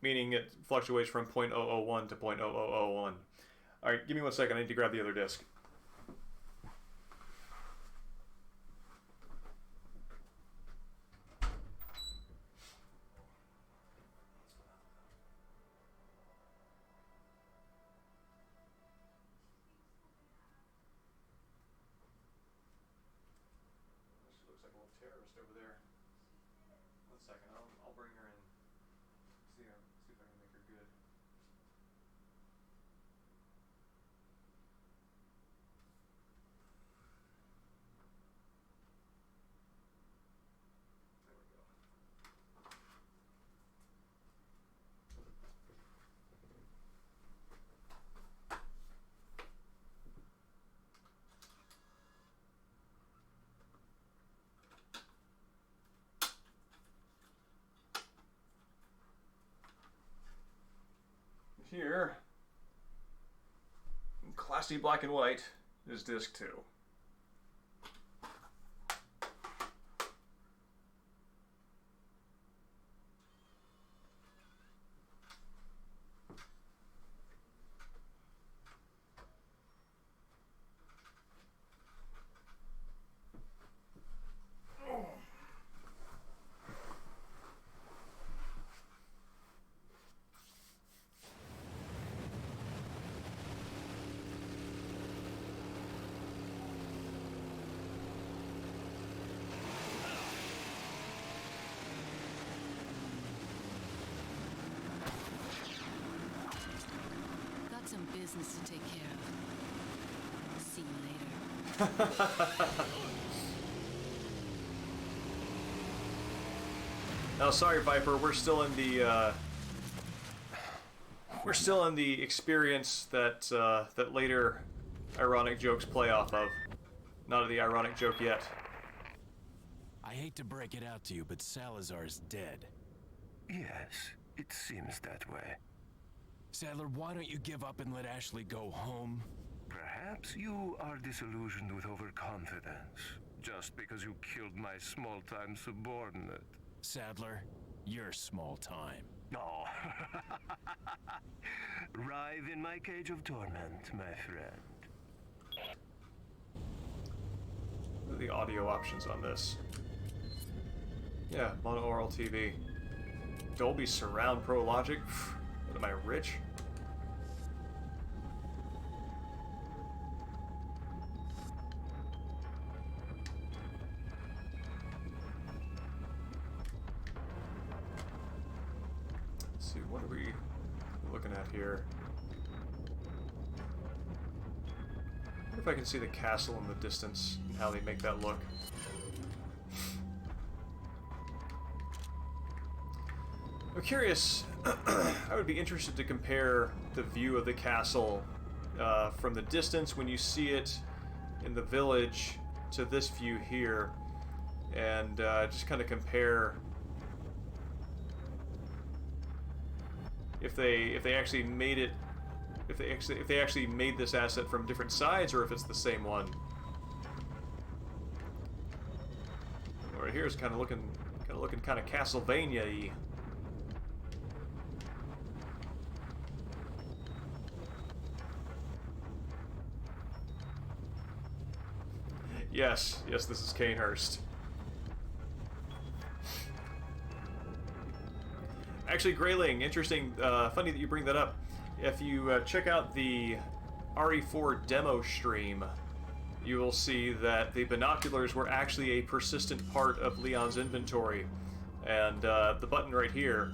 meaning it fluctuates from 0.001 to 0.0001. All right, give me 1 second. I need to grab the other disc. Terrorist over there. 1 second, I'll bring her in. See if I can make her good. There we go. Here, in classy black and white, is disc 2. Got some business to take care of. See you later. Now, sorry, Viper, we're still in the experience that that later ironic jokes play off of. Not of the ironic joke yet. I hate to break it out to you, but Salazar's dead. Yes, it seems that way. Sadler, why don't you give up and let Ashley go home? Perhaps you are disillusioned with overconfidence, just because you killed my small-time subordinate. Sadler, you're small time. No. Writhe in my cage of torment, my friend. What are the audio options on this? Yeah, monaural TV. Dolby Surround Pro Logic? What am I, rich? Let's see, what are we looking at here? I wonder if I can see the castle in the distance and how they make that look. I'm curious, I would be interested to compare the view of the castle from the distance when you see it in the village to this view here, and just kind of compare if they actually made it, if they actually made this asset from different sides, or if it's the same one. Right here is kind of looking kind of Castlevania-y. Yes, this is Canehurst. Actually, Grayling, interesting, funny that you bring that up. If you check out the RE4 demo stream, you will see that the binoculars were actually a persistent part of Leon's inventory. And the button right here,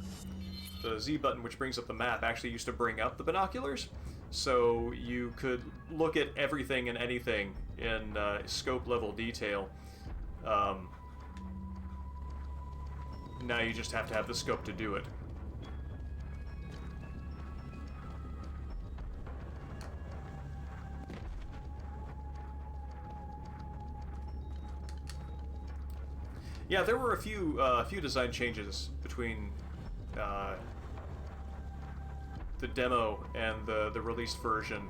the Z button, which brings up the map, actually used to bring up the binoculars. So you could look at everything and anything in scope level detail. Now you just have to have the scope to do it. Yeah, there were a few design changes between the demo and the released version,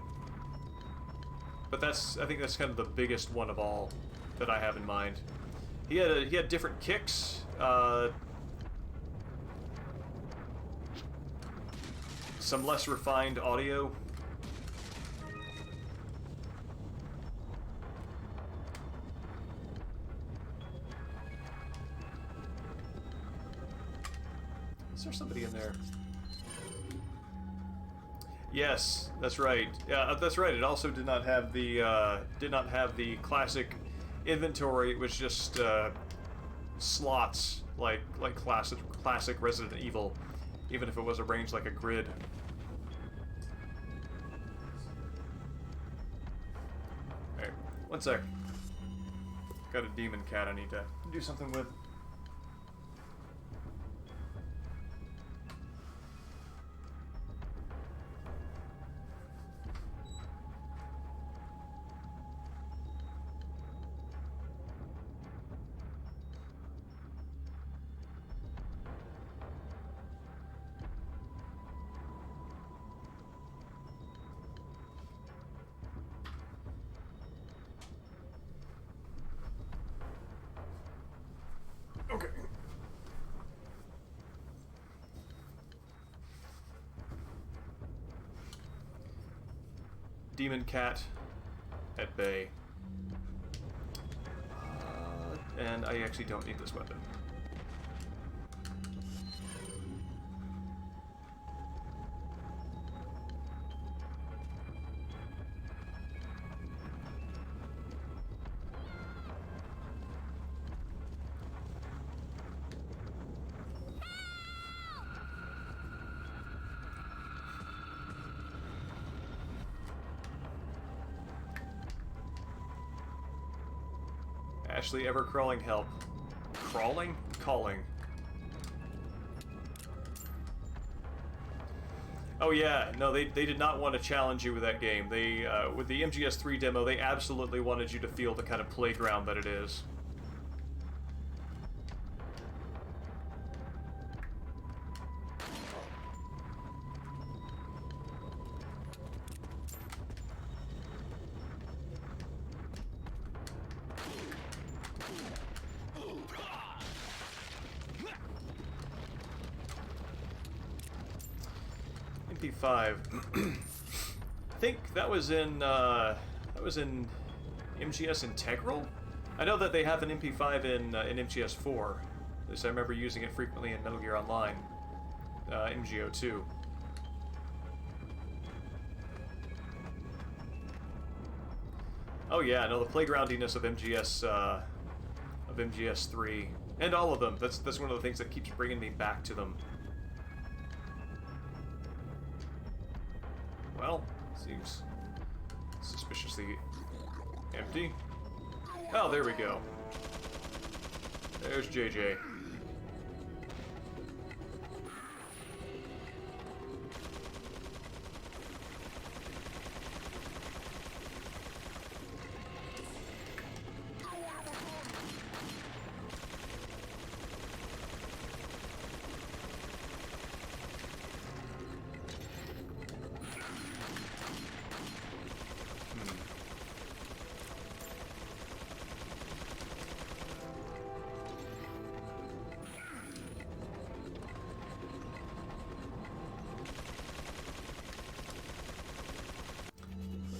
but I think that's kind of the biggest one of all that I have in mind. He had different kicks. Some less refined audio. Is there somebody in there? Yes, that's right. Yeah, that's right. It also did not have the classic inventory. It was just slots like classic Resident Evil, even if it was arranged like a grid. Alright, one sec. Got a demon cat I need to do something with. Okay. Demon cat at bay. And I actually don't need this weapon. Ashley, ever crawling help. Crawling? Calling. Oh yeah, no, they did not want to challenge you with that game. They, with the MGS3 demo, they absolutely wanted you to feel the kind of playground that it is. MP5. I think that was in MGS Integral. I know that they have an MP5 in MGS 4. At least I remember using it frequently in Metal Gear Online, MGO2. Oh yeah, no, the playgroundiness of MGS 3 and all of them. That's one of the things that keeps bringing me back to them. Well, seems suspiciously empty. Oh, there we go. There's JJ.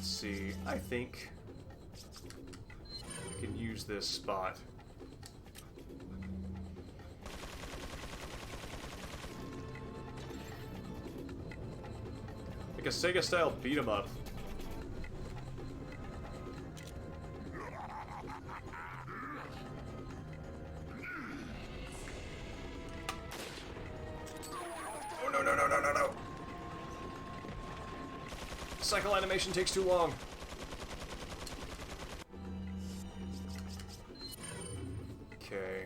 See, I think I can use this spot. Like a Sega-style beat-em-up. Oh no no no no no no! Cycle animation takes too long. Okay.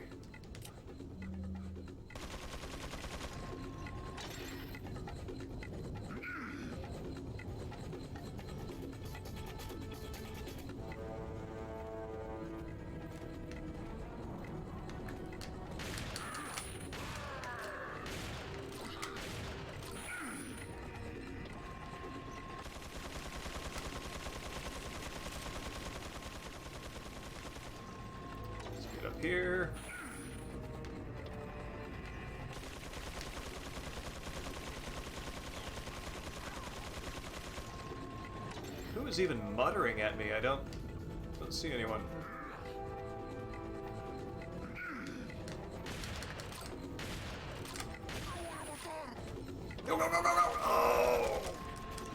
Here. Who is even muttering at me? I don't see anyone. No, no, no, no, no! Oh!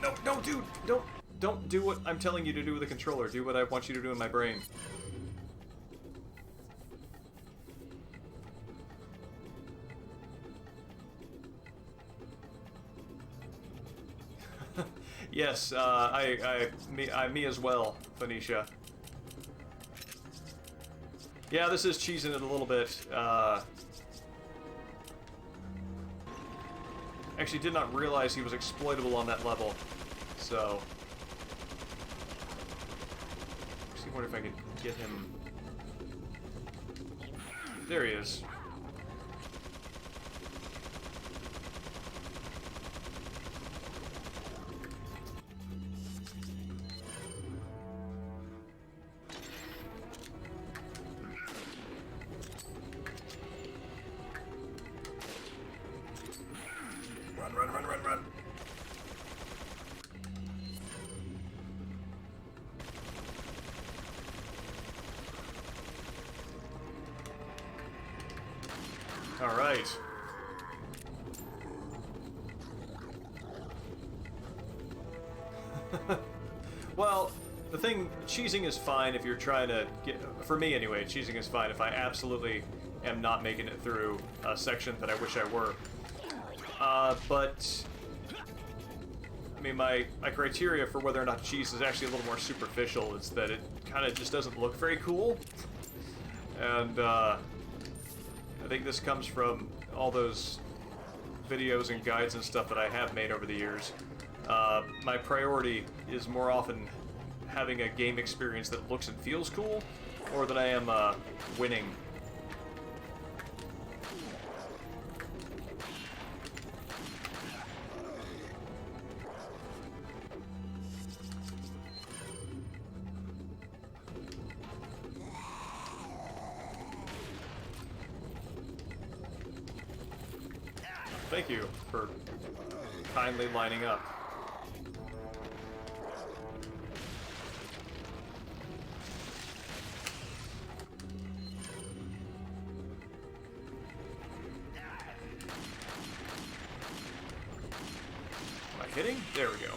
No, no, dude! Don't do what I'm telling you to do with the controller. Do what I want you to do in my brain. Yes, me as well, Phoenicia. Yeah, this is cheesing it a little bit. Actually did not realize he was exploitable on that level, so... See, what if I could get him... There he is. Run, run, run, run! All right. Well, the thing, cheesing is fine if you're trying to get, for me anyway, cheesing is fine if I absolutely am not making it through a section that I wish I were. But, I mean, my criteria for whether or not cheese is actually a little more superficial. It's that it kind of just doesn't look very cool. And, I think this comes from all those videos and guides and stuff that I have made over the years. My priority is more often having a game experience that looks and feels cool, or that I am, winning. Thank you for kindly lining up. Am I hitting? There we go.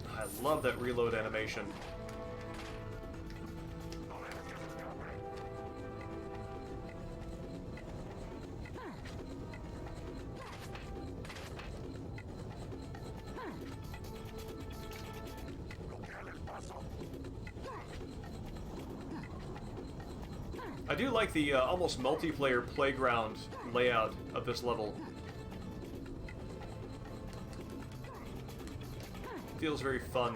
I love that reload animation. I do like the almost multiplayer playground layout of this level. Feels very fun.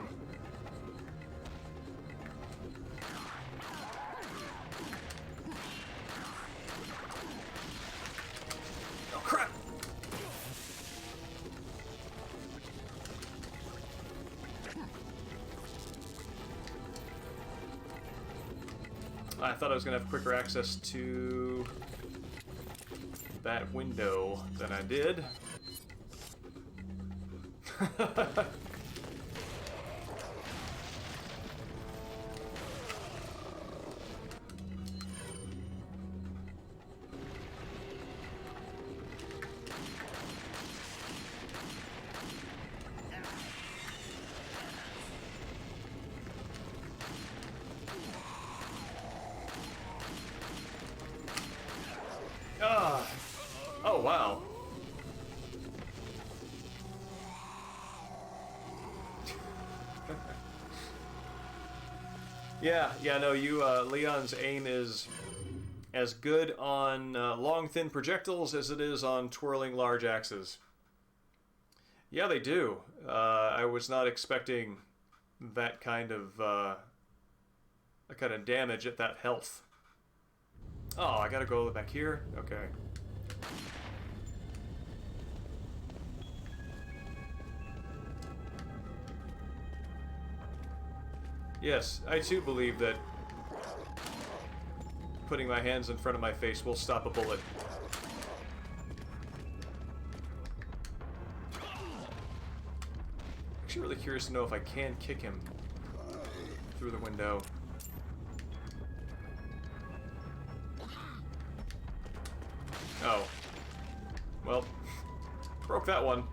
Oh crap! I thought I was going to have quicker access to that window than I did. Oh, wow. Yeah, no, Leon's aim is as good on long, thin projectiles as it is on twirling large axes. Yeah, they do. I was not expecting that kind of damage at that health. Oh, I gotta go back here? Okay. Yes, I too believe that putting my hands in front of my face will stop a bullet. Actually really curious to know if I can kick him through the window. Oh. Well, broke that one.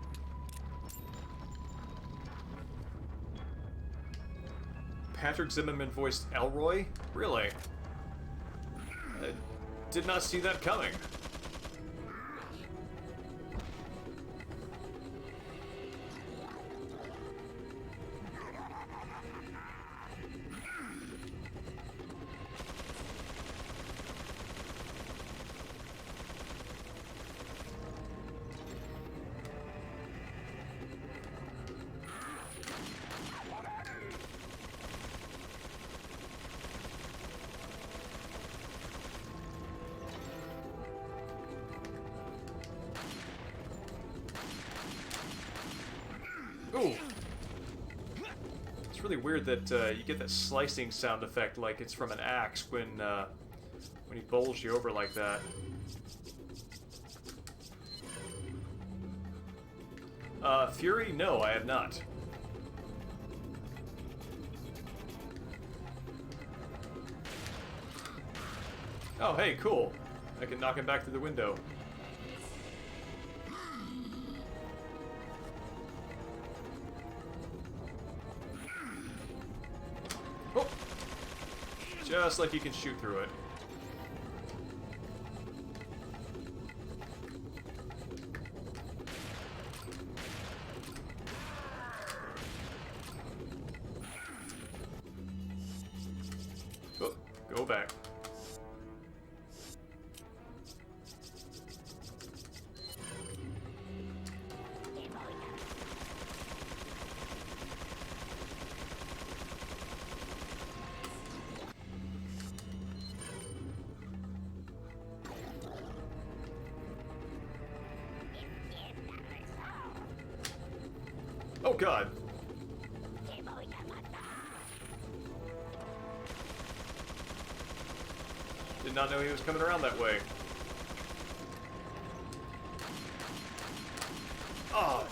Patrick Zimmerman voiced Elroy? Really? I did not see that coming. Ooh. It's really weird that you get that slicing sound effect like it's from an axe when he bowls you over like that. Fury? No, I have not. Oh, hey, cool. I can knock him back through the window. Oh! Just like you can shoot through it. Oh, go back. Oh god. not know he was coming around that way. Oh,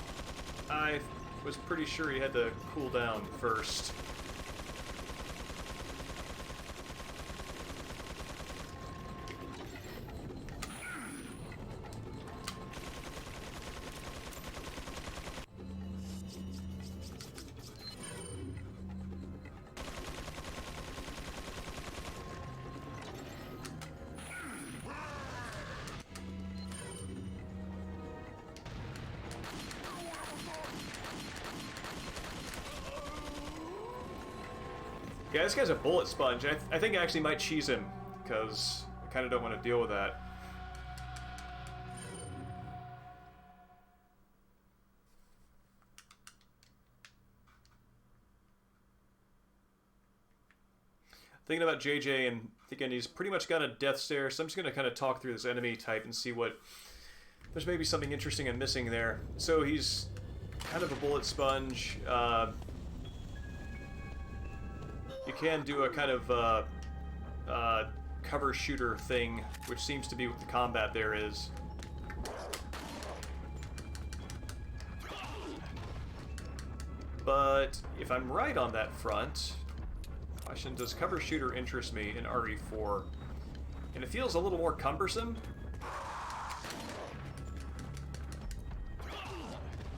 I was pretty sure he had to cool down first. Yeah, this guy's a bullet sponge. I think I actually might cheese him, because I kind of don't want to deal with that. Thinking about JJ and thinking he's pretty much got a death stare, so I'm just going to kind of talk through this enemy type and see what... There's maybe something interesting I'm missing there. So he's kind of a bullet sponge. You can do a kind of cover shooter thing, which seems to be what the combat there is. But if I'm right on that front, question, does cover shooter interest me in RE4? And it feels a little more cumbersome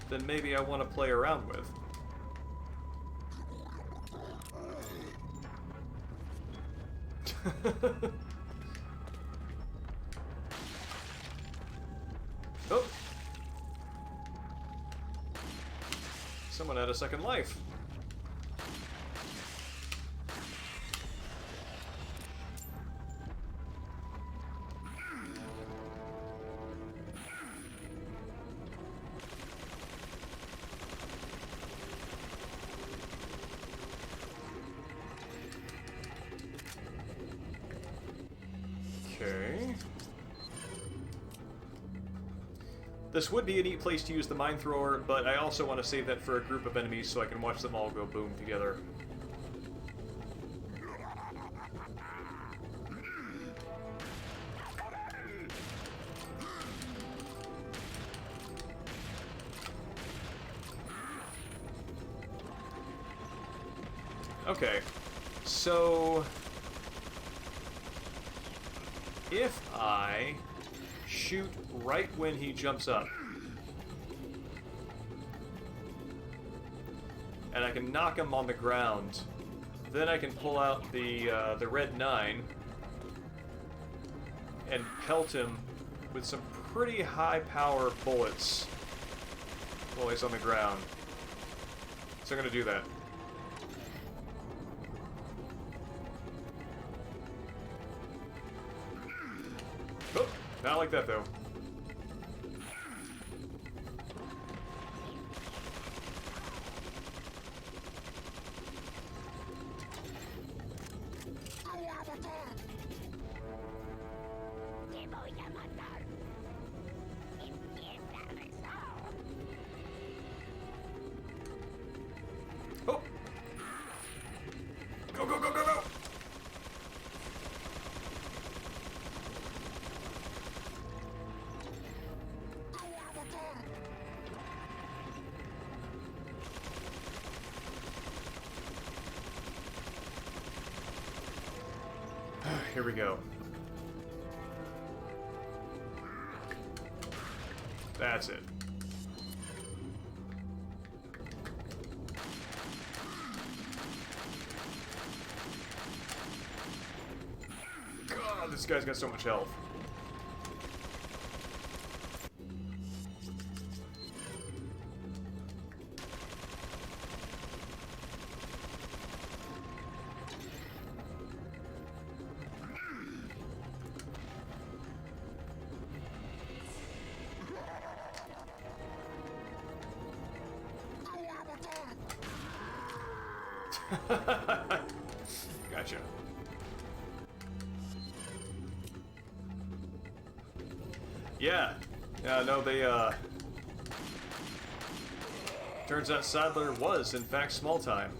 than maybe I want to play around with. Oh! Someone had a second life. Okay. This would be a neat place to use the mine thrower, but I also want to save that for a group of enemies so I can watch them all go boom together. Okay, so if I shoot right when he jumps up, and I can knock him on the ground, then I can pull out the red 9 and pelt him with some pretty high power bullets while he's on the ground. So I'm gonna do that. Oh, not like that though. Oh! Go, go, go, go, go! Here we go. That's it. God, this guy's got so much health. Gotcha. Yeah. Yeah, no, they, turns out Sadler was, in fact, small time.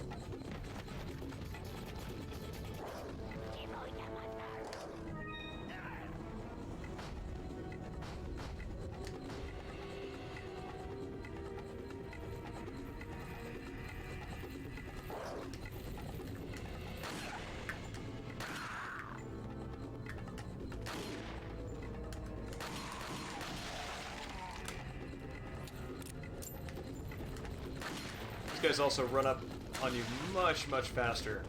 These guys also run up on you much, much faster.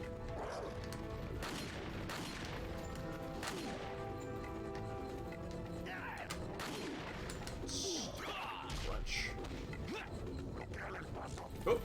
Crunch. Oh.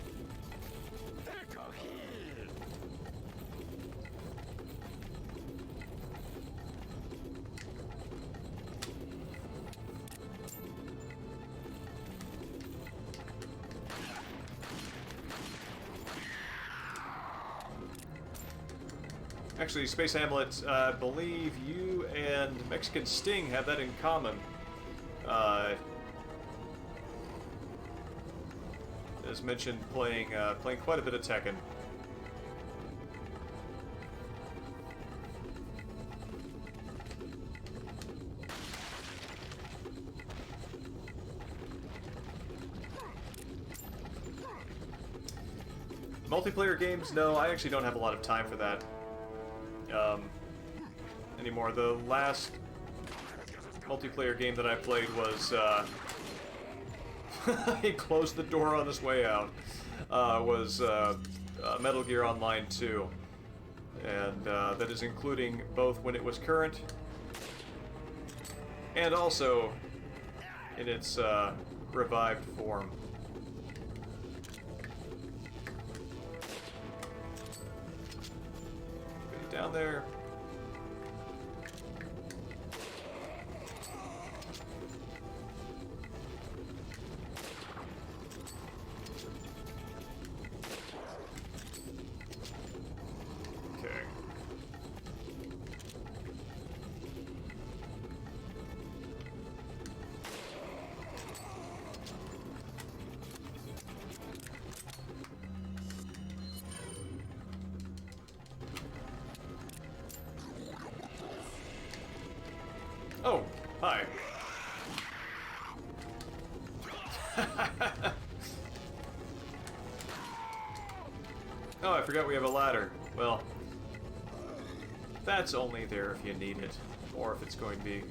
Actually, Space Hamlet, I believe you and Mexican Sting have that in common. As mentioned, playing quite a bit of Tekken. Multiplayer games? No, I actually don't have a lot of time for that. Anymore. The last multiplayer game that I played was, he closed the door on his way out, was Metal Gear Online 2. And that is including both when it was current and also in its revived form. Get down there. Oh, hi. Oh, I forgot we have a ladder. Well, that's only there if you need it, or if it's going to be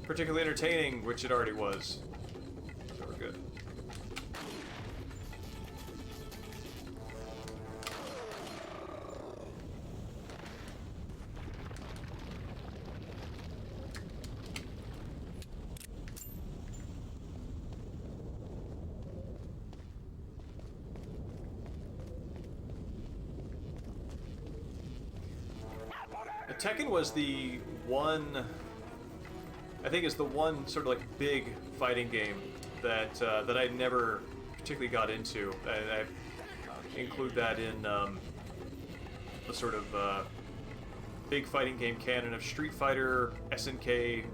particularly entertaining, which it already was. So we're good. Tekken was the one, I think is the one sort of like big fighting game that that I never particularly got into. I include that in the sort of big fighting game canon of Street Fighter, SNK,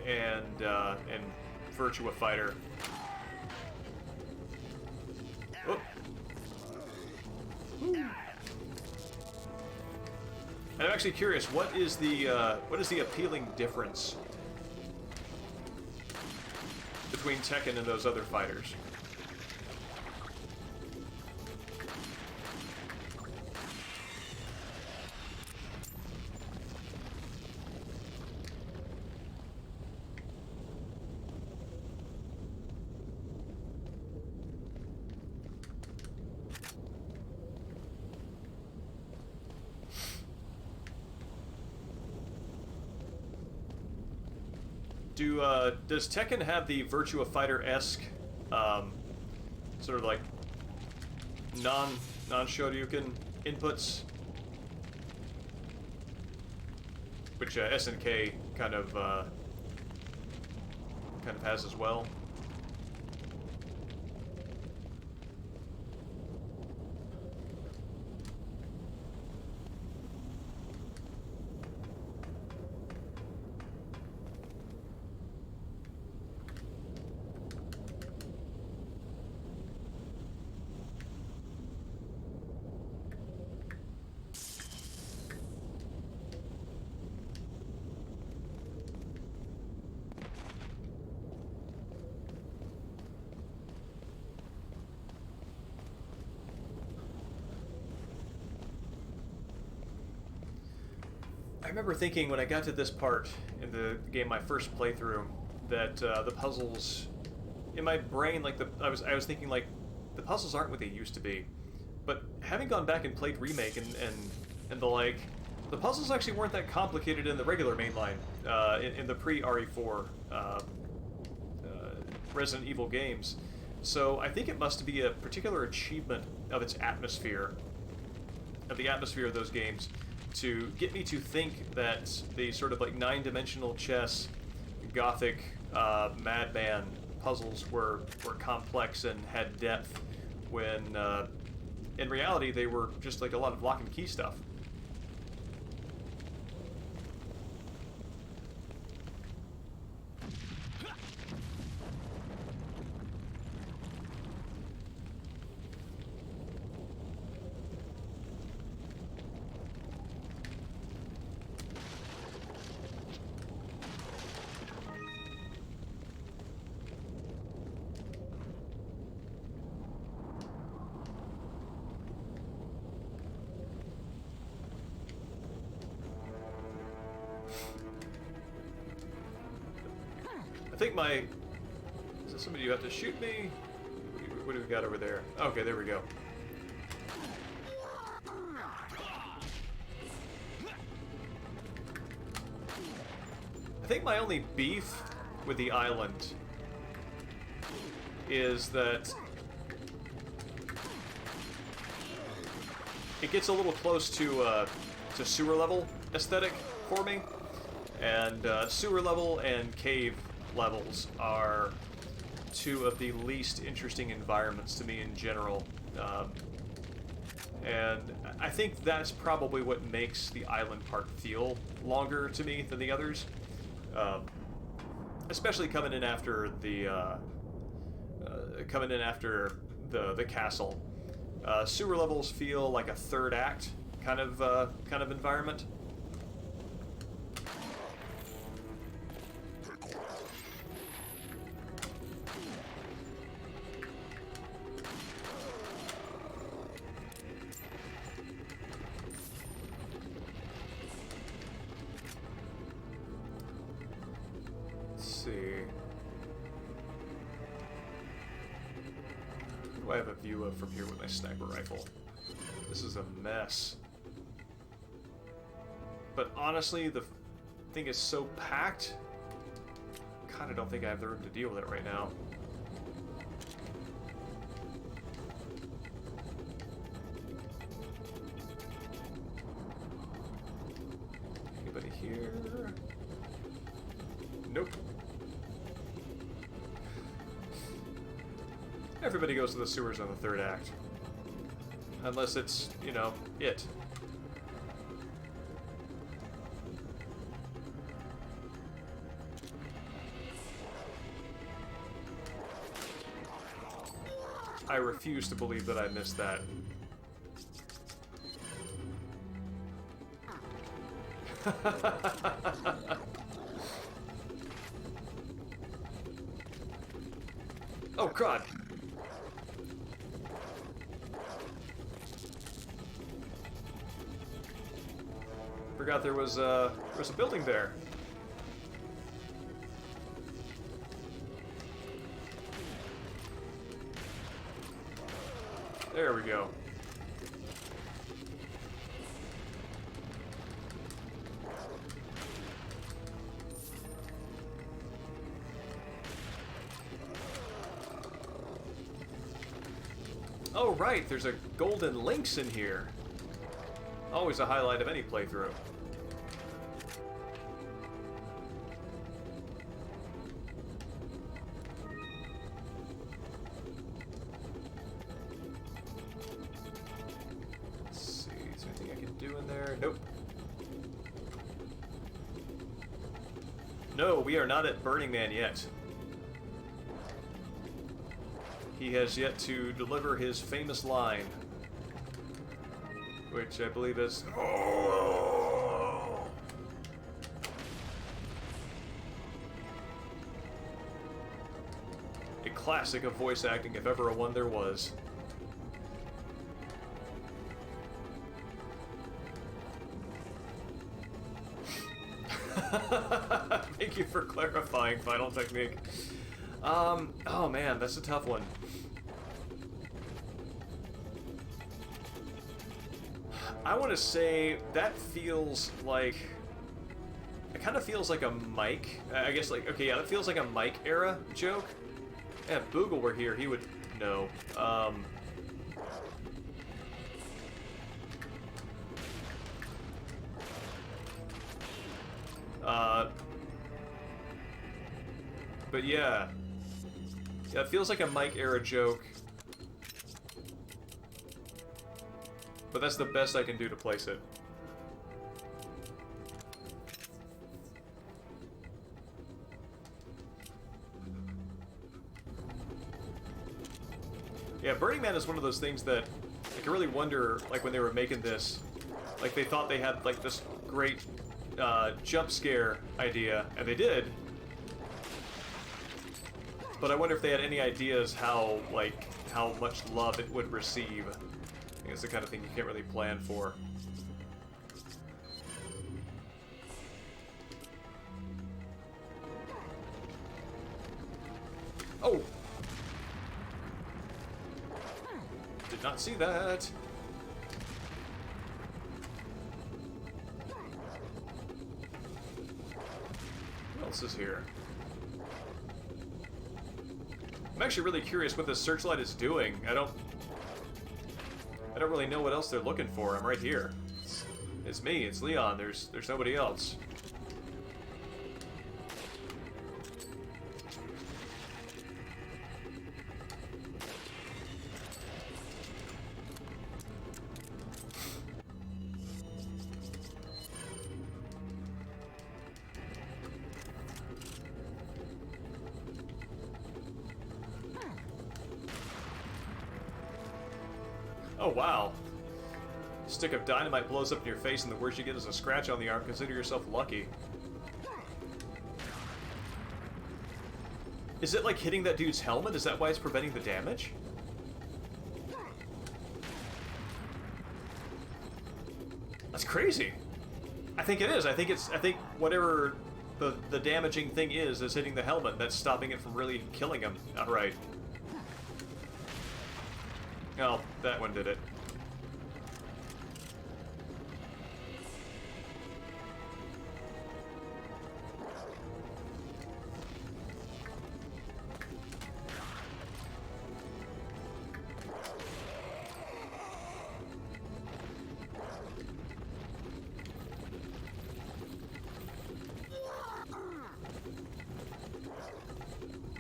and Virtua Fighter. Oh. And I'm actually curious, what is the appealing difference between Tekken and those other fighters? Does Tekken have the Virtua Fighter-esque sort of like non-Shoryuken inputs, which SNK kind of has as well? I remember thinking when I got to this part in the game, my first playthrough, that the puzzles in my brain, like I was thinking like the puzzles aren't what they used to be. But having gone back and played Remake and the like, the puzzles actually weren't that complicated in the regular mainline, in the pre-RE4 Resident Evil games. So I think it must be a particular achievement of its atmosphere, of the atmosphere of those games, to get me to think that the sort of like 9-dimensional chess, gothic, madman puzzles were complex and had depth, when in reality they were just like a lot of lock and key stuff. I think my... Is that somebody you have to shoot me? What do we got over there? Okay, there we go. I think my only beef with the island is that it gets a little close to sewer level aesthetic for me, and sewer level and cave levels are two of the least interesting environments to me in general, and I think that's probably what makes the island part feel longer to me than the others, especially coming in after the castle. Sewer levels feel like a third act kind of environment. What do I have a view of from here with my sniper rifle? This is a mess. But honestly, the thing is so packed, I kinda don't think I have the room to deal with it right now. Anybody here? Nope. Everybody goes to the sewers on the third act. Unless it's, you know, it. I refuse to believe that I missed that. Oh, God! Forgot there was a building there. There we go. Oh, right, there's a golden lynx in here. Always a highlight of any playthrough. Let's see, is there anything I can do in there? Nope. No, we are not at Burning Man yet. He has yet to deliver his famous line, which I believe is, "Oh!" A classic of voice acting, if ever a one there was. Thank you for clarifying, Final Technique. Oh man, that's a tough one. I want to say that feels like... It kind of feels like a Mike. I guess, like, okay, yeah, it feels like a Mike era joke. Yeah, if Boogle were here, he would know. But yeah. Yeah, it feels like a Mike era joke. But that's the best I can do to place it. Yeah, Burning Man is one of those things that I can really wonder, like, when they were making this, like, they thought they had, like, this great jump scare idea, and they did. But I wonder if they had any ideas how, like, how much love it would receive. I think it's the kind of thing you can't really plan for. Oh! Did not see that. What else is here? I'm actually really curious what this searchlight is doing. I don't really know what else they're looking for. I'm right here. It's me, it's Leon. There's nobody else. Oh, wow. Stick of dynamite blows up in your face and the worst you get is a scratch on the arm. Consider yourself lucky. Is it like hitting that dude's helmet? Is that why it's preventing the damage? That's crazy. I think it is. I think whatever the damaging thing is hitting the helmet. That's stopping it from really killing him outright. Oh, that one did it.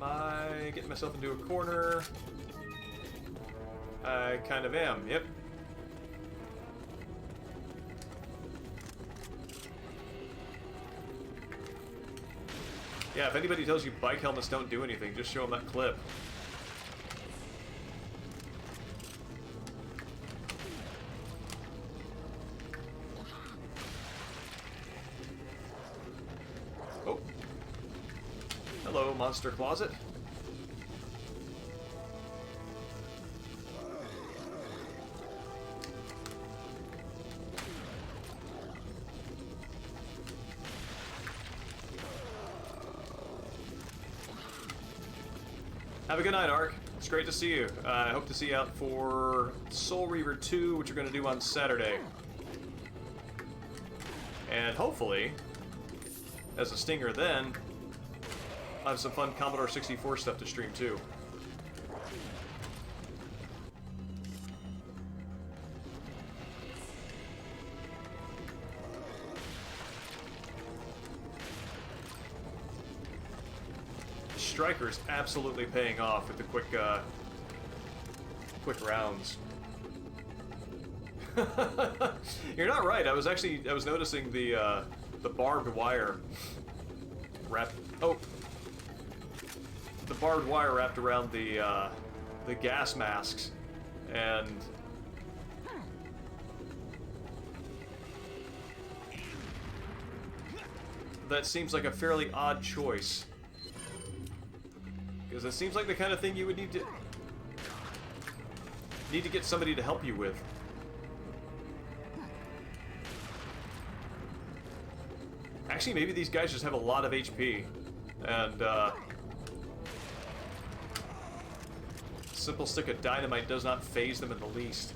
Am I getting myself into a corner? I kind of am, yep. Yeah, if anybody tells you bike helmets don't do anything, just show them that clip. Oh. Hello, monster closet. Have a good night, Ark. It's great to see you. I hope to see you out for Soul Reaver 2, which we're going to do on Saturday. And hopefully, as a stinger then, I'll have some fun Commodore 64 stuff to stream too. Striker's absolutely paying off with the quick rounds. You're not right. I was noticing the barbed wire wrapped. Oh, the barbed wire wrapped around the gas masks, and that seems like a fairly odd choice. Because it seems like the kind of thing you would need to get somebody to help you with. Actually, maybe these guys just have a lot of HP, and simple stick of dynamite does not faze them in the least.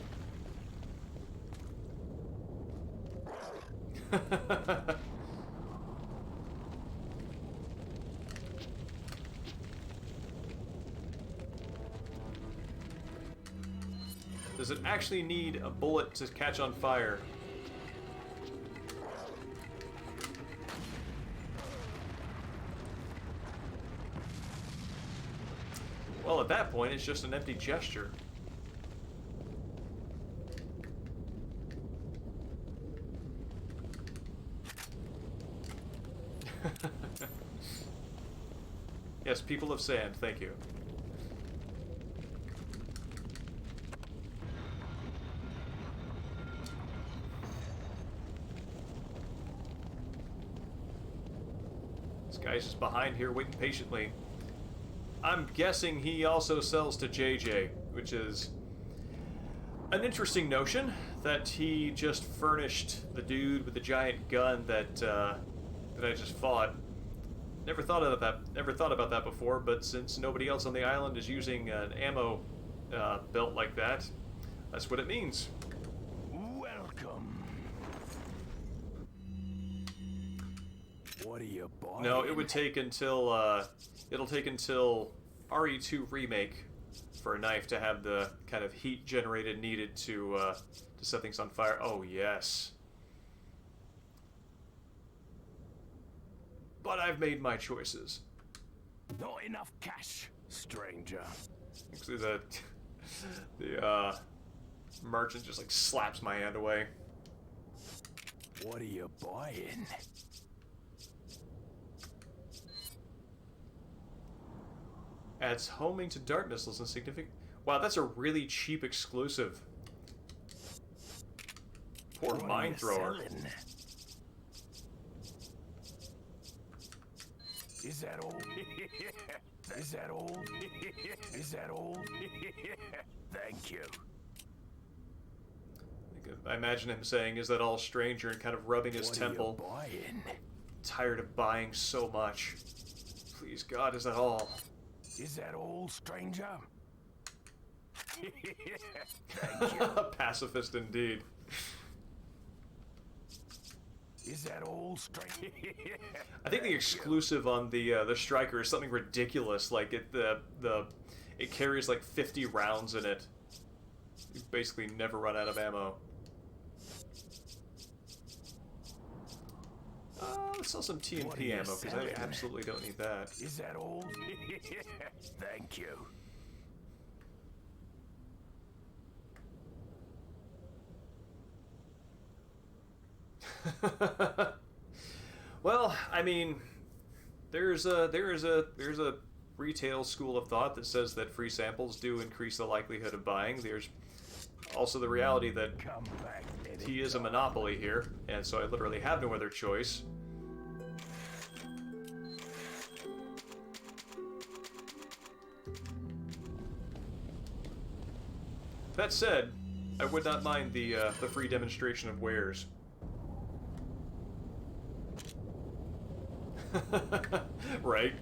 Does it actually need a bullet to catch on fire? Well, at that point, it's just an empty gesture. Yes, people of sand, thank you. This guy's just behind here waiting patiently. I'm guessing he also sells to JJ, which is an interesting notion, that he just furnished the dude with the giant gun that I just fought. Never thought about that before, but since nobody else on the island is using an ammo belt like that, that's what it means. Welcome. What are you buying? No, it would take until it'll take until RE2 Remake for a knife to have the kind of heat generated needed to set things on fire. Oh yes. But I've made my choices. Not enough cash, stranger. Actually, the merchant just like slaps my hand away. What are you buying? Adds homing to dart missiles and significant. Wow, that's a really cheap exclusive. Poor What are mine you thrower. selling? Is that all? Is that all? Is that all? Thank you. I imagine him saying, "Is that all, stranger?" and kind of rubbing his temple. What are you buying? Tired of buying so much. Please, God, is that all? Is that all, stranger? Thank you. Pacifist indeed. Is that all, stranger? I think the exclusive on the Striker is something ridiculous. Like it carries like 50 rounds in it. You basically never run out of ammo. Let's sell some What are TNT you ammo because I selling? absolutely don't need that. Is that all? Thank you. Well, I mean, there's a retail school of thought that says that free samples do increase the likelihood of buying. There's also the reality that Come back, he is a monopoly here, and so I literally have no other choice. That said, I would not mind the free demonstration of wares. Right.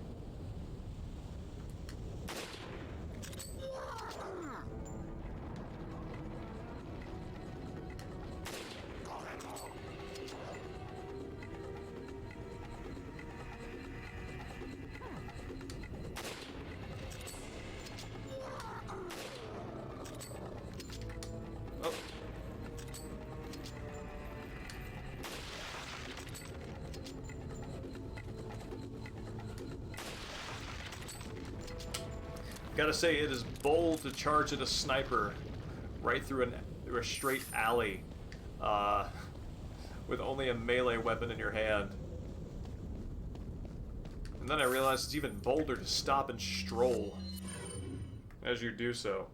Oh. Gotta say, it is bold to charge at a sniper right through a straight alley with only a melee weapon in your hand. And then I realized it's even bolder to stop and stroll as you do so.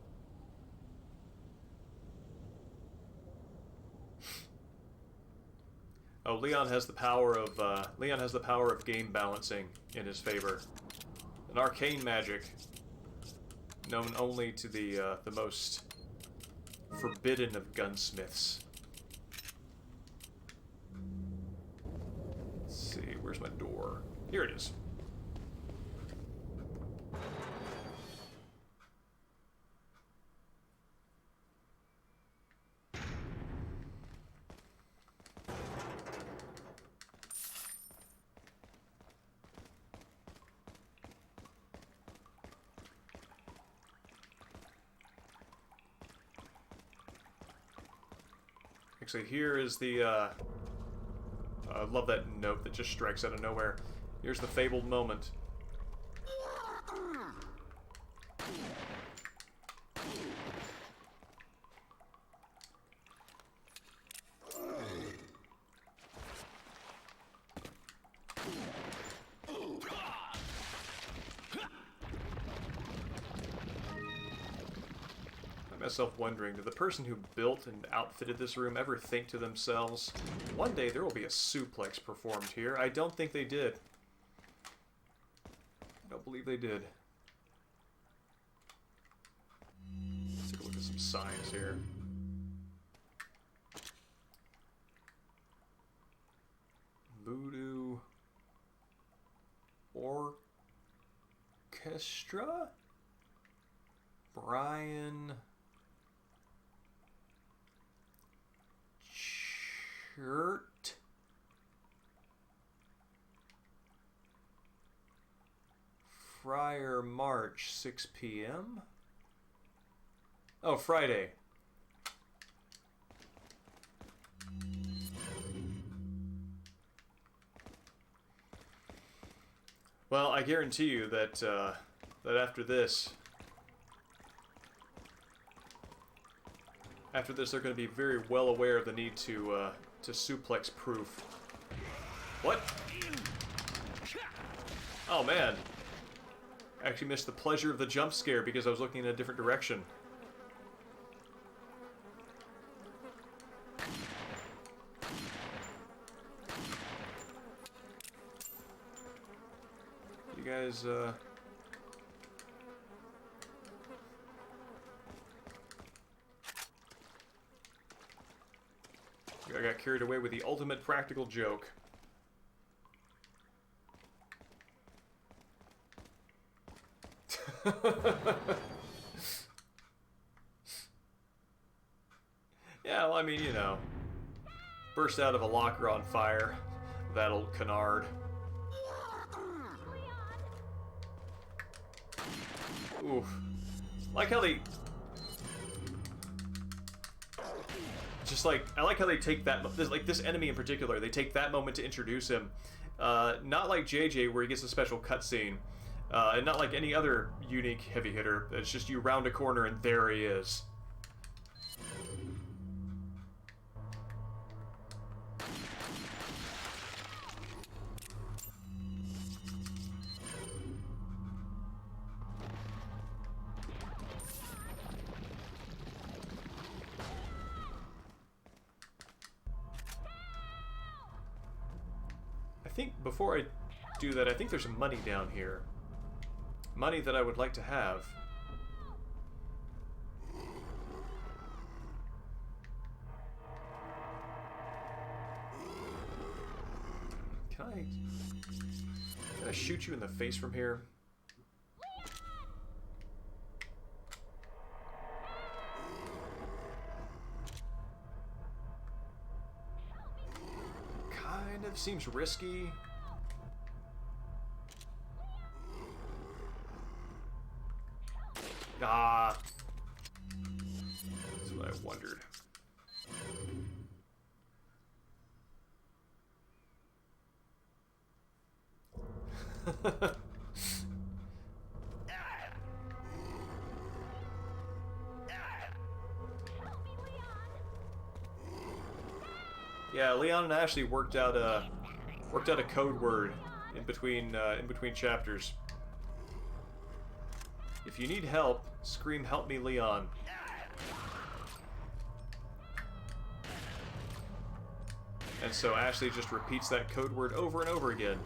Oh, Leon has the power of game balancing in his favor. An arcane magic known only to the most forbidden of gunsmiths. Let's see, where's my door? Here it is. Actually, here is the, I love that note that just strikes out of nowhere. Here's the fabled moment. Myself wondering, did the person who built and outfitted this room ever think to themselves, one day there will be a suplex performed here? I don't think they did. I don't believe they did. Let's take a look at some signs here. Voodoo Orchestra? Brian Shirt. Friar March, 6 p.m. Oh, Friday. Well, I guarantee you that that after this, they're going to be very well aware of the need to suplex proof. What? Oh man! I actually missed the pleasure of the jump scare because I was looking in a different direction. You guys, I got carried away with the ultimate practical joke. Yeah, well, I mean, you know, burst out of a locker on fire. That old canard. Oof. Like how they... Just like, I like how they take that, this enemy in particular, they take that moment to introduce him. Not like JJ where he gets a special cutscene. And not like any other unique heavy hitter. It's just you round a corner and there he is. I think before I do that, I think there's some money down here. Money that I would like to have. Can I shoot you in the face from here? Kind of seems risky. Ah, that's what I wondered. Yeah, Leon and Ashley worked out a code word in between chapters. If you need help, scream, "Help me, Leon." And so Ashley just repeats that code word over and over again.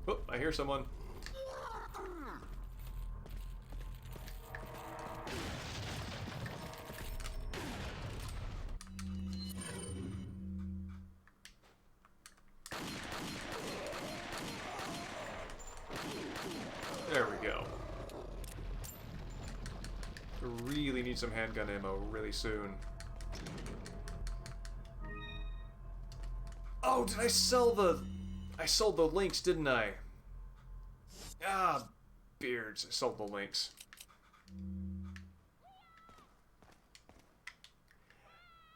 Oh, I hear someone. need some handgun ammo really soon. Oh, did I sell the... I sold the links, didn't I? Ah, beards. I sold the links.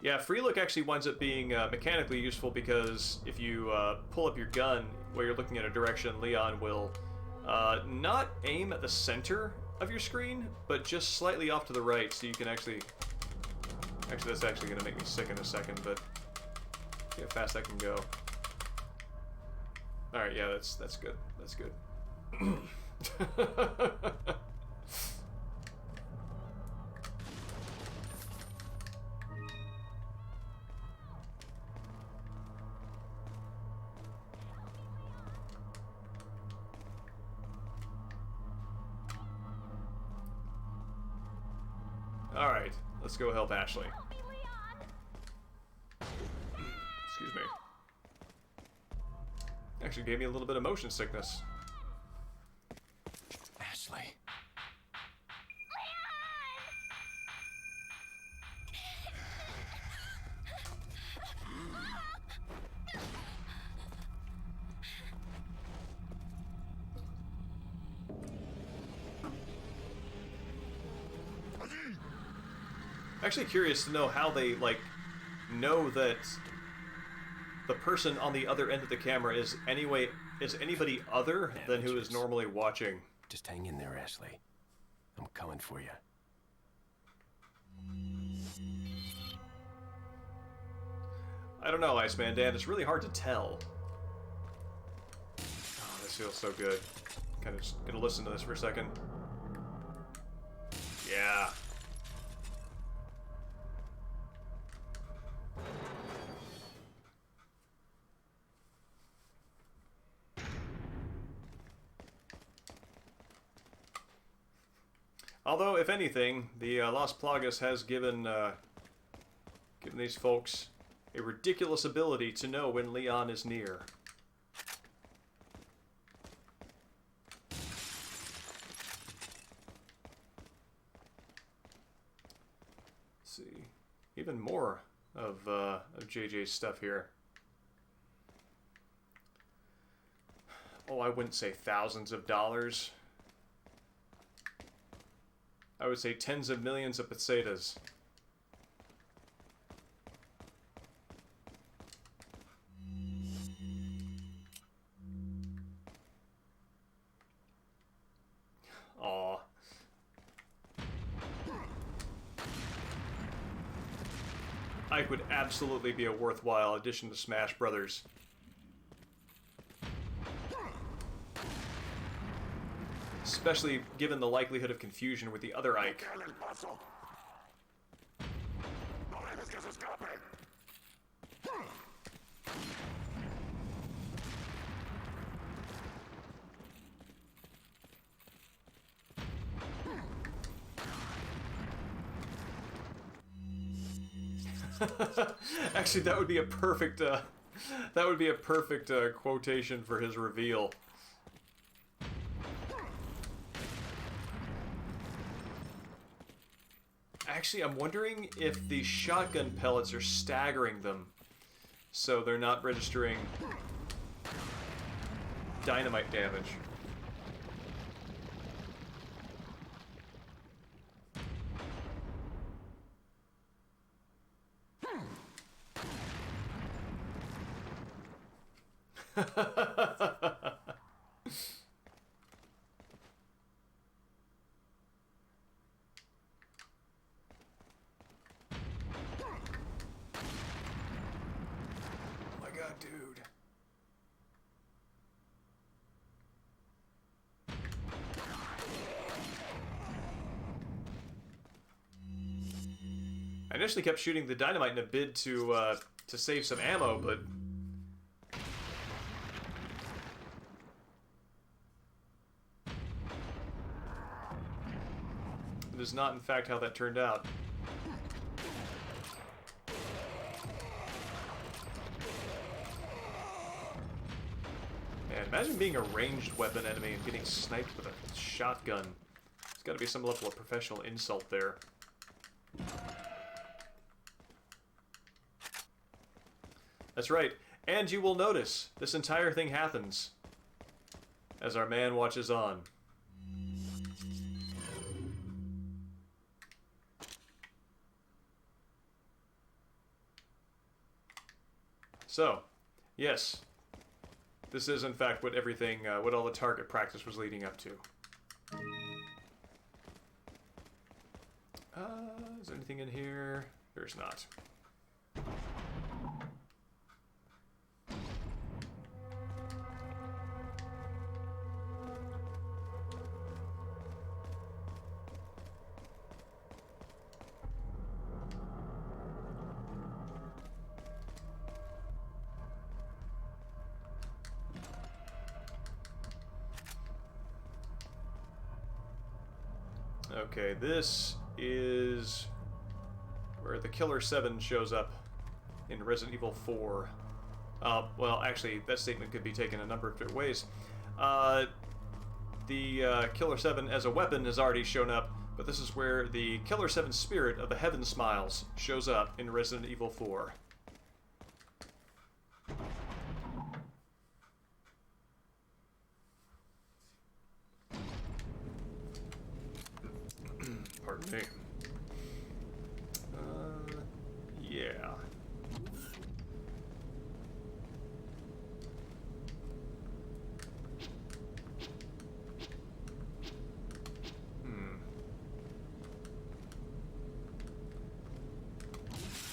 Yeah, free look actually winds up being mechanically useful because if you pull up your gun while you're looking in a direction, Leon will not aim at the center of your screen, but just slightly off to the right, so you can actually... Actually, that's actually going to make me sick in a second, but see how fast I can go. Alright, yeah, that's good. That's good. Alright, let's go help Ashley. Excuse me. Actually gave me a little bit of motion sickness. Ashley. Actually curious to know how they, like, know that the person on the other end of the camera is anybody other than who is normally watching. Just hang in there, Ashley. I'm coming for you. I don't know, Iceman Dan. It's really hard to tell. Oh, this feels so good. Kind of just gonna listen to this for a second. Yeah. Although, if anything, the Las Plagas has given these folks a ridiculous ability to know when Leon is near. Let's see, even more of JJ's stuff here. Oh, I wouldn't say thousands of dollars. I would say tens of millions of pesetas. Aw. Ike would absolutely be a worthwhile addition to Smash Brothers. Especially given the likelihood of confusion with the other Ike. Actually, that would be a perfect quotation for his reveal. Actually, I'm wondering if the shotgun pellets are staggering them, so they're not registering dynamite damage. Dude. I initially kept shooting the dynamite in a bid to save some ammo, but it is not, in fact, how that turned out. Man, imagine being a ranged weapon enemy and getting sniped with a shotgun. There's got to be some level of professional insult there. That's right. And you will notice this entire thing happens as our man watches on. So, yes, this is in fact what everything, what all the target practice was leading up to. Is there anything in here? There's not. Okay, this is where the Killer 7 shows up in Resident Evil 4. Well, actually, that statement could be taken a number of different ways. The Killer 7 as a weapon has already shown up, but this is where the Killer 7 spirit of the Heaven Smiles shows up in Resident Evil 4. Pardon me. Yeah.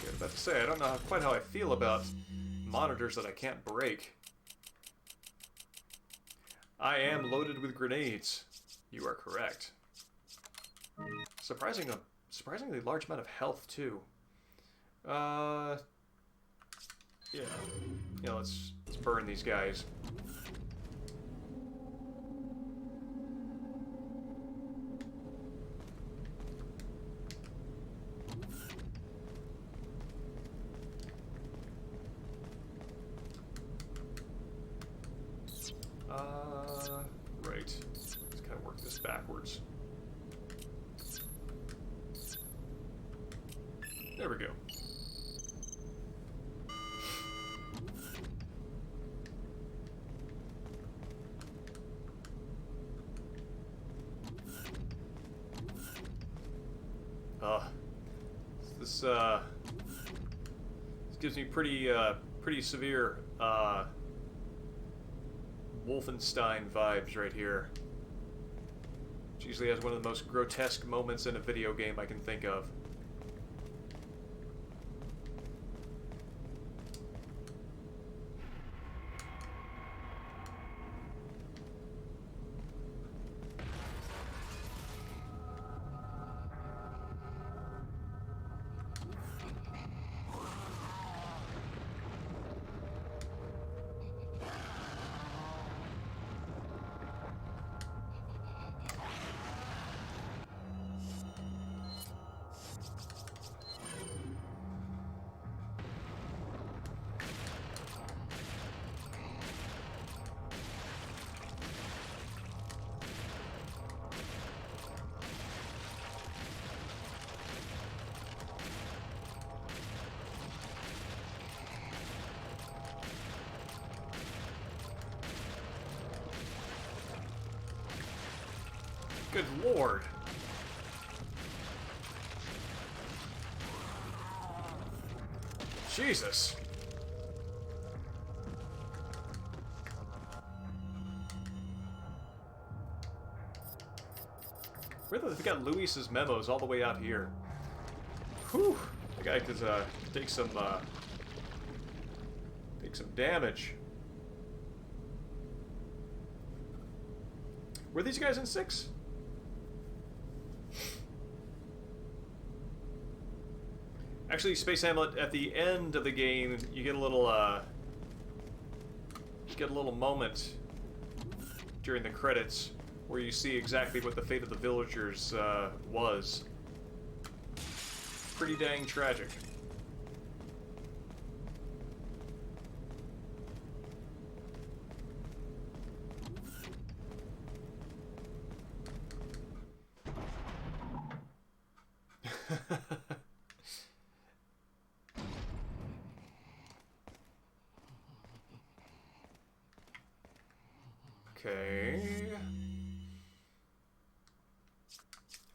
I was about to say, I don't know quite how I feel about monitors that I can't break. I am loaded with grenades. You are correct. Surprisingly large amount of health too. Yeah. Yeah, let's burn these guys. Right. Let's kind of work this backwards. There we go. This gives me pretty severe Wolfenstein vibes right here. Which usually has one of the most grotesque moments in a video game I can think of. Good lord. Jesus. Really, they've got Luis's memos all the way out here. Whew. The guy could take some damage. Were these guys in 6? Actually, Space Hamlet, at the end of the game, you get a little moment during the credits where you see exactly what the fate of the villagers was. Pretty dang tragic. Okay.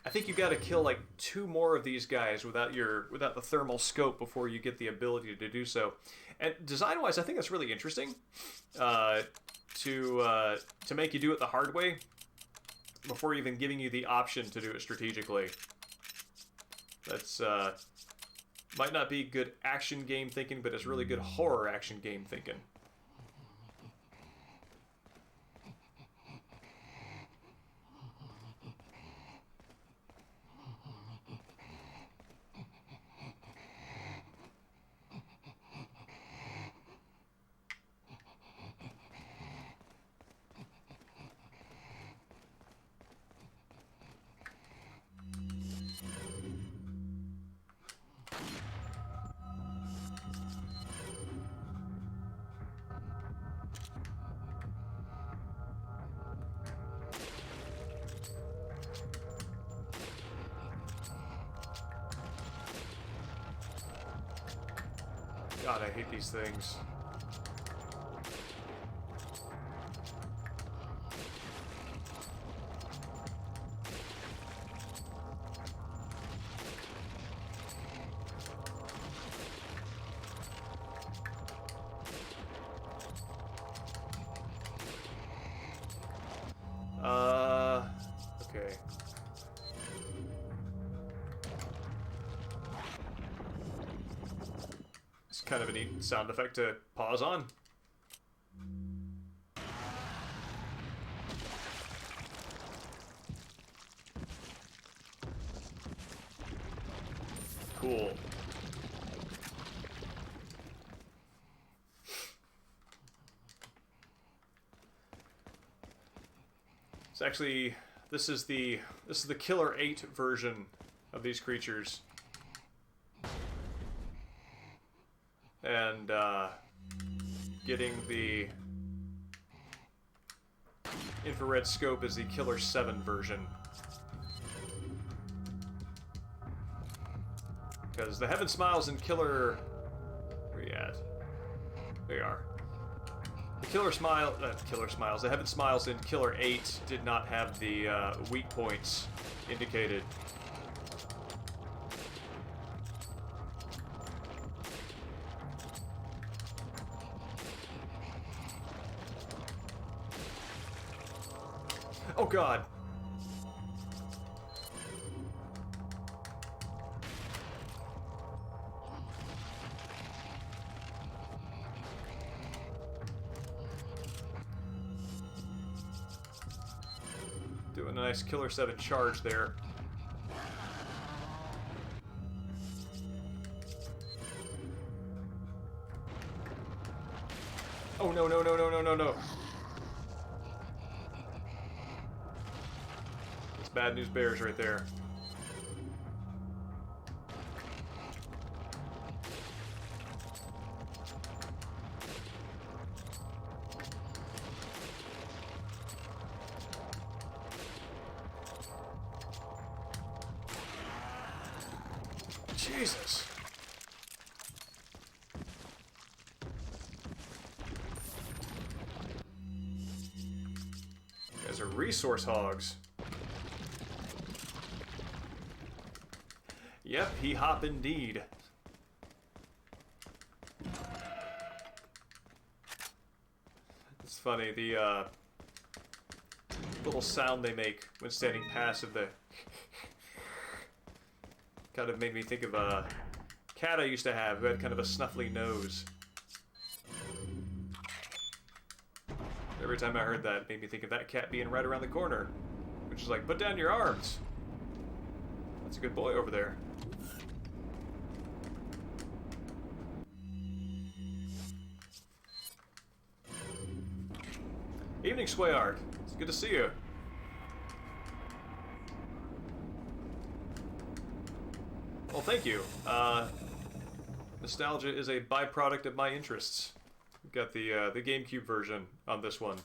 I think you got to kill like 2 more of these guys without the thermal scope before you get the ability to do so. And design-wise, I think that's really interesting. To make you do it the hard way before even giving you the option to do it strategically. That's might not be good action game thinking, but it's really good horror action game thinking. God, I hate these things. Okay. It's kind of a neat sound effect to pause on. Cool. It's actually this is the Killer 8 version of these creatures. And getting the infrared scope is the Killer 7 version. Because the Heaven Smiles in Killer... Where you at? There you are. The Killer Smiles. The Heaven Smiles in Killer 8 did not have the weak points indicated. Oh God. Doing a nice Killer 7 charge there. Oh no, no, no, no, no, no, no. It's Bad News Bears right there. Jesus. You guys are resource hogs. Yep, he hop indeed. It's funny, the little sound they make when standing passive, the kind of made me think of a cat I used to have who had kind of a snuffly nose. Every time I heard that, it made me think of that cat being right around the corner. Which is like, put down your arms. That's a good boy over there. Evening, Swayard. It's good to see you. Well, thank you. Nostalgia is a byproduct of my interests. We've got the GameCube version on this one,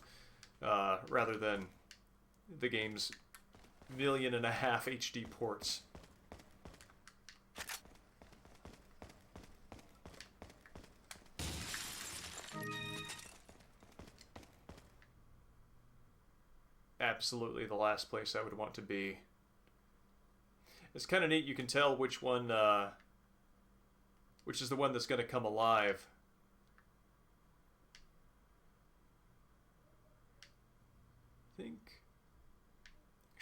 rather than the game's 1.5 million HD ports. absolutely the last place I would want to be. It's kind of neat. You can tell which one, which is the one that's going to come alive.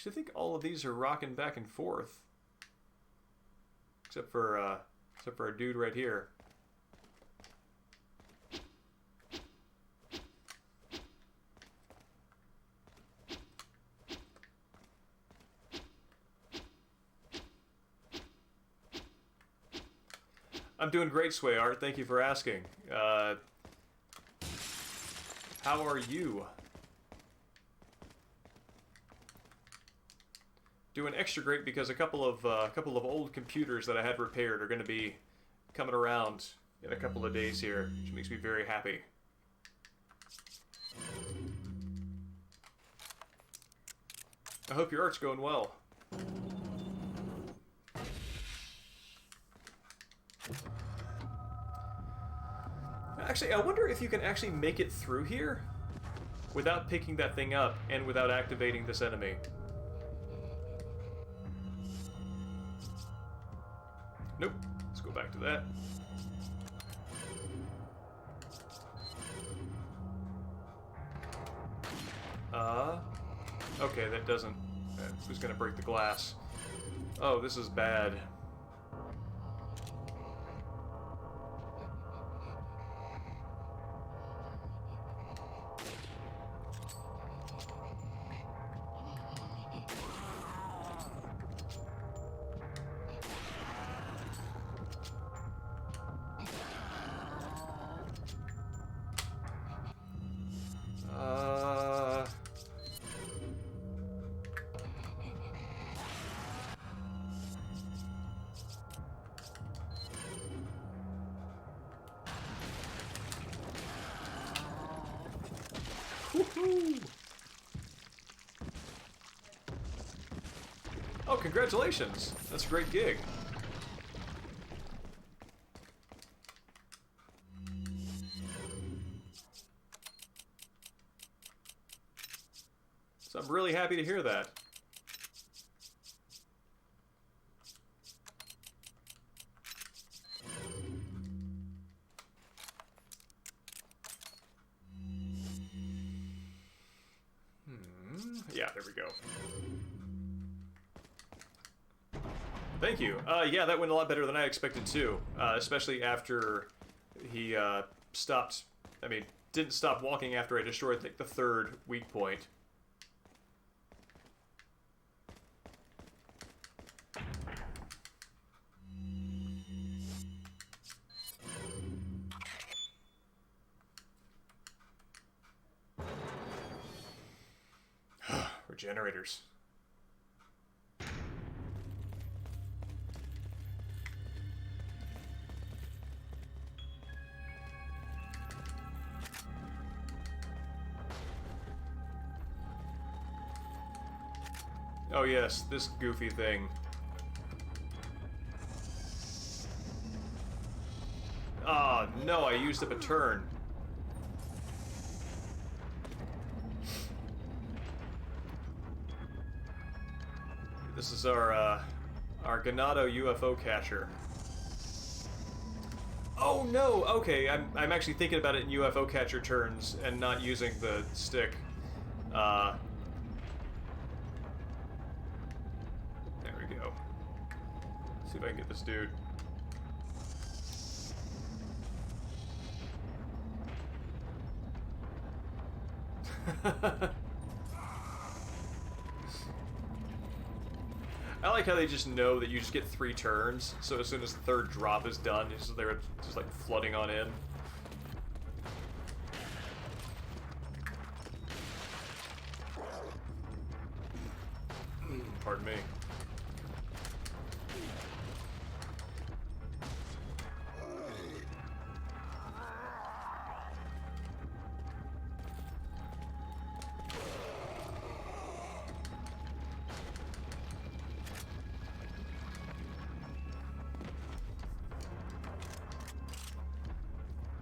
I think all of these are rocking back and forth, except for our dude right here. I'm doing great, Sway Art. Thank you for asking. How are you? Doing extra great because a couple of old computers that I had repaired are going to be coming around in a couple of days here, which makes me very happy. I hope your art's going well. Actually, I wonder if you can actually make it through here without picking that thing up and without activating this enemy. Nope. Let's go back to that. Okay, that doesn't... That was gonna break the glass. Oh, this is bad. Woohoo! Oh, congratulations! That's a great gig. So I'm really happy to hear that. Yeah, there we go. Thank you. Yeah, that went a lot better than I expected too. Especially after he stopped. I mean, didn't stop walking after I destroyed like the third weak point. Regenerators. Oh yes, this goofy thing. Ah, no, I used up a turn. This is our Ganado UFO catcher. Oh no! Okay, I'm actually thinking about it in UFO catcher turns and not using the stick. There we go. Let's see if I can get this dude. I like how they just know that you just get 3 turns, so as soon as the third drop is done, they're just like flooding on in. Pardon me.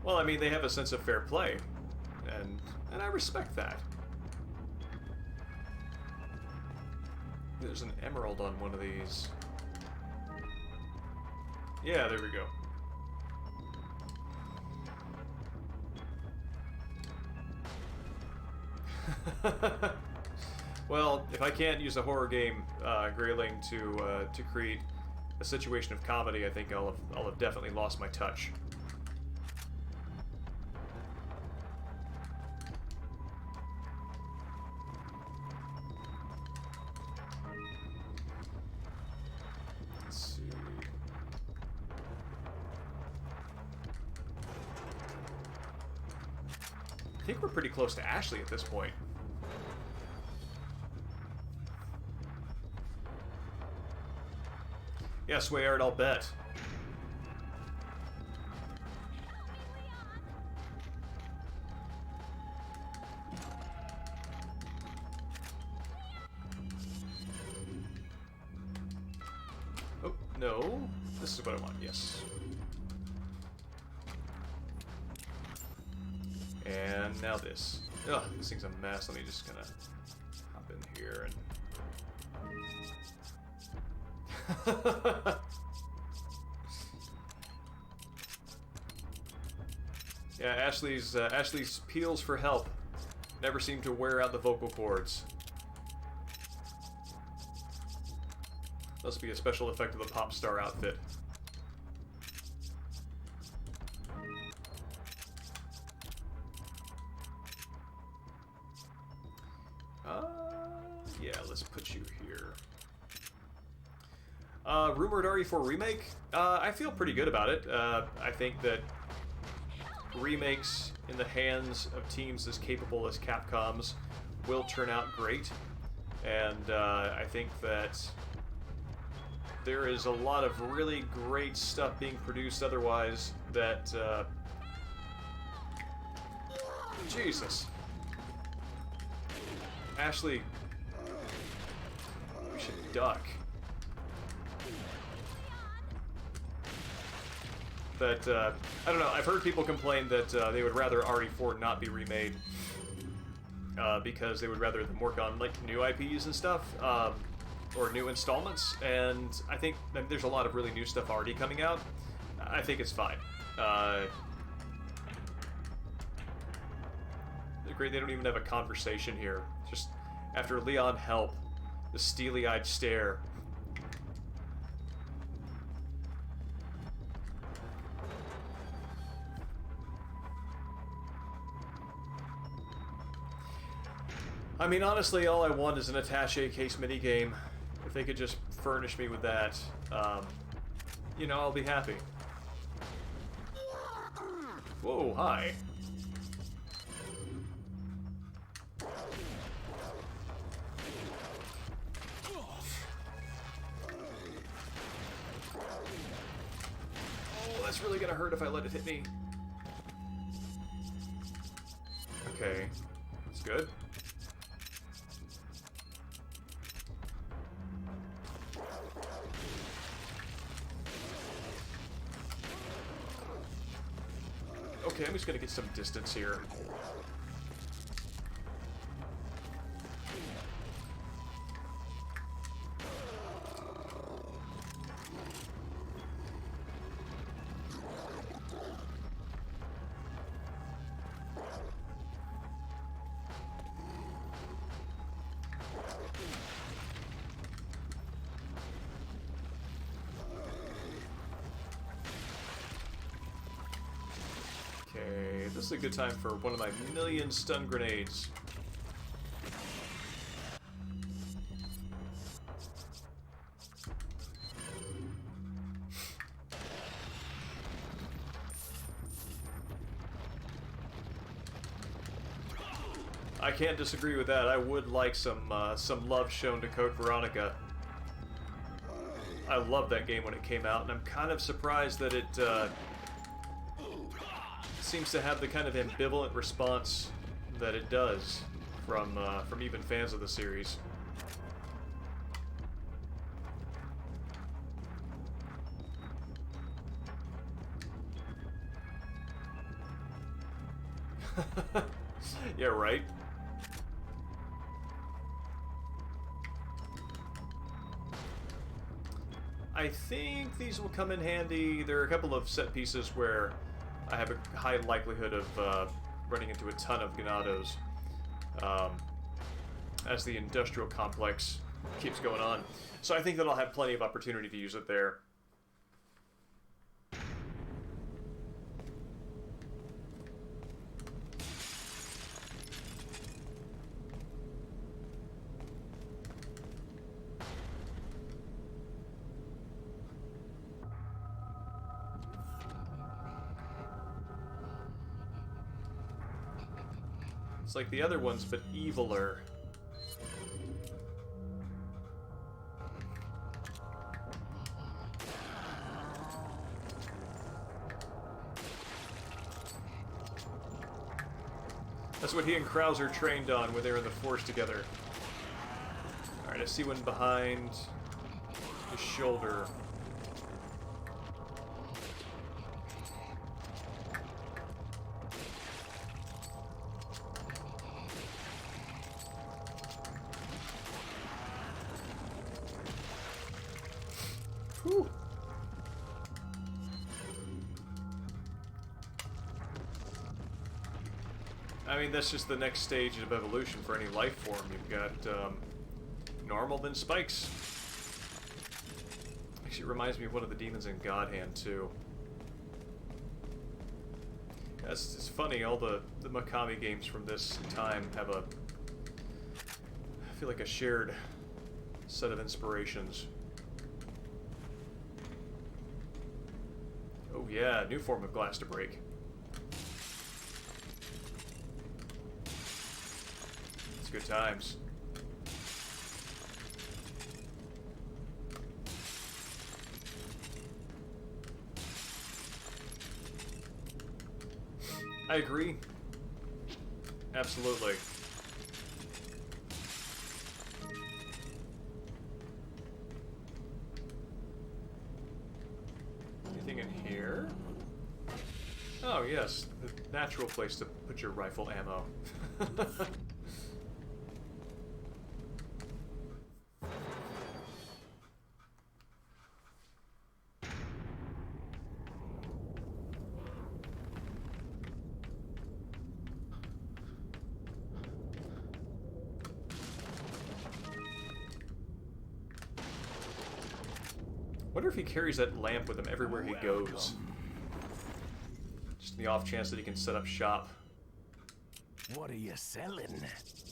Well, I mean, they have a sense of fair play, and I respect that. There's an emerald on one of these. Yeah, there we go. Well, if I can't use a horror game, Grayling, to create a situation of comedy, I think I'll have definitely lost my touch. Let's see. I think we're pretty close to Ashley at this point. Yeah, Swayard, I'll bet. Oh, no. This is what I want, yes. And now this. Ugh, this thing's a mess. Let me just kind of hop in here and... Yeah, Ashley's peals for help never seem to wear out the vocal cords. Must be a special effect of the pop star outfit. Yeah, let's put you here. Rumored RE4 remake? I feel pretty good about it. I think that remakes in the hands of teams as capable as Capcom's will turn out great. And I think that there is a lot of really great stuff being produced otherwise that... Jesus. Ashley, we should duck. That, I don't know, I've heard people complain that they would rather RE4 not be remade because they would rather them work on, like, new IPs and stuff, or new installments, and I think there's a lot of really new stuff already coming out. I think it's fine. They're great, they don't even have a conversation here. Just, after Leon help, the steely-eyed stare. I mean, honestly, all I want is an attaché case minigame. If they could just furnish me with that, you know, I'll be happy. Whoa, hi. Oh, that's really gonna hurt if I let it hit me. Okay, that's good. Okay, I'm just gonna get some distance here. Okay, this is a good time for one of my million stun grenades. I can't disagree with that. I would like some love shown to Code Veronica. I loved that game when it came out, and I'm kind of surprised that it seems to have the kind of ambivalent response that it does from even fans of the series. Yeah, right. I think these will come in handy. There are a couple of set pieces where I have a high likelihood of running into a ton of Ganados as the industrial complex keeps going on. So I think that I'll have plenty of opportunity to use it there. It's like the other ones, but eviler. That's what he and Krauser trained on when they were in the Force together. Alright, I see one behind his shoulder. Whew. I mean, that's just the next stage of evolution for any life form. You've got normal, then spikes. Actually, it reminds me of one of the demons in God Hand, too. It's funny, all the Mikami games from this time have I feel like a shared set of inspirations. Oh yeah, new form of glass to break. It's good times. I agree. Absolutely. Anything in here? Oh, yes. The natural place to put your rifle ammo. Wonder if he carries that lamp with him everywhere he goes. Just the off chance that he can set up shop. What are you selling? Let's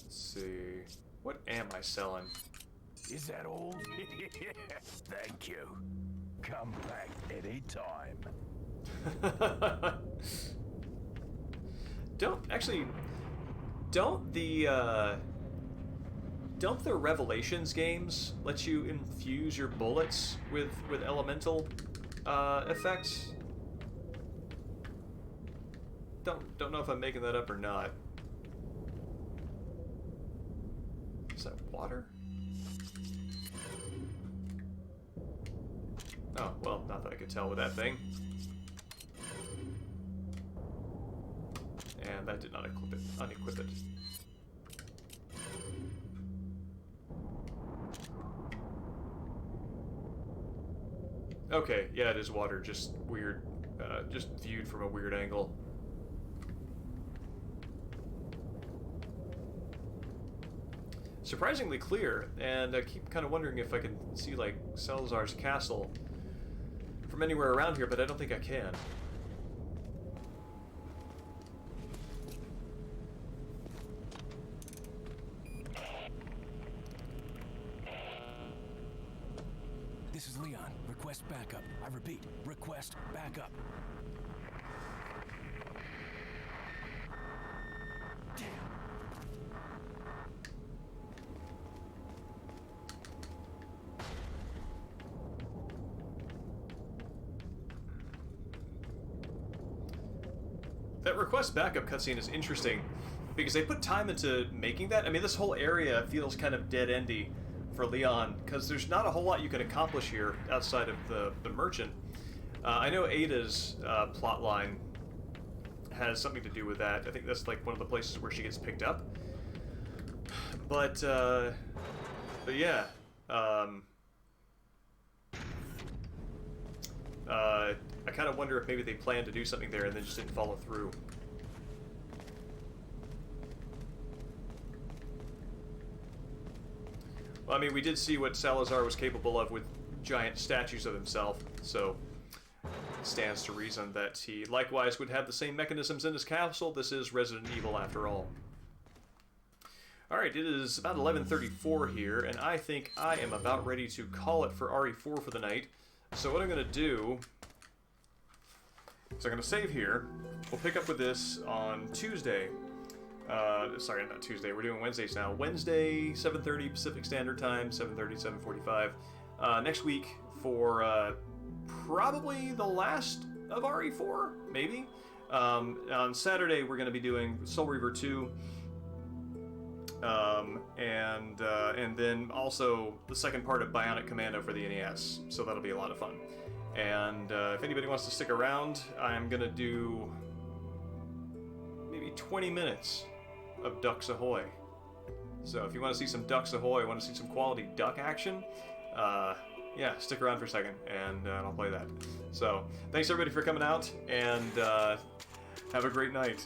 see. What am I selling? Is that all? Thank you. Come back any time. Don't the Revelations games let you infuse your bullets with elemental effects? Don't know if I'm making that up or not. Is that water? Oh, well, not that I could tell with that thing. And that did not unequip it. Okay, yeah, it is water, just weird, just viewed from a weird angle. Surprisingly clear, and I keep kind of wondering if I can see, like, Salazar's castle from anywhere around here, but I don't think I can. This is Leon. Request backup. I repeat, request backup. Damn. That request backup cutscene is interesting because they put time into making that. I mean, this whole area feels kind of dead-endy for Leon because there's not a whole lot you can accomplish here outside of the merchant. I know Ada's plot line has something to do with that. I think that's like one of the places where she gets picked up. But yeah, I kind of wonder if maybe they planned to do something there and then just didn't follow through. Well, I mean, we did see what Salazar was capable of with giant statues of himself, so it stands to reason that he likewise would have the same mechanisms in his castle. This is Resident Evil after all. Alright, it is about 11:34 here, and I think I am about ready to call it for RE4 for the night. So what I'm going to do is I'm going to save here. We'll pick up with this on Tuesday. Sorry, not Tuesday. We're doing Wednesdays now. Wednesday, 7:30 Pacific Standard Time, 7:30, 7:45. Next week for probably the last of RE4, maybe. On Saturday, we're going to be doing Soul Reaver 2. And then also the second part of Bionic Commando for the NES, so that'll be a lot of fun. And if anybody wants to stick around, I'm gonna do maybe 20 minutes of Ducks Ahoy. So if you want to see some Ducks Ahoy, want to see some quality duck action, yeah, stick around for a second, and I'll play that. So thanks everybody for coming out, and have a great night.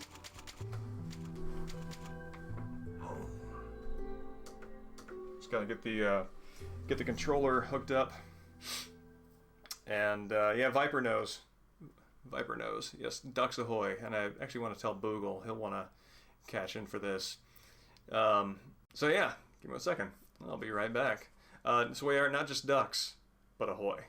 Gotta get the controller hooked up, and yeah, Viper knows. Yes, Ducks Ahoy, and I actually want to tell Boogle he'll want to cash in for this. So yeah, give me a second. I'll be right back. So we are not just ducks, but ahoy.